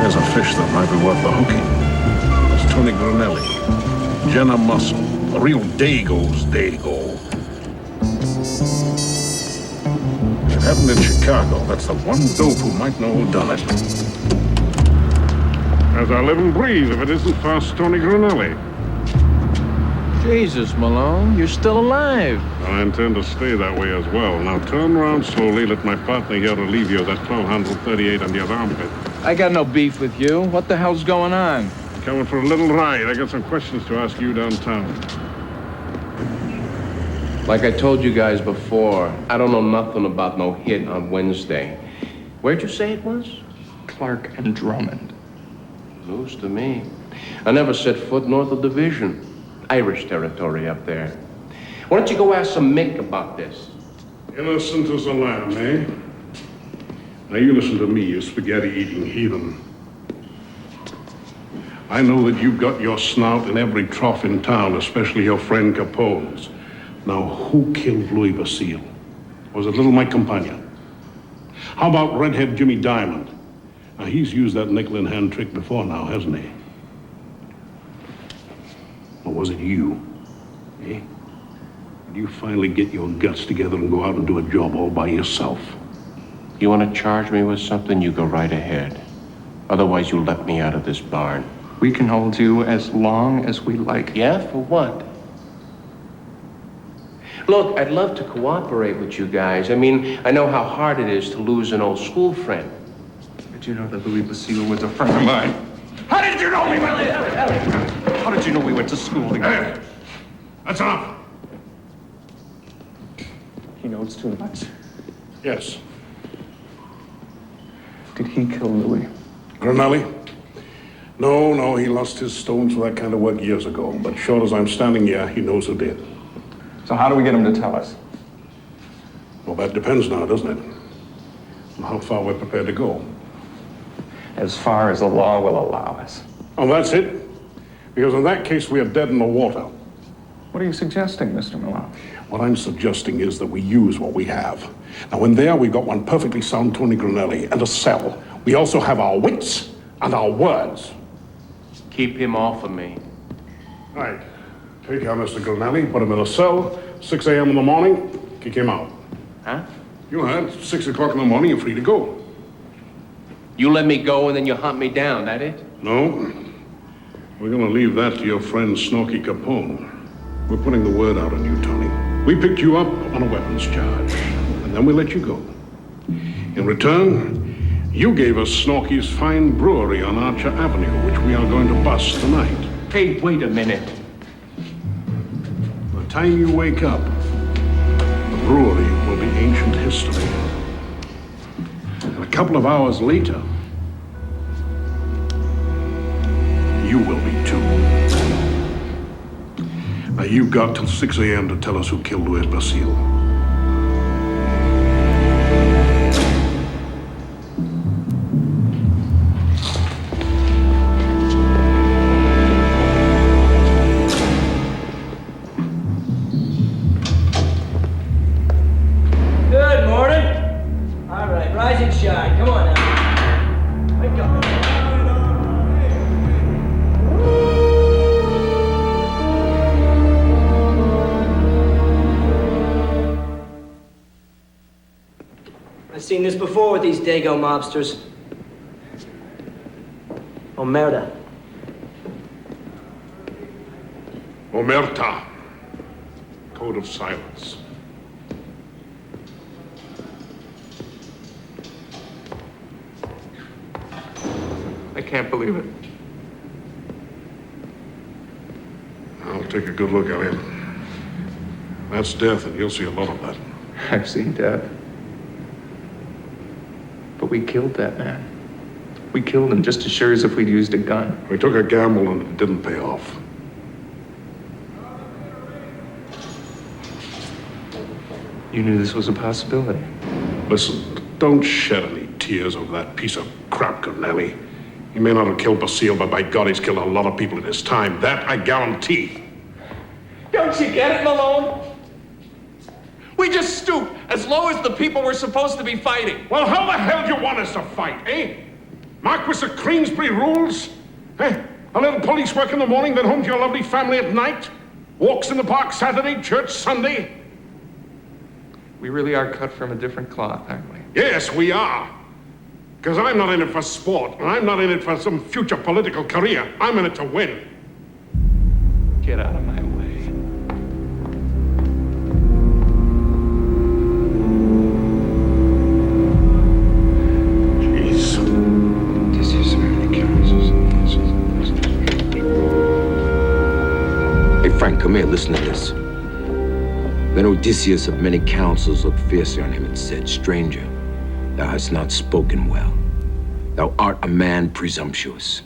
There's a fish that might be worth the hooking. It's Tony Granelli. Jenna Mussel. A real Dago's Dago. If it happened in Chicago, that's the one dope who might know who done it. As I live and breathe, if it isn't fast Tony Granelli. Jesus, Malone, you're still alive. I intend to stay that way as well. Now turn around slowly, let my partner here relieve you of that 1238 on the other armpit. I got no beef with you. What the hell's going on? Coming for a little ride. I got some questions to ask you downtown. Like I told you guys before, I don't know nothing about no hit on Wednesday. Where'd you say it was? Clark and Drummond. News to me. I never set foot north of Division. Irish territory up there. Why don't you go ask some Mick about this? Innocent as a lamb, eh? Now you listen to me, you spaghetti-eating heathen. I know that you've got your snout in every trough in town, especially your friend Capone's. Now, who killed Louis Basile? Was it little Mike Campagna? How about redhead Jimmy Diamond? Now, he's used that nickel-in-hand trick before now, hasn't he? Or was it you? Eh? Did you finally get your guts together and go out and do a job all by yourself? You want to charge me with something, you go right ahead. Otherwise, you let me out of this barn. We can hold you as long as we like. Yeah, for what? Look, I'd love to cooperate with you guys. I mean, I know how hard it is to lose an old school friend. Did you know that Louis Basile was a friend of mine? How did you know we went to... How did you know we went to school together? Hey, that's enough. He knows too much. Yes. Did he kill Louis? Granelli? No, he lost his stones for that kind of work years ago. But short as I'm standing here, he knows who did. So how do we get him to tell us? Well, that depends now, doesn't it? On how far we're prepared to go. As far as the law will allow us. Oh, that's it? Because in that case, we are dead in the water. What are you suggesting, Mr. Malone? What I'm suggesting is that we use what we have. Now, in there, we've got one perfectly sound Tony Granelli and a cell. We also have our wits and our words. Keep him off of me. Right. Take out Mr. Granelli, put him in a cell, 6 a.m. in the morning, kick him out. Huh? You had 6 o'clock in the morning, you're free to go. You let me go and then you hunt me down, that it? No. We're gonna leave that to your friend Snorky Capone. We're putting the word out on you, Tony. We picked you up on a weapons charge, and then we let you go. In return, you gave us Snorky's fine brewery on Archer Avenue, which we are going to bust tonight. Hey, wait a minute. By the time you wake up, brewery will be ancient history. And a couple of hours later, you will be too. Now, you've got till 6 a.m. to tell us who killed Luis Basile. Good morning. All right, rise and shine. Come on now. Wake up. I've seen this before with these Dago mobsters. Omerta. Omerta. Code of silence. I can't believe it. I'll take a good look at him. That's death, and you'll see a lot of that. I've seen death. But we killed that man. We killed him just as sure as if we'd used a gun. We took a gamble and it didn't pay off. You knew this was a possibility. Listen, don't shed any tears over that piece of crap, Cornelli. He may not have killed Basile, but by God, he's killed a lot of people in his time. That I guarantee. Don't you get it, Malone? We just stooped as low as the people we're supposed to be fighting. Well, how the hell do you want us to fight, eh? Marquis of Queensbury rules? Eh? A little police work in the morning, then home to your lovely family at night? Walks in the park Saturday, church Sunday? We really are cut from a different cloth, aren't we? Yes, we are. Because I'm not in it for sport, and I'm not in it for some future political career. I'm in it to win. Get out of my way. Frank, come here, listen to this. Then Odysseus of many counsels looked fiercely on him and said, Stranger, thou hast not spoken well. Thou art a man presumptuous.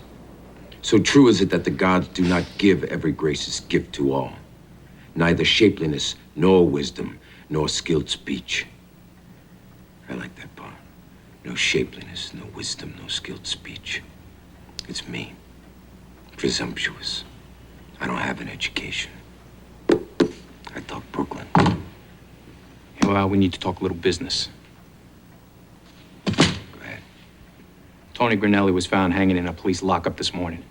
So true is it that the gods do not give every gracious gift to all, neither shapeliness, nor wisdom, nor skilled speech. I like that part. No shapeliness, no wisdom, no skilled speech. It's me, presumptuous. I don't have an education. I talk Brooklyn. Yeah, well, we need to talk a little business. Go ahead. Tony Grinelli was found hanging in a police lockup this morning.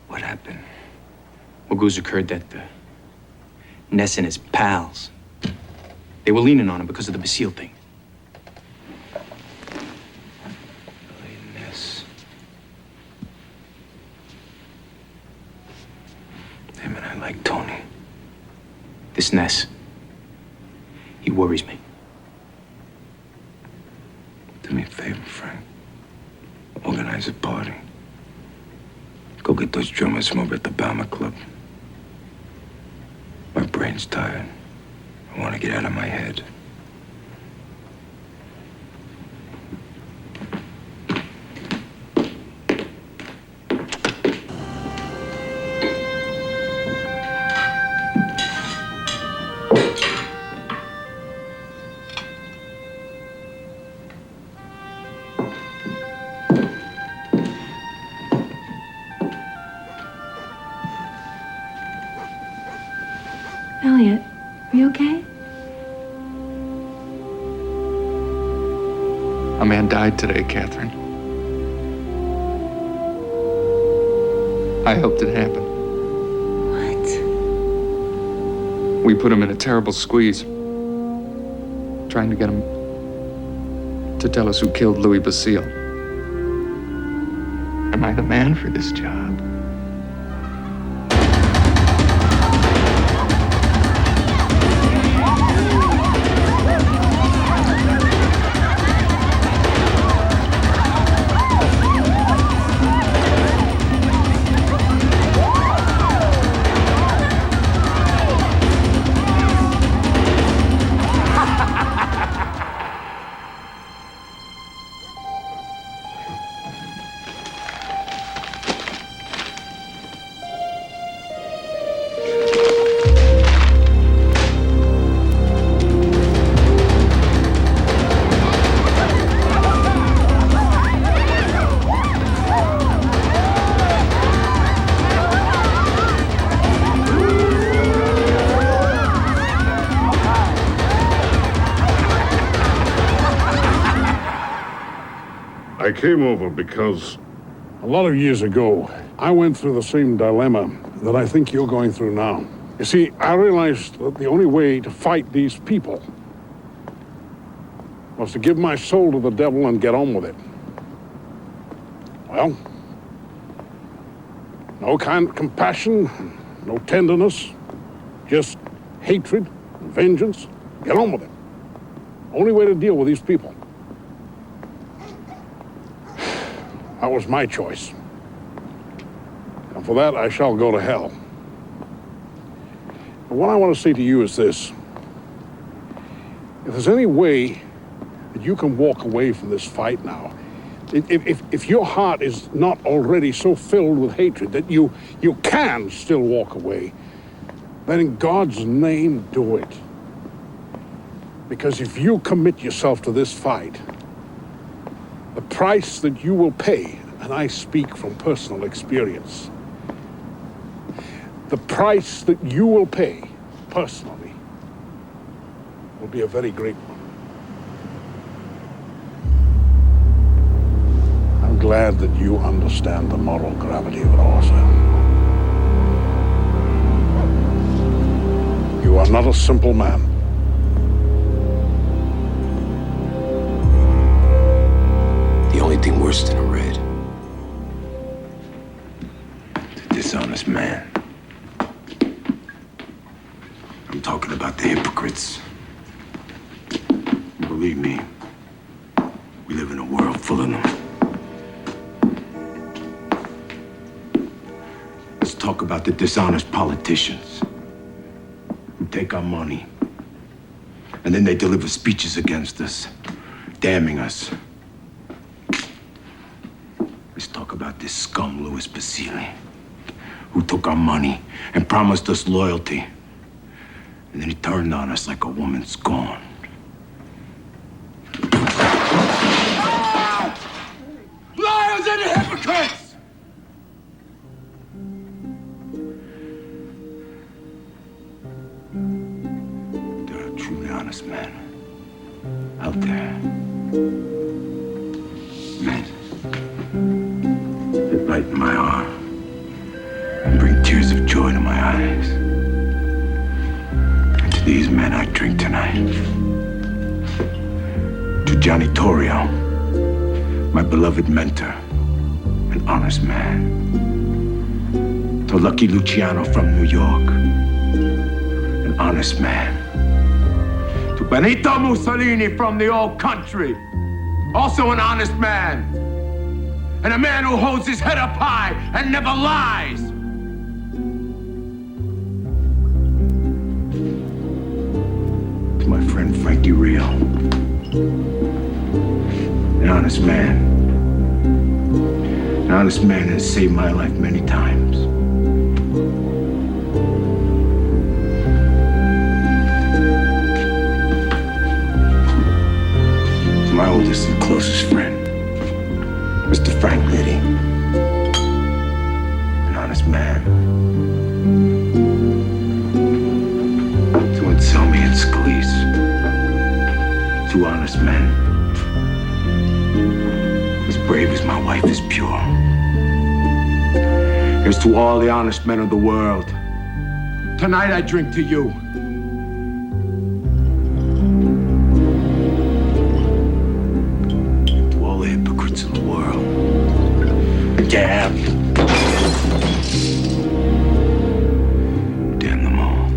What happened? Well, Goose occurred that Ness and his pals, they were leaning on him because of the Basile thing. Ness. Damn it, I like Tony. This Ness, he worries me. Do me a favor, Frank. Organize a party. Go get those drummers from over at the Bama Club. My brain's tired. I want to get out of my head. Elliot, are you okay? A man died today, Catherine. I helped it happen. What? We put him in a terrible squeeze, trying to get him to tell us who killed Louis Basile. Am I the man for this job? came over because a lot of years ago, I went through the same dilemma that I think you're going through now. You see, I realized that the only way to fight these people was to give my soul to the devil and get on with it. Well, no kind of compassion, no tenderness, just hatred and vengeance. Get on with it. Only way to deal with these people. That was my choice. And for that, I shall go to hell. But what I want to say to you is this. If there's any way that you can walk away from this fight now, if your heart is not already so filled with hatred that you can still walk away, then in God's name, do it. Because if you commit yourself to this fight, the price that you will pay, and I speak from personal experience, the price that you will pay personally will be a very great one. I'm glad that you understand the moral gravity of it all, sir. You are not a simple man. The only thing worse than a red is a dishonest man. I'm talking about the hypocrites. Believe me, we live in a world full of them. Let's talk about the dishonest politicians who take our money and then they deliver speeches against us, damning us. Let's talk about this scum, Louis Basile, who took our money and promised us loyalty. And then he turned on us like a woman scorned. Liars and hypocrites! There are truly honest men out there. Men that lighten my heart and bring tears of joy to my eyes. And to these men I drink tonight. To Johnny Torrio, my beloved mentor, an honest man. To Lucky Luciano from New York, an honest man. To Benito Mussolini from the old country, also an honest man. And a man who holds his head up high and never lies. To my friend Frankie Rio, an honest man. An honest man has saved my life many times. To my oldest and closest friend, Mr. Frank Liddy, an honest man. To Anselmi and Scalise, two honest men. As brave as my wife is pure. Here's to all the honest men of the world. Tonight I drink to you. To all the hypocrites in the world. Damn. Damn them all.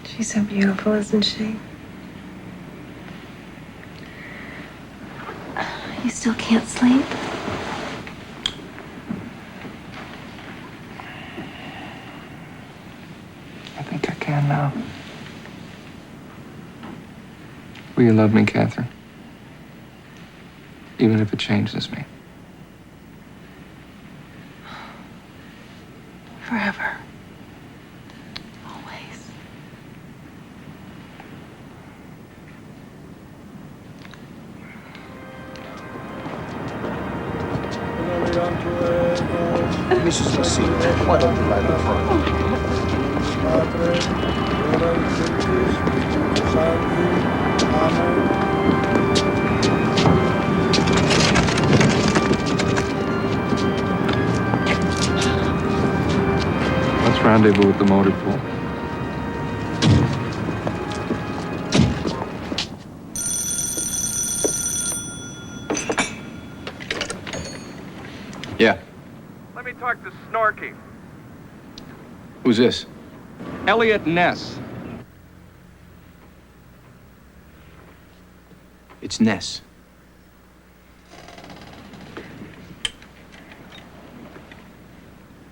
She's so beautiful, isn't she? still can't sleep? I think I can now. Will you love me, Catherine? Even if it changes me. Forever. Always. Mrs. Basil, why don't you ride in front? Let's rendezvous at the motor pool. Yeah. Let me talk to Snorky. Who's this? Elliott Ness. It's Ness.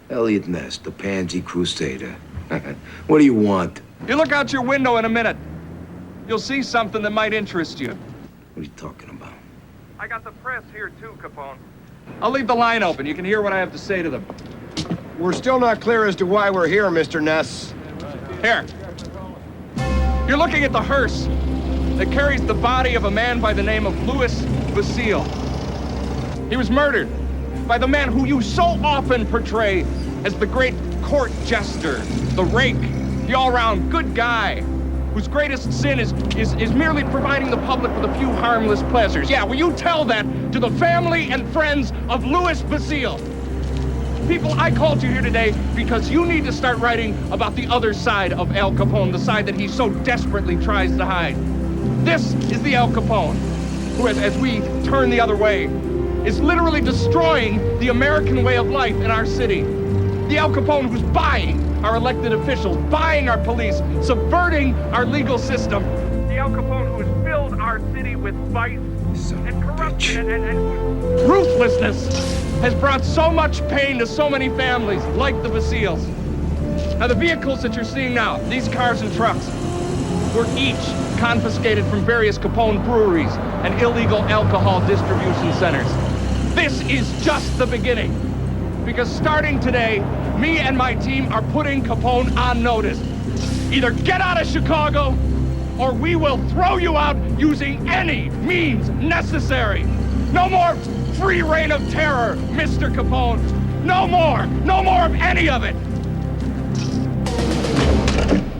Elliott Ness, the pansy crusader. What do you want? You look out your window in a minute. You'll see something that might interest you. What are you talking about? I got the press here too, Capone. I'll leave the line open. You can hear what I have to say to them. We're still not clear as to why we're here, Mr. Ness. Here. You're looking at the hearse that carries the body of a man by the name of Louis Basile. He was murdered by the man who you so often portray as the great court jester, the rake, the all-round good guy, whose greatest sin is merely providing the public with a few harmless pleasures. Yeah, will you tell that to the family and friends of Louis Basile? People, I called you here today because you need to start writing about the other side of Al Capone, the side that he so desperately tries to hide. This is the Al Capone who, as we turn the other way, is literally destroying the American way of life in our city. The Al Capone who's buying our elected officials, buying our police, subverting our legal system. The Al Capone who has filled our city with vice and corruption and ruthlessness has brought so much pain to so many families like the Basiles. Now the vehicles that you're seeing now, these cars and trucks, were each confiscated from various Capone breweries and illegal alcohol distribution centers. This is just the beginning, because starting today, me and my team are putting Capone on notice. Either get out of Chicago, or we will throw you out using any means necessary. No more free reign of terror, Mr. Capone. No more of any of it.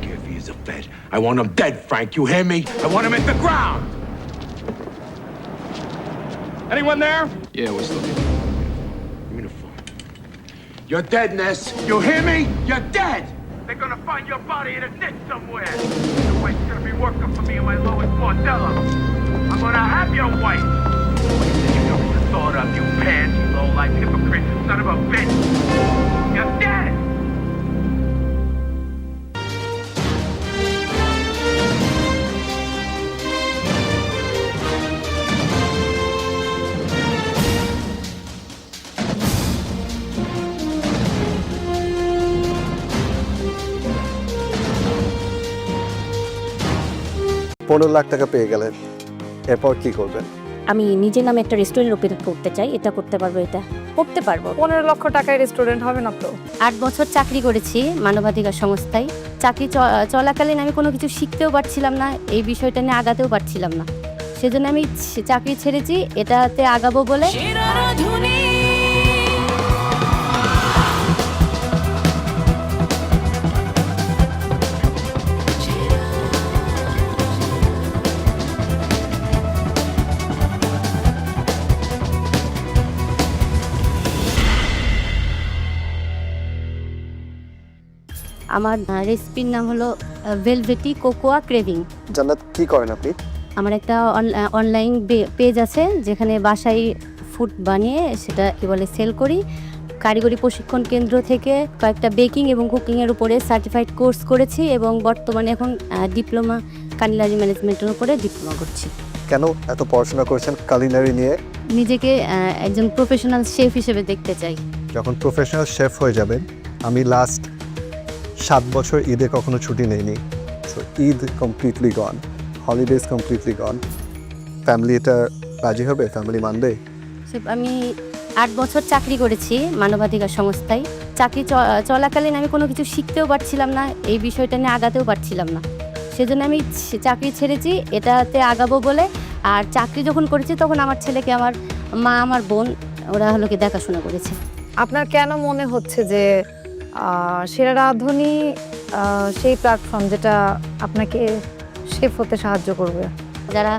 Give me as a bet. I want him dead, Frank. You hear me? I want him at the ground. Anyone there? Yeah, we're still here. Give me the phone. You're dead, Ness. You hear me? You're dead. They're gonna find your body in a ditch somewhere. Your wife's gonna be working for me in my lowest bordello. I'm gonna have your wife. You know the thought of you pansy, low-life hypocrite, son of a bitch. You're dead. Lakh টাকা পেয়ে গেলেন, এরপর কি করবেন? আমি নিজের নামে একটা রেস্টুরেন্ট ওপেন করতে চাই। এটা করতে পারবো, এটা করতে পারবো। 15 লক্ষ টাকায় রেস্টুরেন্ট হবে না তো? 8 বছর চাকরি করেছি মানবাধিকার সংস্থায়। চাকরি চলাকালীন আমি কোনো কিছু শিখতেও পারছিলাম না, এই বিষয়টা নিয়ে আগাতেও পারছিলাম না। সেজন্য আমি চাকরি ছেড়েছি, এটাতে আগাবো বলে। আমার রেসিপির নাম হলো ভেলভেটি কোকোয়া ক্রেভিং। জান্নাত, কি করেন আপনি? আমার একটা অনলাইন পেজ আছে যেখানে বাসায় ফুড বানিয়ে সেটা কি বলে সেল করি। কারিগরি প্রশিক্ষণ কেন্দ্র থেকে কয়েকটা বেকিং এবং কুকিংয়ের উপরে সার্টিফাইড কোর্স করেছি এবং বর্তমানে এখন ডিপ্লোমা কালিনারি ম্যানেজমেন্টের উপরে ডিপ্লোমা করছি। কেন এত পড়াশোনা করেছেন কালিনারি নিয়ে? নিজেকে একজন প্রফেশনাল শেফ হিসেবে দেখতে চাই। যখন প্রফেশনাল শেফ হয়ে যাবেন, আমি লাস্ট 7 বছর ঈদে কখনো ছুটি নেইনি। সো ঈদ কমপ্লিটলি গন, হলিডেজ কমপ্লিটলি গন। ফ্যামিলি এটা রাজি হবে? ফ্যামিলি মানবে? আমি 8 বছর চাকরি করেছি মানবাধিকার সংস্থায়। চাকরি চলাকালীন আমি কোনো কিছু শিখতেও পারছিলাম না, এই বিষয়টা নিয়ে আগাতেও পারছিলাম না। সেজন্য আমি চাকরি ছেড়েছি এটাতে আগাবো বলে। আর চাকরি যখন করেছি তখন আমার ছেলেকে আমার মা, আমার বোন ওরা হলো কি দেখাশোনা করেছে। আপনার কেন মনে হচ্ছে যে সেরা রাঁধুনি সেই প্ল্যাটফর্ম যেটা আপনাকে শেফ হতে সাহায্য করবে? যারা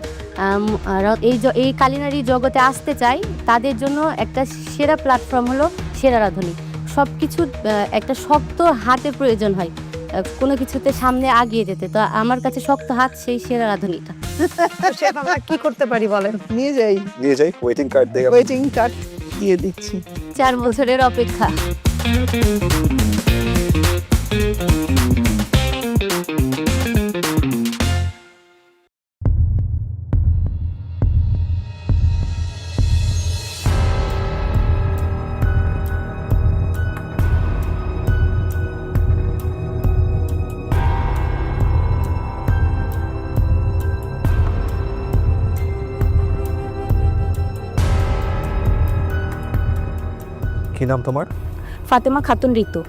এই কালিনারি জগতে আসতে চায় তাদের জন্য একটা সেরা প্ল্যাটফর্ম হলো সেরা রাঁধুনি। সব কিছুর একটা শক্ত হাতের প্রয়োজন হয় কোনো কিছুতে সামনে আগিয়ে যেতে। তো আমার কাছে শক্ত হাত সেই সেরা রাঁধুনিটা। শেফ আমরা কি করতে পারি বলেন? নিয়ে যাই ওয়েটিং কার্ড দিয়ে দিচ্ছি। 4 বছরের অপেক্ষা। কি নাম তোমার? ফাতেমা খাতুন ঋতু।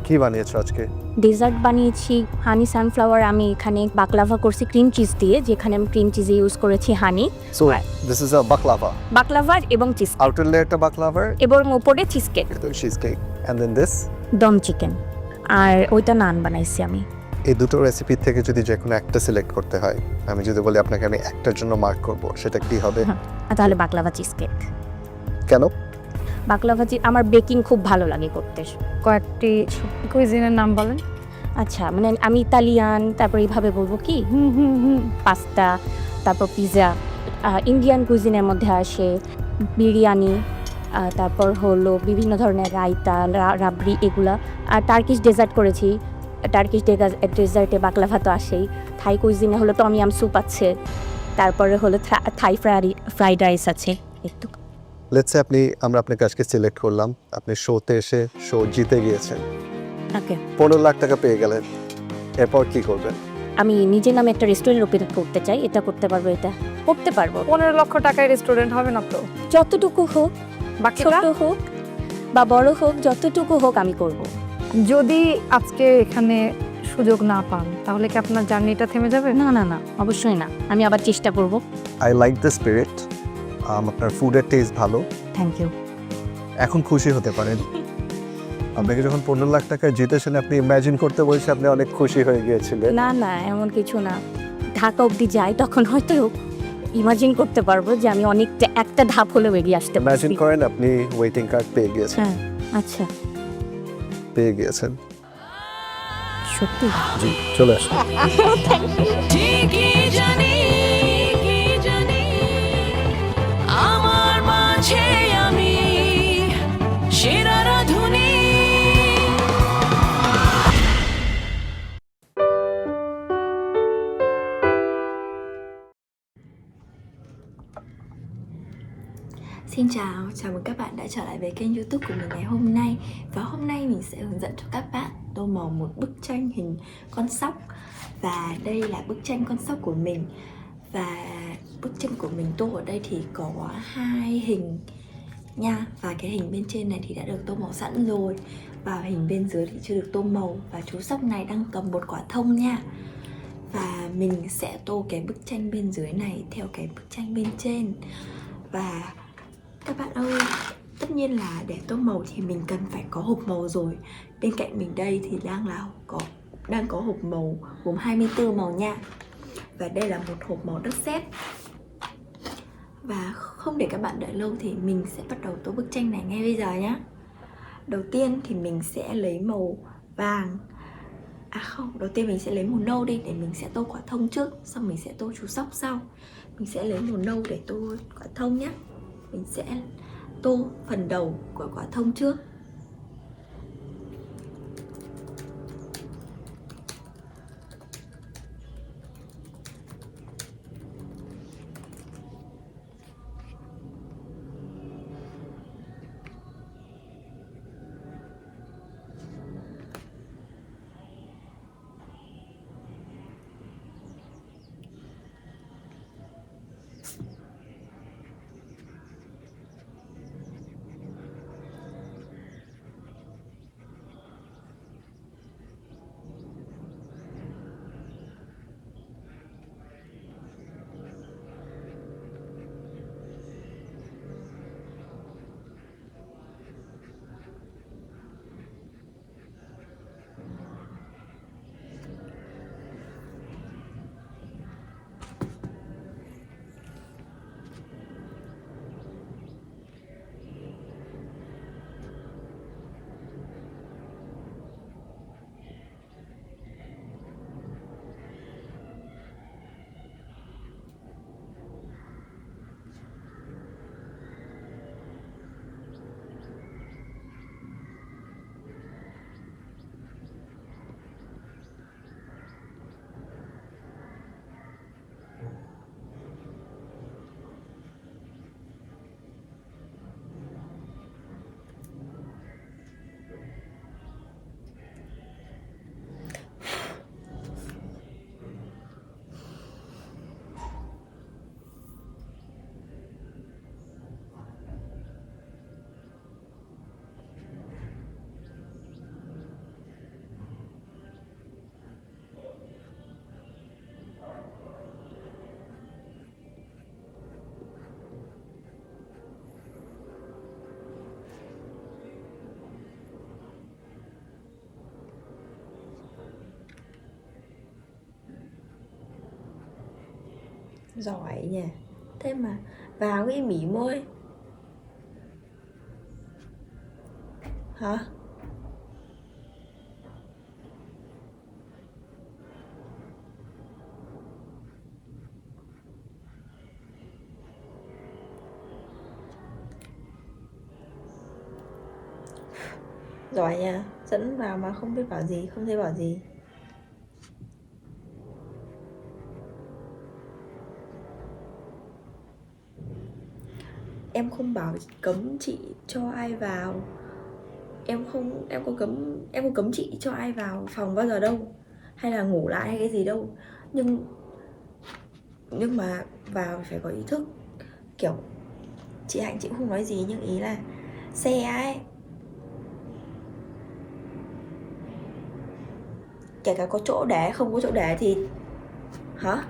কি বানিয়েছো আজকে? ডেজার্ট বানিয়েছি হানি সানফ্লাওয়ার। আমি এখানে বাকলাভা করছি ক্রিম চিজ দিয়ে, যেখানে আমি ক্রিম চিজে ইউজ করেছি honey. So this is a baklava এবং চিজ। আউটার লেয়ারটা বাকলাভা এবং উপরে cheese cake. And then this dum chicken. আর ওইটা নান বানাইছি আমি। এই দুটো রেসিপি থেকে যদি যে কোনো একটা সিলেক্ট করতে হয়, আমি যদি বলি আপনাকে আমি একটার জন্য মার্ক করব, সেটা কি হবে? তাহলে বাকলাভা চিজ কেক। কেন? বাকলাভা আমার বেকিং খুব ভালো লাগে করতে। কয়েকটি কুইজিনের নাম বলেন। আচ্ছা, মানে আমি ইতালিয়ান, তারপর এইভাবে বলবো কি পাস্তা, তারপর পিৎজা। ইন্ডিয়ান কুইজিনের মধ্যে আসে বিরিয়ানি, তারপর হলো বিভিন্ন ধরনের রায়তা, রাবড়ি, এগুলা। আর টার্কিশ ডেজার্ট করেছি। টার্কিশ ডেজার্টে বাকলাভা তো আসেই। থাই কুইজিনে হলো টম ইয়াম স্যুপ আছে, তারপরে হলো থাই ফ্রাইড রাইস আছে। একটু লেটস সে আমরা আপনার কাছকে সিলেক্ট করলাম, আপনি শোতে এসে শো জিতে গিয়েছেন, ওকে, 15 লাখ টাকা পেয়ে গেলেন, এরপর কি করবেন? আমি নিজের নামে একটা রেস্টুরেন্ট ওপেন করতে চাই। এটা করতে পারবো, এটা করতে পারবো। 15 লক্ষ টাকায় রেস্টুরেন্ট হবে না তো? যতটুকু হোক, ছোট হোক বা বড় হোক, যতটুকু হোক আমি করব। যদি আজকে এখানে সুযোগ না পান তাহলে কি আপনার জার্নিটা থেমে যাবে? না না না, অবশ্যই না, আমি আবার চেষ্টা করব। I like the spirit. আপনার ফুডের টেস্ট ভালো। Thank you. এখন খুশি হতে পারেন। আপনাকে যখন 15 লাখ টাকা জিতেছেন, আপনি ইমাজিন করতে বলছে আপনি অনেক খুশি হয়ে গিয়েছিলেন। না না, এমন কিছু না। ঢাকা অবধি যাই তখন হয়তো ইমাজিন করতে পারবো যে আমি অনেকটা একটা ধাপ হলেও এগিয়ে আসতে পারছি। ইমাজিন করেন আপনি ওয়েটিং কার্ড পেয়ে গিয়েছেন। হ্যাঁ, আচ্ছা, পেয়ে গিয়েছেন সত্যি? জি, চলে আসুন। আমার মাঝে আমি সেরা রাঁধুনি। Xin chào mừng các bạn đã trở lại với kênh YouTube của mình ngày hôm nay. Và hôm nay mình sẽ hướng dẫn cho các bạn tô màu một bức tranh hình con sóc. Và đây là bức tranh con sóc của mình. Và bức tranh của mình tô ở đây thì có 2 hình nha. Và cái hình bên trên này thì đã được tô màu sẵn rồi. Và hình bên dưới thì chưa được tô màu. Và chú sóc này đang cầm một quả thông nha. Và mình sẽ tô cái bức tranh bên dưới này theo cái bức tranh bên trên. Và các bạn ơi, tất nhiên là để tô màu thì mình cần phải có hộp màu rồi. Bên cạnh mình đây thì đang có hộp màu gồm 24 màu nha. Và đây là một hộp màu đất sét. Và không để các bạn đợi lâu thì mình sẽ bắt đầu tô bức tranh này ngay bây giờ nhé. Đầu tiên thì mình sẽ lấy màu vàng. Đầu tiên mình sẽ lấy màu nâu đi, để mình sẽ tô quả thông trước, xong mình sẽ tô chú sóc sau. Mình sẽ lấy màu nâu để tô quả thông nhé. Mình sẽ tô phần đầu của quả thông trước. Giỏi nhỉ. Thế mà vào cái mỉ môi. Hả? Giỏi nha, dẫn vào mà không biết bảo gì, không thấy bảo gì. Em không bảo cấm chị cho ai vào. Em có cấm chị cho ai vào phòng bao giờ đâu, hay là ngủ lại hay cái gì đâu. Nhưng mà vào phải có ý thức. Kiểu chị Hạnh chị cũng không nói gì, nhưng ý là xe ấy, kể cả có chỗ để không có chỗ để thì hả?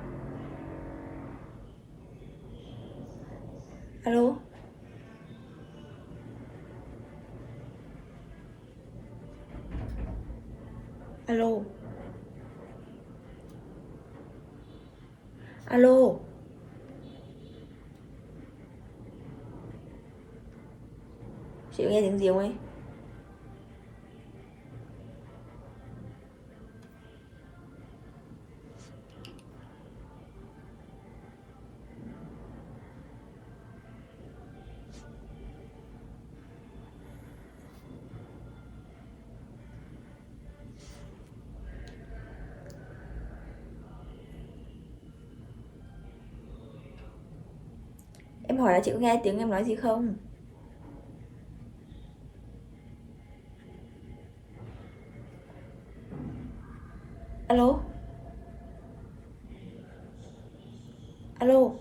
Alo? Alo? Alo? Chị nghe tiếng gì không ấy? Em hỏi là chị có nghe tiếng em nói gì không? Alo? Alo?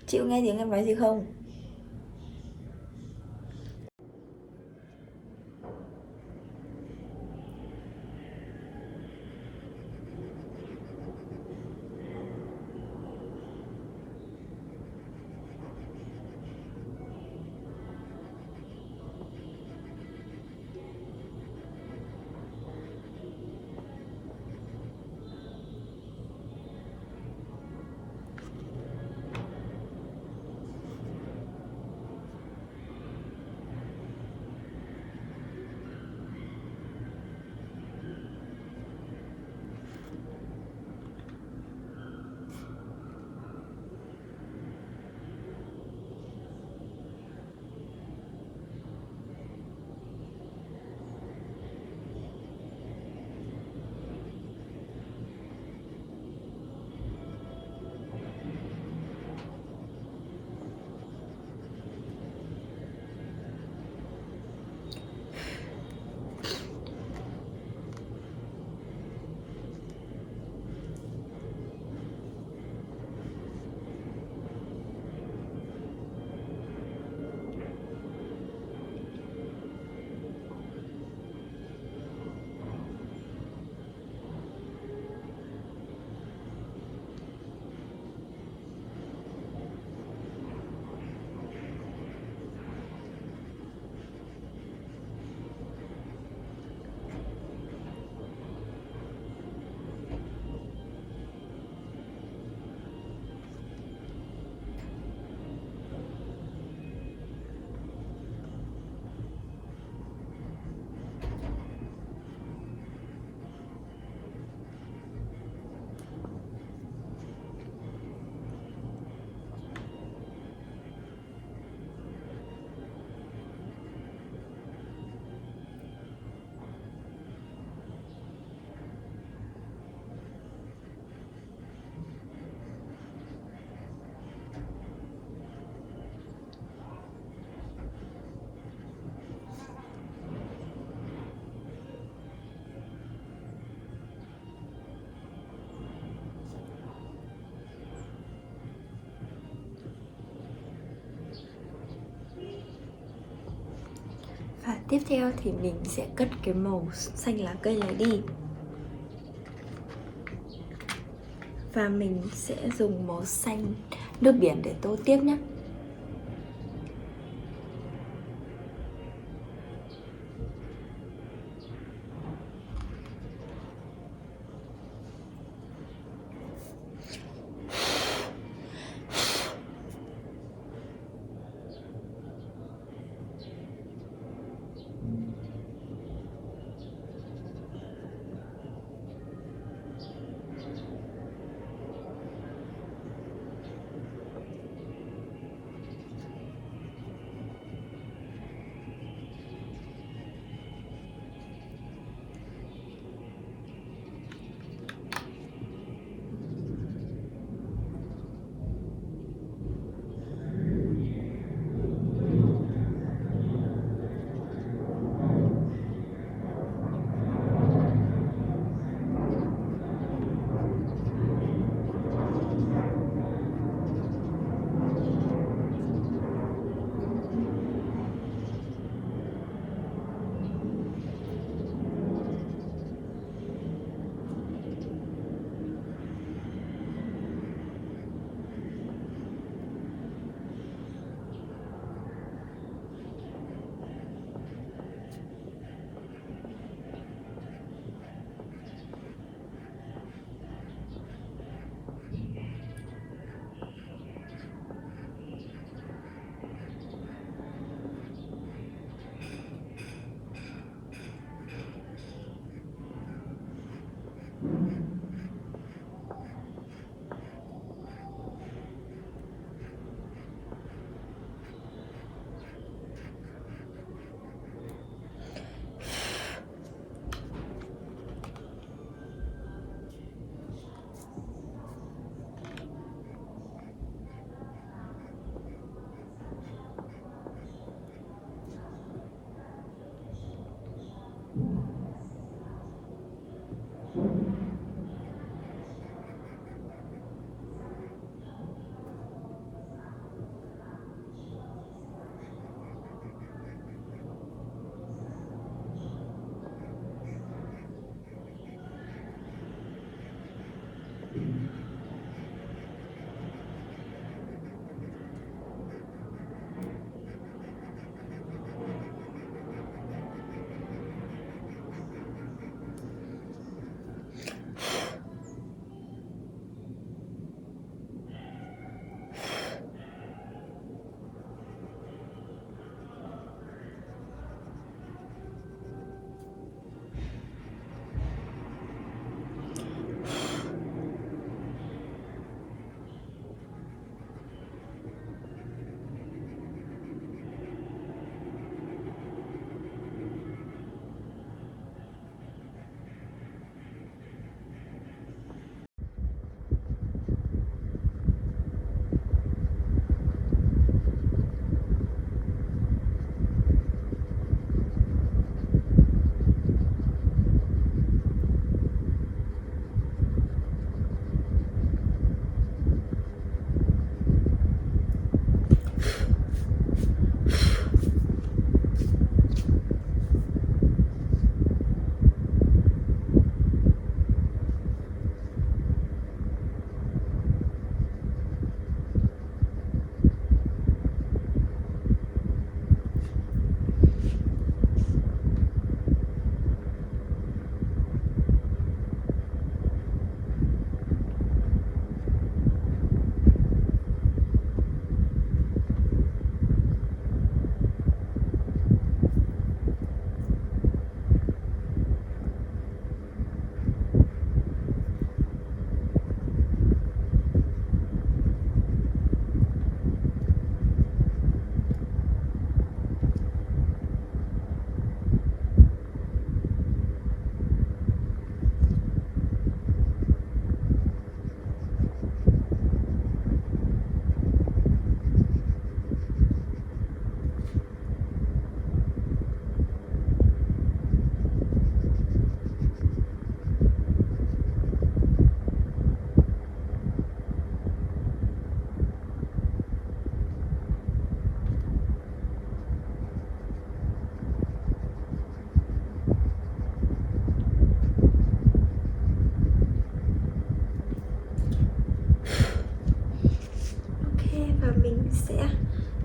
Chị có nghe tiếng em nói gì không? Và tiếp theo thì mình sẽ cất cái màu xanh lá cây này đi. Và mình sẽ dùng màu xanh nước biển để tô tiếp nhé.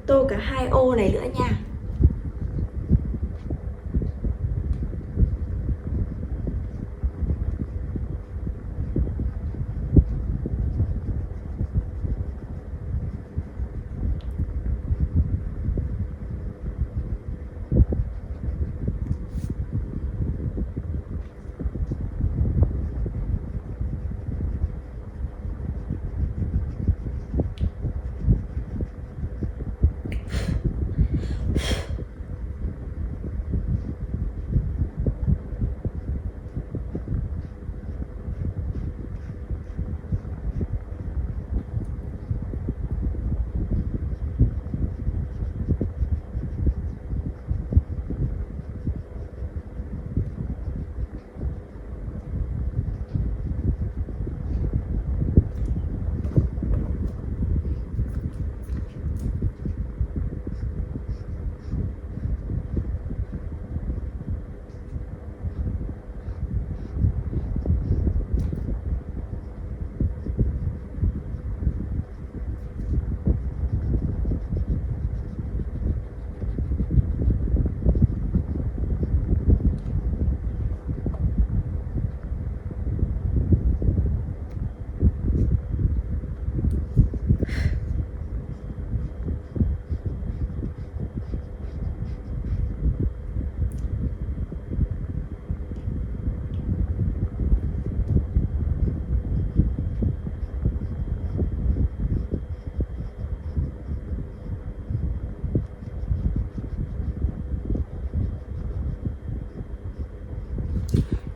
tô cả 2 ô này nữa nha.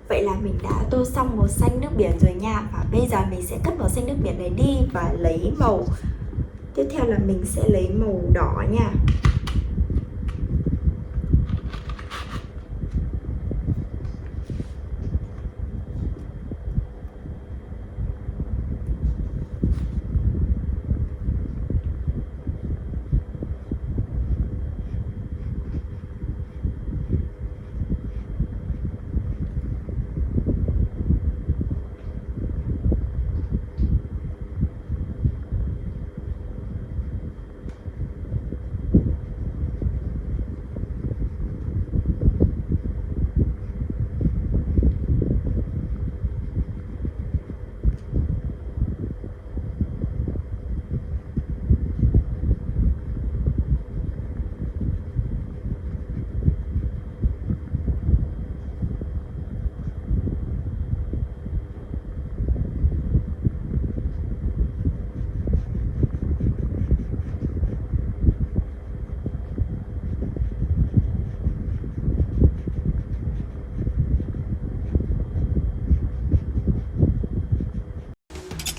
Vậy là mình đã tô xong màu xanh nước biển rồi nha. Và bây giờ mình sẽ cất màu xanh nước biển này đi và lấy màu. Tiếp theo là mình sẽ lấy màu đỏ nha.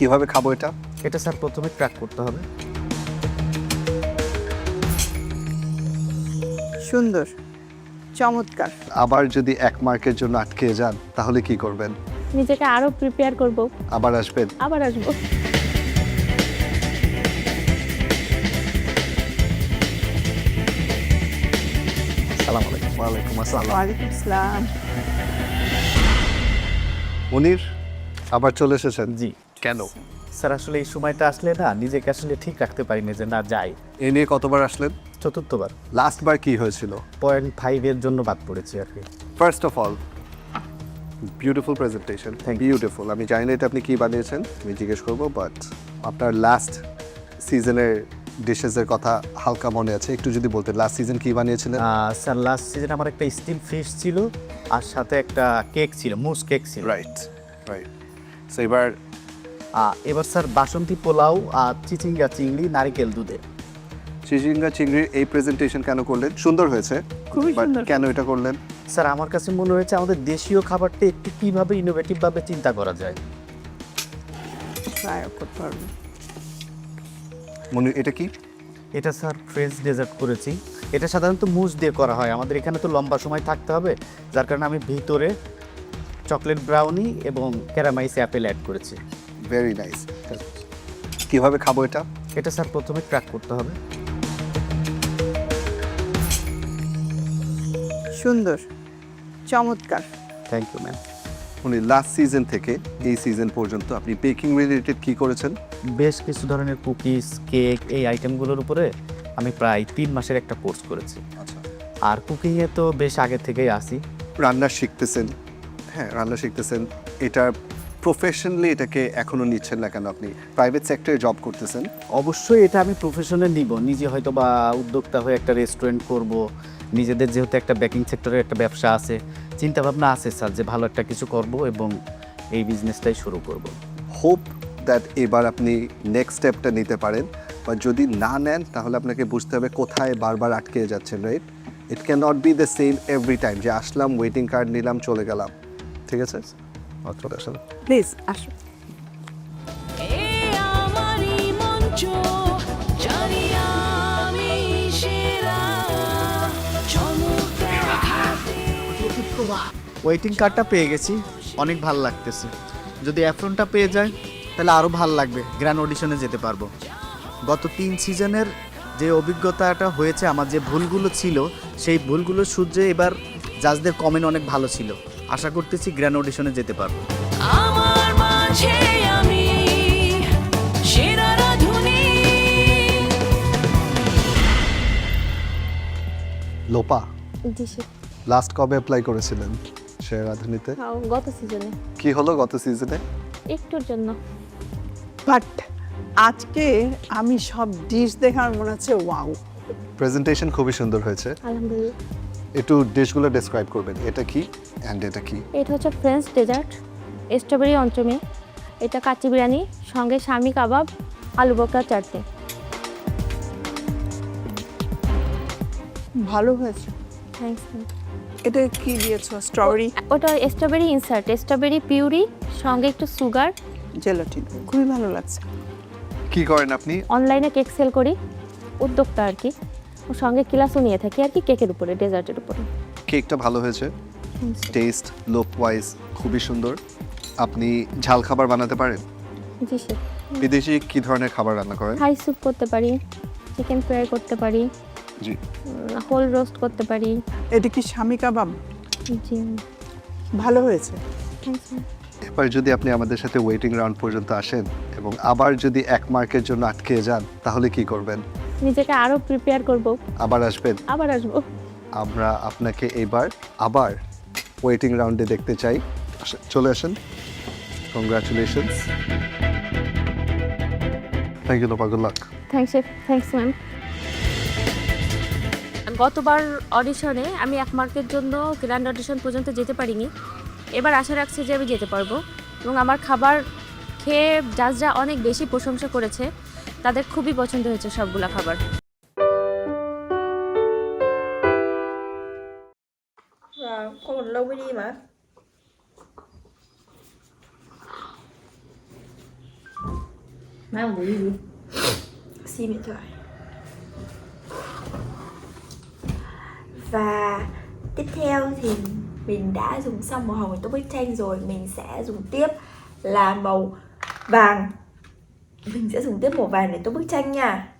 কিভাবে খাবো এটা? এটা sir প্রথমে crack করতে হবে। সুন্দর, চমৎকার। আবার যদি 1 মার্কের জন্য আটকে যান তাহলে কি করবেন? নিজেকে আরো প্রিপেয়ার করব। আবার আসবেন? আবার আসবো। আসসালামু আলাইকুম। ওয়ালাইকুম আসসালাম। ওয়ালাইকুম আসসালাম। মুনির আবার চলে এসেছেন? জি। কেন? স্যার আসলে এই সময়টা আসলে না নিজেকে আসলে ঠিক রাখতে পারিনি যে না যাই। এ নিয়ে কতবার আসলেন? 4বার। লাস্ট বার কি হয়েছিল? 0.5 এর জন্য বাদ পড়েছি আর কি। First of all beautiful presentation, beautiful. আমি জানি না এটা আপনি কি বানিয়েছেন, আমি জিজ্ঞেস করবো, বাট আপনার লাস্ট সিজনের ডিশেসের কথা হালকা মনে আছে, একটু যদি বলতেন লাস্ট সিজন কি বানিয়েছিলেন? স্যার লাস্ট সিজন আমার একটা স্টিম ফিশ ছিল আর সাথে একটা কেক ছিল, মুস কেক ছিল। Right right. সো এবার স্যার বাসন্তী পোলাও আর চিচিঙ্গা চিংড়ি নারিকেল দুধে। চিচিঙ্গা চিংড়ির এই প্রেজেন্টেশন কেন করলেন? সুন্দর হয়েছে, খুবই সুন্দর। কেন এটা করলেন? স্যার আমার কাছে মনে হয়েছে আমাদের দেশীয় খাবারটা একটু কীভাবে ইনোভেটিভভাবে চিন্তা করা যায়। ট্রাই করতে পারবো। মনে এটা কি? এটা স্যার ফ্রেঞ্চ ডেজার্ট করেছি। এটা সাধারণত মুস দিয়ে করা হয়, আমাদের এখানে তো লম্বা সময় থাকতে হবে, যার কারণে আমি ভিতরে চকলেট ব্রাউনি এবং ক্যারামাইস অ্যাপেল অ্যাড করেছি। Very nice. কিভাবে খাবো এটা? এটা স্যার প্রথমে ক্র্যাক করতে হবে। সুন্দর, চমৎকার। Thank you ma'am. উনি লাস্ট সিজন থেকে এই সিজন পর্যন্ত আপনি বেকিং রিলেটেড কি করেছেন? বেশ কিছু ধরনের কুকিজ, কেক, এই আইটেমগুলোর উপরে আমি প্রায় 3 মাসের একটা কোর্স করেছি। আচ্ছা। আর কুকিংয়ে তো বেশ আগে থেকেই আসি। রান্না শিখতেছেন, হ্যাঁ রান্না শিখতেছেন, এটা প্রফেশনালি এটাকে এখনও নিচ্ছেন না কেন? আপনি প্রাইভেট সেক্টরে জব করতেছেন। অবশ্যই এটা আমি প্রফেশনে নিব, নিজে হয়তো বা উদ্যোক্তা হয়ে একটা রেস্টুরেন্ট করব, নিজেদের যেহেতু একটা বেকিং সেক্টরের একটা ব্যবসা আছে, চিন্তাভাবনা আছে স্যার যে ভালো একটা কিছু করব এবং এই বিজনেসটাই শুরু করব। হোপ দ্যাট এবার আপনি নেক্সট স্টেপটা নিতে পারেন, বা যদি না নেন তাহলে আপনাকে বুঝতে হবে কোথায় বারবার আটকে যাচ্ছেন, right? It can not be the same every time যে আসলাম, ওয়েটিং কার্ড নিলাম, চলে গেলাম। ঠিক আছে, চলে আসেন প্লিজ আসুন। ওয়েটিং কার্ডটা পেয়ে গেছি, অনেক ভালো লাগতেছে। যদি অ্যাফ্রনটা পেয়ে যায় তাহলে আরও ভালো লাগবে, গ্র্যান্ড অডিশনে যেতে পারবো। গত 3 সিজনের যে অভিজ্ঞতাটা হয়েছে, আমার যে ভুলগুলো ছিল সেই ভুলগুলো সূত্রে এবার জাজদের কমেন্ট অনেক ভালো ছিল। আশা করতেছি গ্র্যান্ড অডিশনে যেতে পারবো। আমার মাঝে আমি সেরা রাধুনী। লোপা, জি স্যার। লাস্ট কবে অ্যাপ্লাই করেছিলেন সেরা রাঁধুনিতে? গত সিজনে। কি হলো গত সিজনে? একটুর জন্য। বাট আজকে আমি সব ডিশ দেখার মনে হচ্ছে ওয়াও। প্রেজেন্টেশন খুবই সুন্দর হয়েছে। আলহামদুলিল্লাহ। একটু ডিশগুলো ডেসক্রাইব করবেন, এটা কি অ্যান্ড এটা কি? এটা হচ্ছে ফ্রেঞ্চ ডেজার্ট, স্ট্রবেরি অঞ্চমি, এটা কাচ্চি বিরিয়ানি, সঙ্গে শামি কাবাব, আলু বকরা চাটনি। ভালো হয়েছে। Thanks ma'am. এটা কি দিয়েছো? স্ট্রবেরি? ওটা স্ট্রবেরি ইনসার্ট, স্ট্রবেরি পিউরি, সঙ্গে একটু সুগার, জেলাটিন। খুবই ভালো লাগছে। কি করেন আপনি? অনলাইনে কেক সেল করি, উদ্যোক্তা আর কি। ওর সঙ্গে ক্লাসও নিয়ে থাকি আর কি, কেকের উপরে, ডেজার্টের উপরে। কেকটা ভালো হয়েছে, টেস্ট লুক ওয়াইজ খুবই সুন্দর। আপনি ঝাল খাবার বানাতে পারেন? জি স্যার। বিদেশি কি ধরনের খাবার রান্না করেন? হাই স্যুপ করতে পারি, চিকেন ফ্রাই করতে পারি, জি, হোল রোস্ট করতে পারি। এটা কি শামি কাবাব? জি ভালো হয়েছে। Thanks ma'am. এবার যদি আপনি আমাদের সাথে ওয়েটিং রাউন্ড পর্যন্ত আসেন এবং আবার যদি 1 মার্কের জন্য আটকে যান তাহলে কি করবেন? নিজেকে আরো প্রিপেয়ার করব। আবার আসবেন? আবার আসবো। আমরা আপনাকে এবার আবার ওয়েটিং রাউন্ডে দেখতে চাই। চলে আসেন। Congratulations. Thank you Lopa, good luck. Thanks ma'am. গতবার অডিশনে আমি 1 মার্কের জন্য গ্র্যান্ড অডিশন পর্যন্ত যেতে পারিনি। এবার আশা রাখছি যে আমি যেতে পারবো, এবং আমার খাবার খেয়ে জাজরা অনেক বেশি প্রশংসা করেছে, তাদের খুবই পছন্দ হয়েছে সবগুলা খাবার। Có một lâu mới đi mà. Má một đi đi. Sim điện thoại. Và tiếp theo thì mình đã dùng xong màu hồng của bức tranh rồi, mình sẽ dùng tiếp là màu vàng. Mình sẽ dùng tiếp màu vàng để tô bức tranh nha.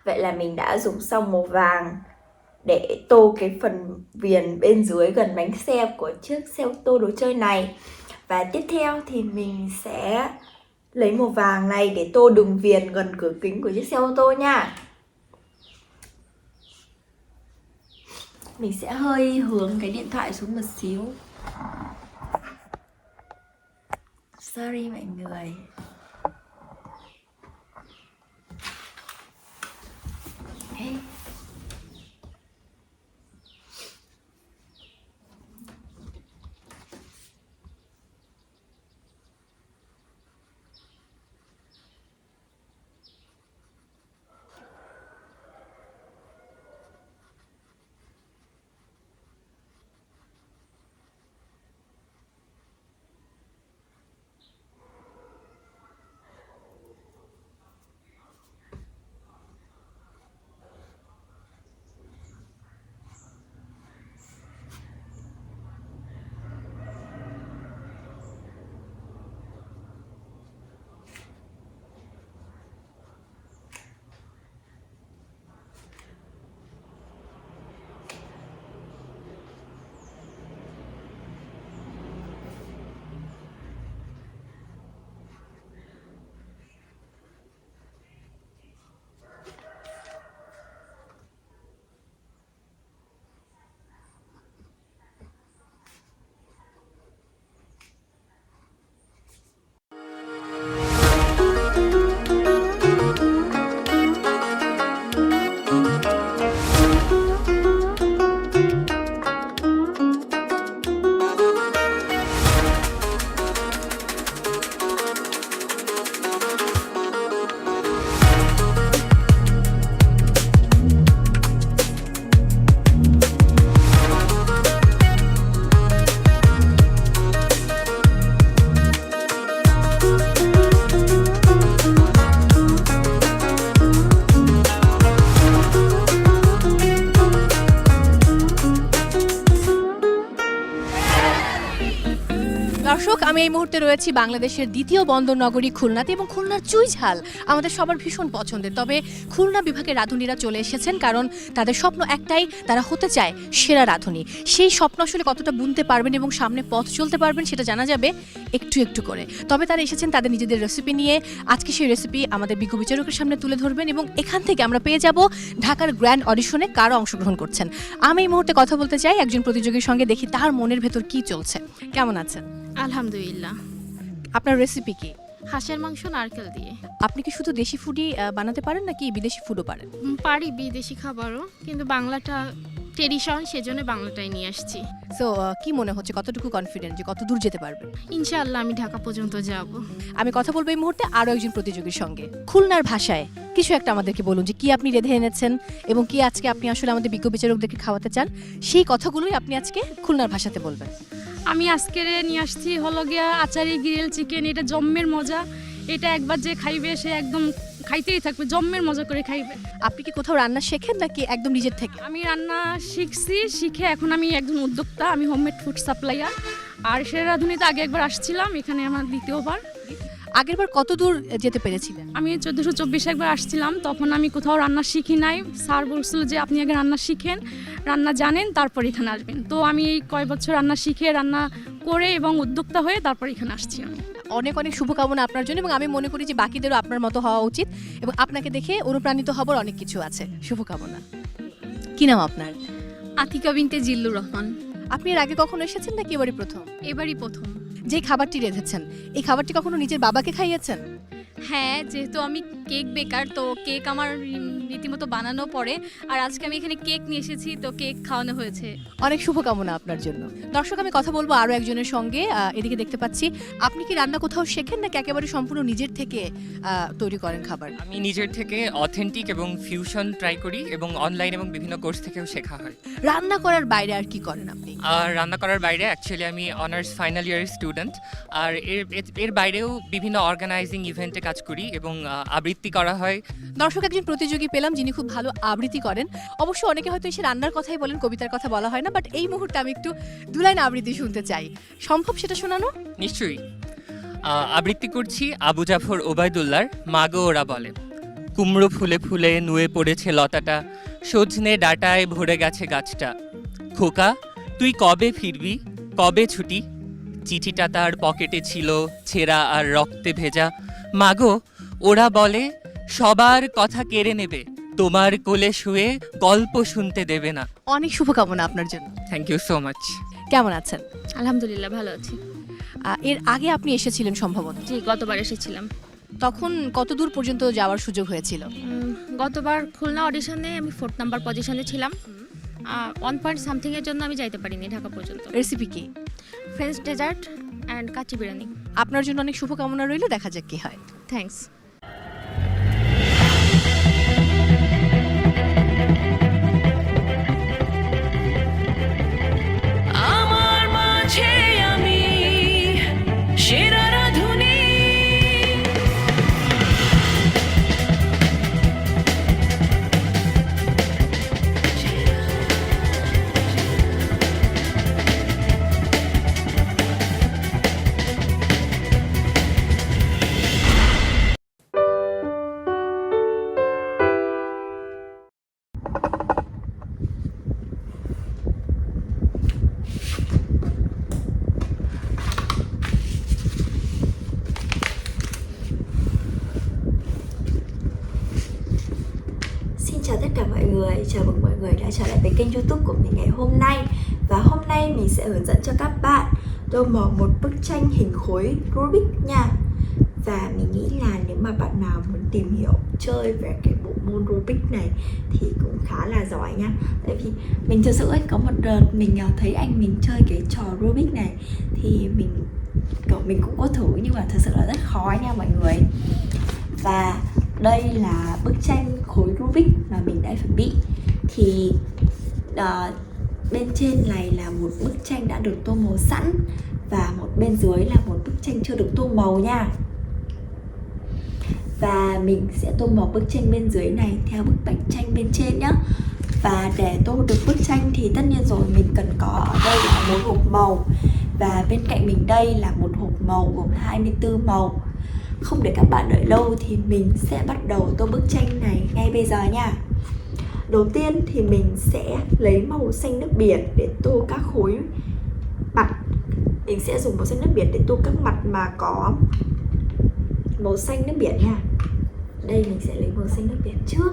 Vậy là mình đã dùng xong màu vàng để tô cái phần viền bên dưới gần bánh xe của chiếc xe ô tô đồ chơi này. Và tiếp theo thì mình sẽ lấy màu vàng này để tô đường viền gần cửa kính của chiếc xe ô tô nha. Mình sẽ hơi hướng cái điện thoại xuống một xíu. Sorry mọi người. Okay. দর্শক, আমি এই মুহূর্তে রয়েছি বাংলাদেশের দ্বিতীয় বন্দর নগরী খুলনাতে, এবং খুলনার চুইঝাল আমাদের সবার ভীষণ পছন্দের। তবে খুলনা বিভাগের রাঁধুনিরা চলে এসেছেন, কারণ তাদের স্বপ্ন একটাই, তারা হতে চায় সেরা রাঁধুনি। সেই স্বপ্ন আসলে কতটা বুনতে পারবেন এবং সামনে পথ চলতে পারবেন সেটা জানা যাবে একটু একটু করে। তবে তারা এসেছেন তাদের নিজেদের রেসিপি নিয়ে। আজকে সেই রেসিপি আমাদের বিজ্ঞ বিচারকের সামনে তুলে ধরবেন, এবং এখান থেকে আমরা পেয়ে যাব ঢাকার গ্র্যান্ড অডিশনে কারা অংশগ্রহণ করছেন। আমি এই মুহূর্তে কথা বলতে চাই একজন প্রতিযোগীর সঙ্গে, দেখি তার মনের ভেতর কি চলছে। কেমন আছেন? আলহামদুলিল্লাহ। আপনার রেসিপি কি? হাঁসের মাংস নারকেল দিয়ে। আপনি কি শুধু দেশি ফুডই বানাতে পারেন নাকি বিদেশি ফুডও পারেন? পারি বিদেশি খাবারও, কিন্তু বাংলাটা ট্রেডিশন, সেজন্য বাংলাটাই নিয়ে আসছি। সো কি মনে হচ্ছে, কতটুকু কনফিডেন্ট যে কত দূর যেতে পারবেন? ইনশাআল্লাহ আমি ঢাকা পর্যন্ত যাব। আমি কথা বলবো এই মুহূর্তে আরও একজন প্রতিযোগীর সঙ্গে। খুলনার ভাষায় কিছু একটা আমাদেরকে বলুন যে কি আপনি রেঁধে এনেছেন এবং কি আজকে আপনি আসলে আমাদের বিজ্ঞ বিচারকদেরকে খাওয়াতে চান, সেই কথাগুলোই আপনি আজকে খুলনার ভাষাতে বলবেন। আমি আজকে নিয়ে আসছি হলো গিয়া আচারি গ্রিল চিকেন। এটা জম্মের মজা, এটা একবার যে খাইবে সে একদম খাইতেই থাকবে, জম্মের মজা করে খাইবে। আপনি কি কোথাও রান্না শেখেন নাকি একদম নিজের থেকে? আমি রান্না শিখছি, শিখে এখন আমি একজন উদ্যোক্তা। আমি হোমমেড ফুড সাপ্লাইয়ার। আর সেরা রাঁধুনিতে আগে একবার আসছিলাম, এখানে আমার দ্বিতীয়বার। আগেরবার কত দূর যেতে পেরেছিলেন? আমি 1424 একবার আসছিলাম, তখন আমি কোথাও রান্না শিখি নাই। স্যার বলছিল যে আপনি আগে রান্না শিখেন, রান্না জানেন, তারপর এখানে আসবেন। তো আমি এই কয় বছর রান্না শিখে, রান্না করে এবং উদ্যোক্তা হয়ে তারপর এখানে আসছি আমি। অনেক অনেক শুভকামনা আপনার জন্য, এবং আমি মনে করি যে বাকিদেরও আপনার মতো হওয়া উচিত, এবং আপনাকে দেখে অনুপ্রাণিত হবার অনেক কিছু আছে। শুভকামনা। কি নাম আপনার? আতিকা বিনতে জিল্লুর রহমান। আপনি এর আগে কখনো এসেছেন নাকি এবারই প্রথম? এবারই প্রথম। যে খাবারটি রেঁধেছেন, এই খাবারটি কখনো নিজের বাবাকে খাইয়েছেন? হ্যাঁ, যেহেতু আমি কেক বেকার, তো কেক আমার রীতিমতো বানানো পড়ে, আর আজকে আমি এখানে কেক নিয়ে এসেছি, তো কেক খাওয়ানো হয়েছে। অনেক শুভকামনা আপনার জন্য। দর্শক, আমি কথা বলবো আরও একজনের সঙ্গে। এদিকে দেখতে পাচ্ছি, আপনি কি রান্না কোথাও শেখেন নাকি একেবারে সম্পূর্ণ নিজের থেকে তৈরি করেন খাবার? আমি নিজের থেকে অথেন্টিক এবং ফিউশন ট্রাই করি, এবং অনলাইন এবং বিভিন্ন কোর্স থেকেও শেখা হয়। রান্না করার বাইরে আর কি করেন আপনি? আর রান্না করার বাইরে অ্যাকচুয়ালি আমি অনার্স ফাইনাল ইয়ারের স্টুডেন্ট, আর এর বাইরেও বিভিন্ন অর্গানাইজিং ইভেন্টে কাজ করি এবং আবৃত্তি করা হয়। দর্শক, একজন প্রতিযোগী পেলাম যিনি খুব ভালো আবৃত্তি করেন। অবশ্য অনেকে হয়তো এসে রান্নার কথাই বলেন, কবিতার কথা বলা হয় না, বাট এই মুহূর্তে আমি একটু দুলাইন আবৃত্তি শুনতে চাই। সম্ভব সেটা শোনানো? নিশ্চয়ই। আবৃত্তি করছি আবু জাফর ওবায়দুল্লাহর মাগো ওরা বলে। কুমড়ো ফুলে ফুলে নুয়ে পড়েছে লতাটা, সজনে ডাটায় ভরে গেছে গাছটা। খোকা তুই কবে ফিরবি, কবে ছুটি? চিঠিটা তার পকেটে ছিল ছেঁড়া আর রক্তে ভেজা। মাগো ওরা বলে সবার কথা কেড়ে নেবে, তোমার কোলে শুয়ে গল্প শুনতে দেবে না। অনেক শুভকামনা আপনার জন্য। Thank you so much. কেমন আছেন? আলহামদুলিল্লাহ, ভালো আছি। এর আগে আপনি এসেছিলেন সম্ভবত? জি, গতবার এসেছিলাম। তখন কত দূর পর্যন্ত যাওয়ার সুযোগ হয়েছিল? গতবার খুলনা অডিশনে আমি 4th নাম্বার পজিশনে ছিলাম। 1 পয়েন্ট সামথিং এর জন্য আমি যাইতে পারিনি ঢাকা পর্যন্ত। রেসিপি কি? ফ্রেঞ্চ ডেজার্ট অ্যান্ড কাচি বিরিয়ানি। আপনার জন্য অনেক শুভকামনা রইল, দেখা যাক কি হয়। থ্যাঙ্কস। আমার মাঝে আমি সেরা রাধুনী, Chào tất cả mọi người, chào mừng mọi người đã trở lại với kênh YouTube của mình ngày hôm nay. Và hôm nay mình sẽ hướng dẫn cho các bạn tô màu một bức tranh hình khối Rubik nha. Và mình nghĩ là nếu mà bạn nào muốn tìm hiểu chơi về cái bộ môn Rubik này thì cũng khá là giỏi nha. Tại vì mình thực sự ấy, có một đợt mình thấy anh mình chơi cái trò Rubik này thì mình cũng có thử, nhưng mà thật sự là rất khó nha mọi người. Và đây là bức tranh khối Rubik mà mình đã chuẩn bị. Thì bên trên này là một bức tranh đã được tô màu sẵn, và một bên dưới là một bức tranh chưa được tô màu nha. Và mình sẽ tô màu bức tranh bên dưới này theo bức tranh bên trên nhé. Và để tô được bức tranh thì tất nhiên rồi mình cần có ở đây là một hộp màu, và bên cạnh mình đây là một hộp màu gồm 24 màu. Không để các bạn đợi lâu thì mình sẽ bắt đầu tô bức tranh này ngay bây giờ nha. Đầu tiên thì mình sẽ lấy màu xanh nước biển để tô các khối mặt. Mình sẽ dùng màu xanh nước biển để tô các mặt mà có màu xanh nước biển nha. Đây mình sẽ lấy màu xanh nước biển trước.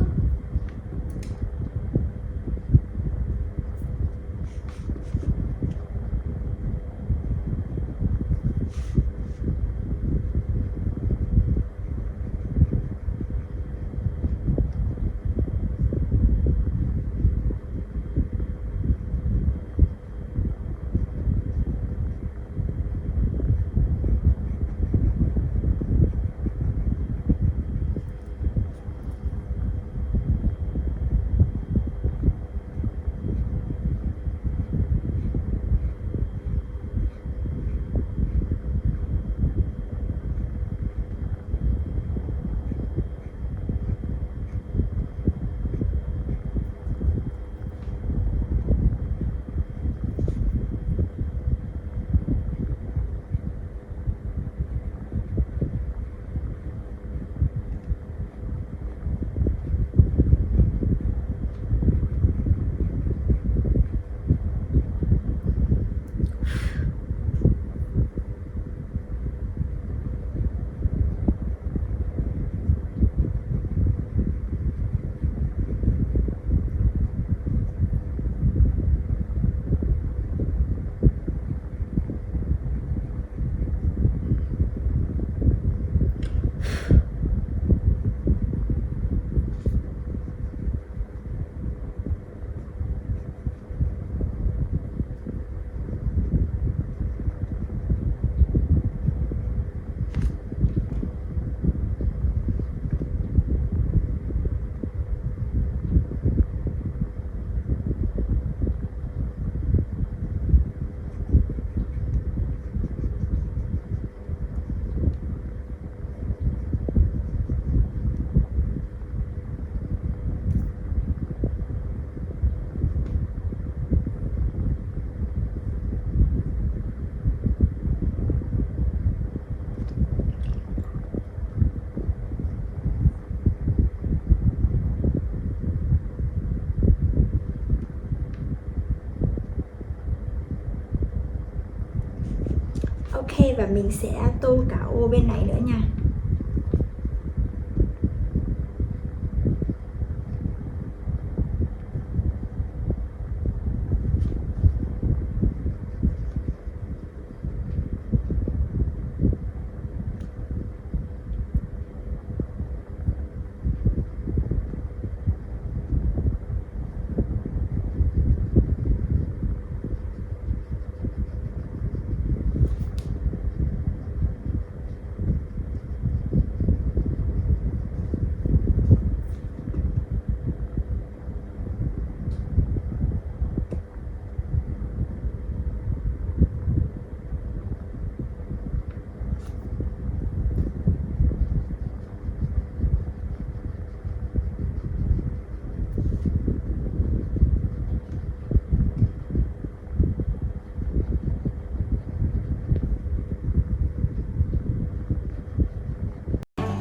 Ok, và mình sẽ tô cả ô bên này nữa nha.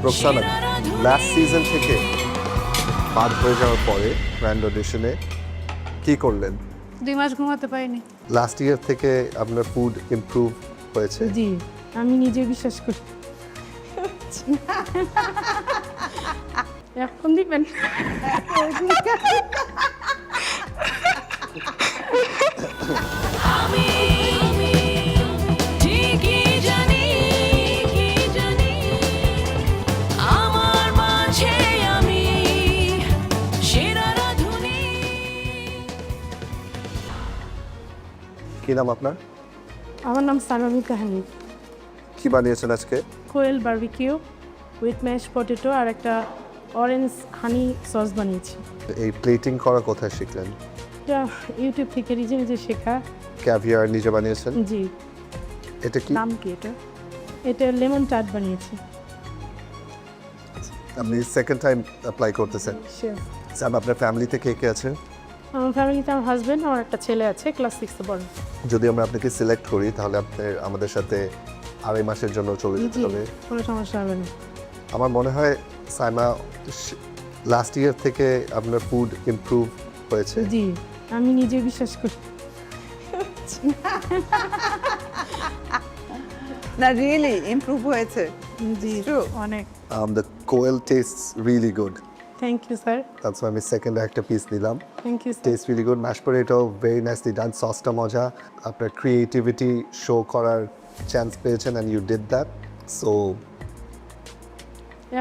Roksana last season থেকে বাদ হয়ে যাওয়ার পরে grand অডিশনে কি করলেন? 2 মাস ঘুমাতে পারিনি। Last year থেকে আপনার ফুড ইমপ্রুভ হয়েছে? জি, আমি নিজে বিশ্বাস করি। এখন দিবেন? কি নাম আপনার? আমার নাম সানামি কাহানি। কি বানিয়েছেন আজকে? কোয়েল বারবিকিউ উইথ ম্যাশ পটেটো আর একটা অরেঞ্জ হানি সস বানিয়েছি। এই প্লেটিং করা কোথায় শিখলেন? এটা ইউটিউব থেকে নিজে নিজে শেখা। ক্যাভিয়ার নিজে বানিয়েছেন? জি। এটা কি? নাম কি এটা? এটা লেমন টার্ট বানিয়েছি। আপনি সেকেন্ড টাইম অ্যাপ্লাই করতেছেন? শিওর। স্যার আপনার ফ্যামিলিতে কে কে আছে? আমার ফ্যামিলিতে আমার হাজবেন্ড, আমার একটা ছেলে আছে, ক্লাস 6 পড়ে। যদি আমরা আপনাকে সিলেক্ট করি তাহলে আপনি আমাদের সাথে 2.5 মাসের জন্য চলে যেতে হবে। কোনো সমস্যা হবে না। আমার মনে হয় সাইমা লাস্ট ইয়ার থেকে আপনার ফুড ইমপ্রুভ হয়েছে? জি, আমি নিজে বিশ্বাস করি। না রিয়েলি ইমপ্রুভ হয়েছে। জি, অনেক। The coil tastes really good. Thank you sir. That's why আমি সেকেন্ড একটা পিস নিলাম। Thank you. Taste really good. Mash potato very nicely done, সসটা মজা। আপনার ক্রিয়েটিভিটি শো করার চান্স পেয়েছেন and you did that. So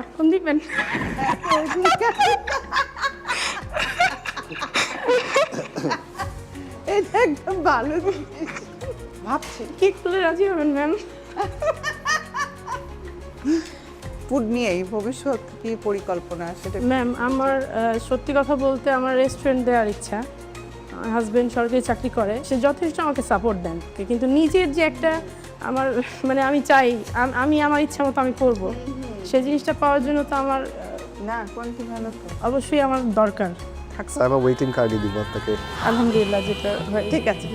এখন দিবেন? এটা একদম ভালো জিনিস। ভাবছি কি করলে রাজি হবেন ম্যাম? ফুড নিয়ে ভবিষ্যৎ কি পরিকল্পনা সেটা? ম্যাম আমার সত্যি কথা বলতে আমার রেস্টুরেন্ট দেওয়ার ইচ্ছা। আমার হাজবেন্ড সরকারি চাকরি করে, সে যথেষ্ট আমাকে সাপোর্ট দেন, কিন্তু নিজের যে একটা আমার মানে আমি চাই আমি আমার ইচ্ছা মতো আমি করব, সেই জিনিসটা পাওয়ার জন্য তো আমার না কোয়ালিটি ভালো তো অবশ্যই আমার দরকার থাকছে। সাইমা ওয়েটিং কার্ডই দিব আপনাকে। আলহামদুলিল্লাহ, যেটা হয় ঠিক আছে।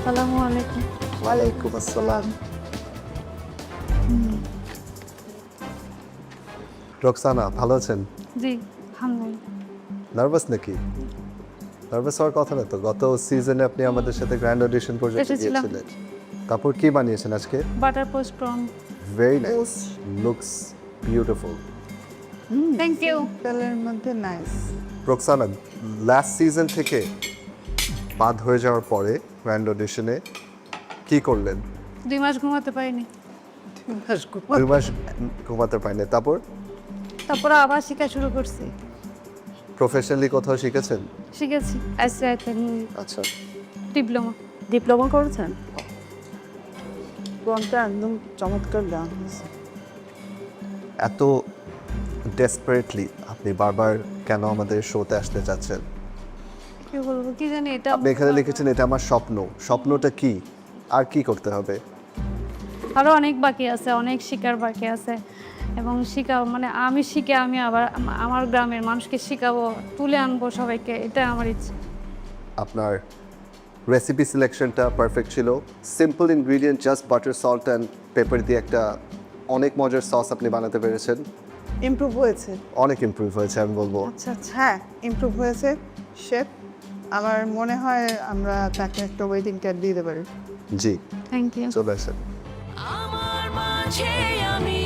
আসসালামু আলাইকুম। ওয়ালাইকুম আসসালাম। রোকসানা ভালো আছেন? জি আলহামদুলিল্লাহ। নার্ভাস নাকি? নার্ভাস হওয়ার কথা না তো। গত সিজনে আপনি আমাদের সাথে গ্র্যান্ড অডিশন পর্যন্ত গিয়েছিলেন। তারপর কি বানিয়েছেন আজকে? Butter post prawn. Very nice, looks beautiful. Thank you. তেলের মধ্যে নাইস। রোকসানা লাস্ট সিজন থেকে বাদ হয়ে যাওয়ার পরে গ্র্যান্ড অডিশনে কি করলেন? 2 মাস ঘুমাতে পারিনি। 2 মাস ঘুমাতে পারিনি। তারপর আবার শেখা শুরু করছি। প্রফেশনালি কোথাও শিখেছেন? শিখেছি আচ্ছা। ডিপ্লোমা করেছেন? কোনটা একদম চমৎকার গান। এত ডেসপারেটলি আপনি বারবার কেন আমাদের শোতে আসতে চাচ্ছেন? কি বলবো কি জানি, এটা আপনি এখানে লিখেছেন এটা আমার স্বপ্ন। স্বপ্নটা কি? আর কি করতে হবে? আরো অনেক বাকি আছে, অনেক শিকার বাকি আছে, এবং মানে আমি শিখে আমি আবার আমার গ্রামের মানুষকে শিখাবো, তুলে আনবো সবাইকে, এটা আমার ইচ্ছে। আপনার রেসিপি সিলেকশনটা পারফেক্ট ছিল। Simple ingredient, just butter, salt and paper দিয়ে একটা অনেক মজার সস আপনি বানাতে পেরেছেন। ইমপ্রুভ হয়েছে? অনেক ইমপ্রুভ হয়েছে আমি বলবো। আচ্ছা আচ্ছা, হ্যাঁ ইমপ্রুভ হয়েছে শেফ। আমার মনে হয় আমরা তাকে একটা ওয়েটিং কার্ড দিতে পারি। জি, থ্যাংক ইউ। চলে আসেন। আমার মাঝে আমি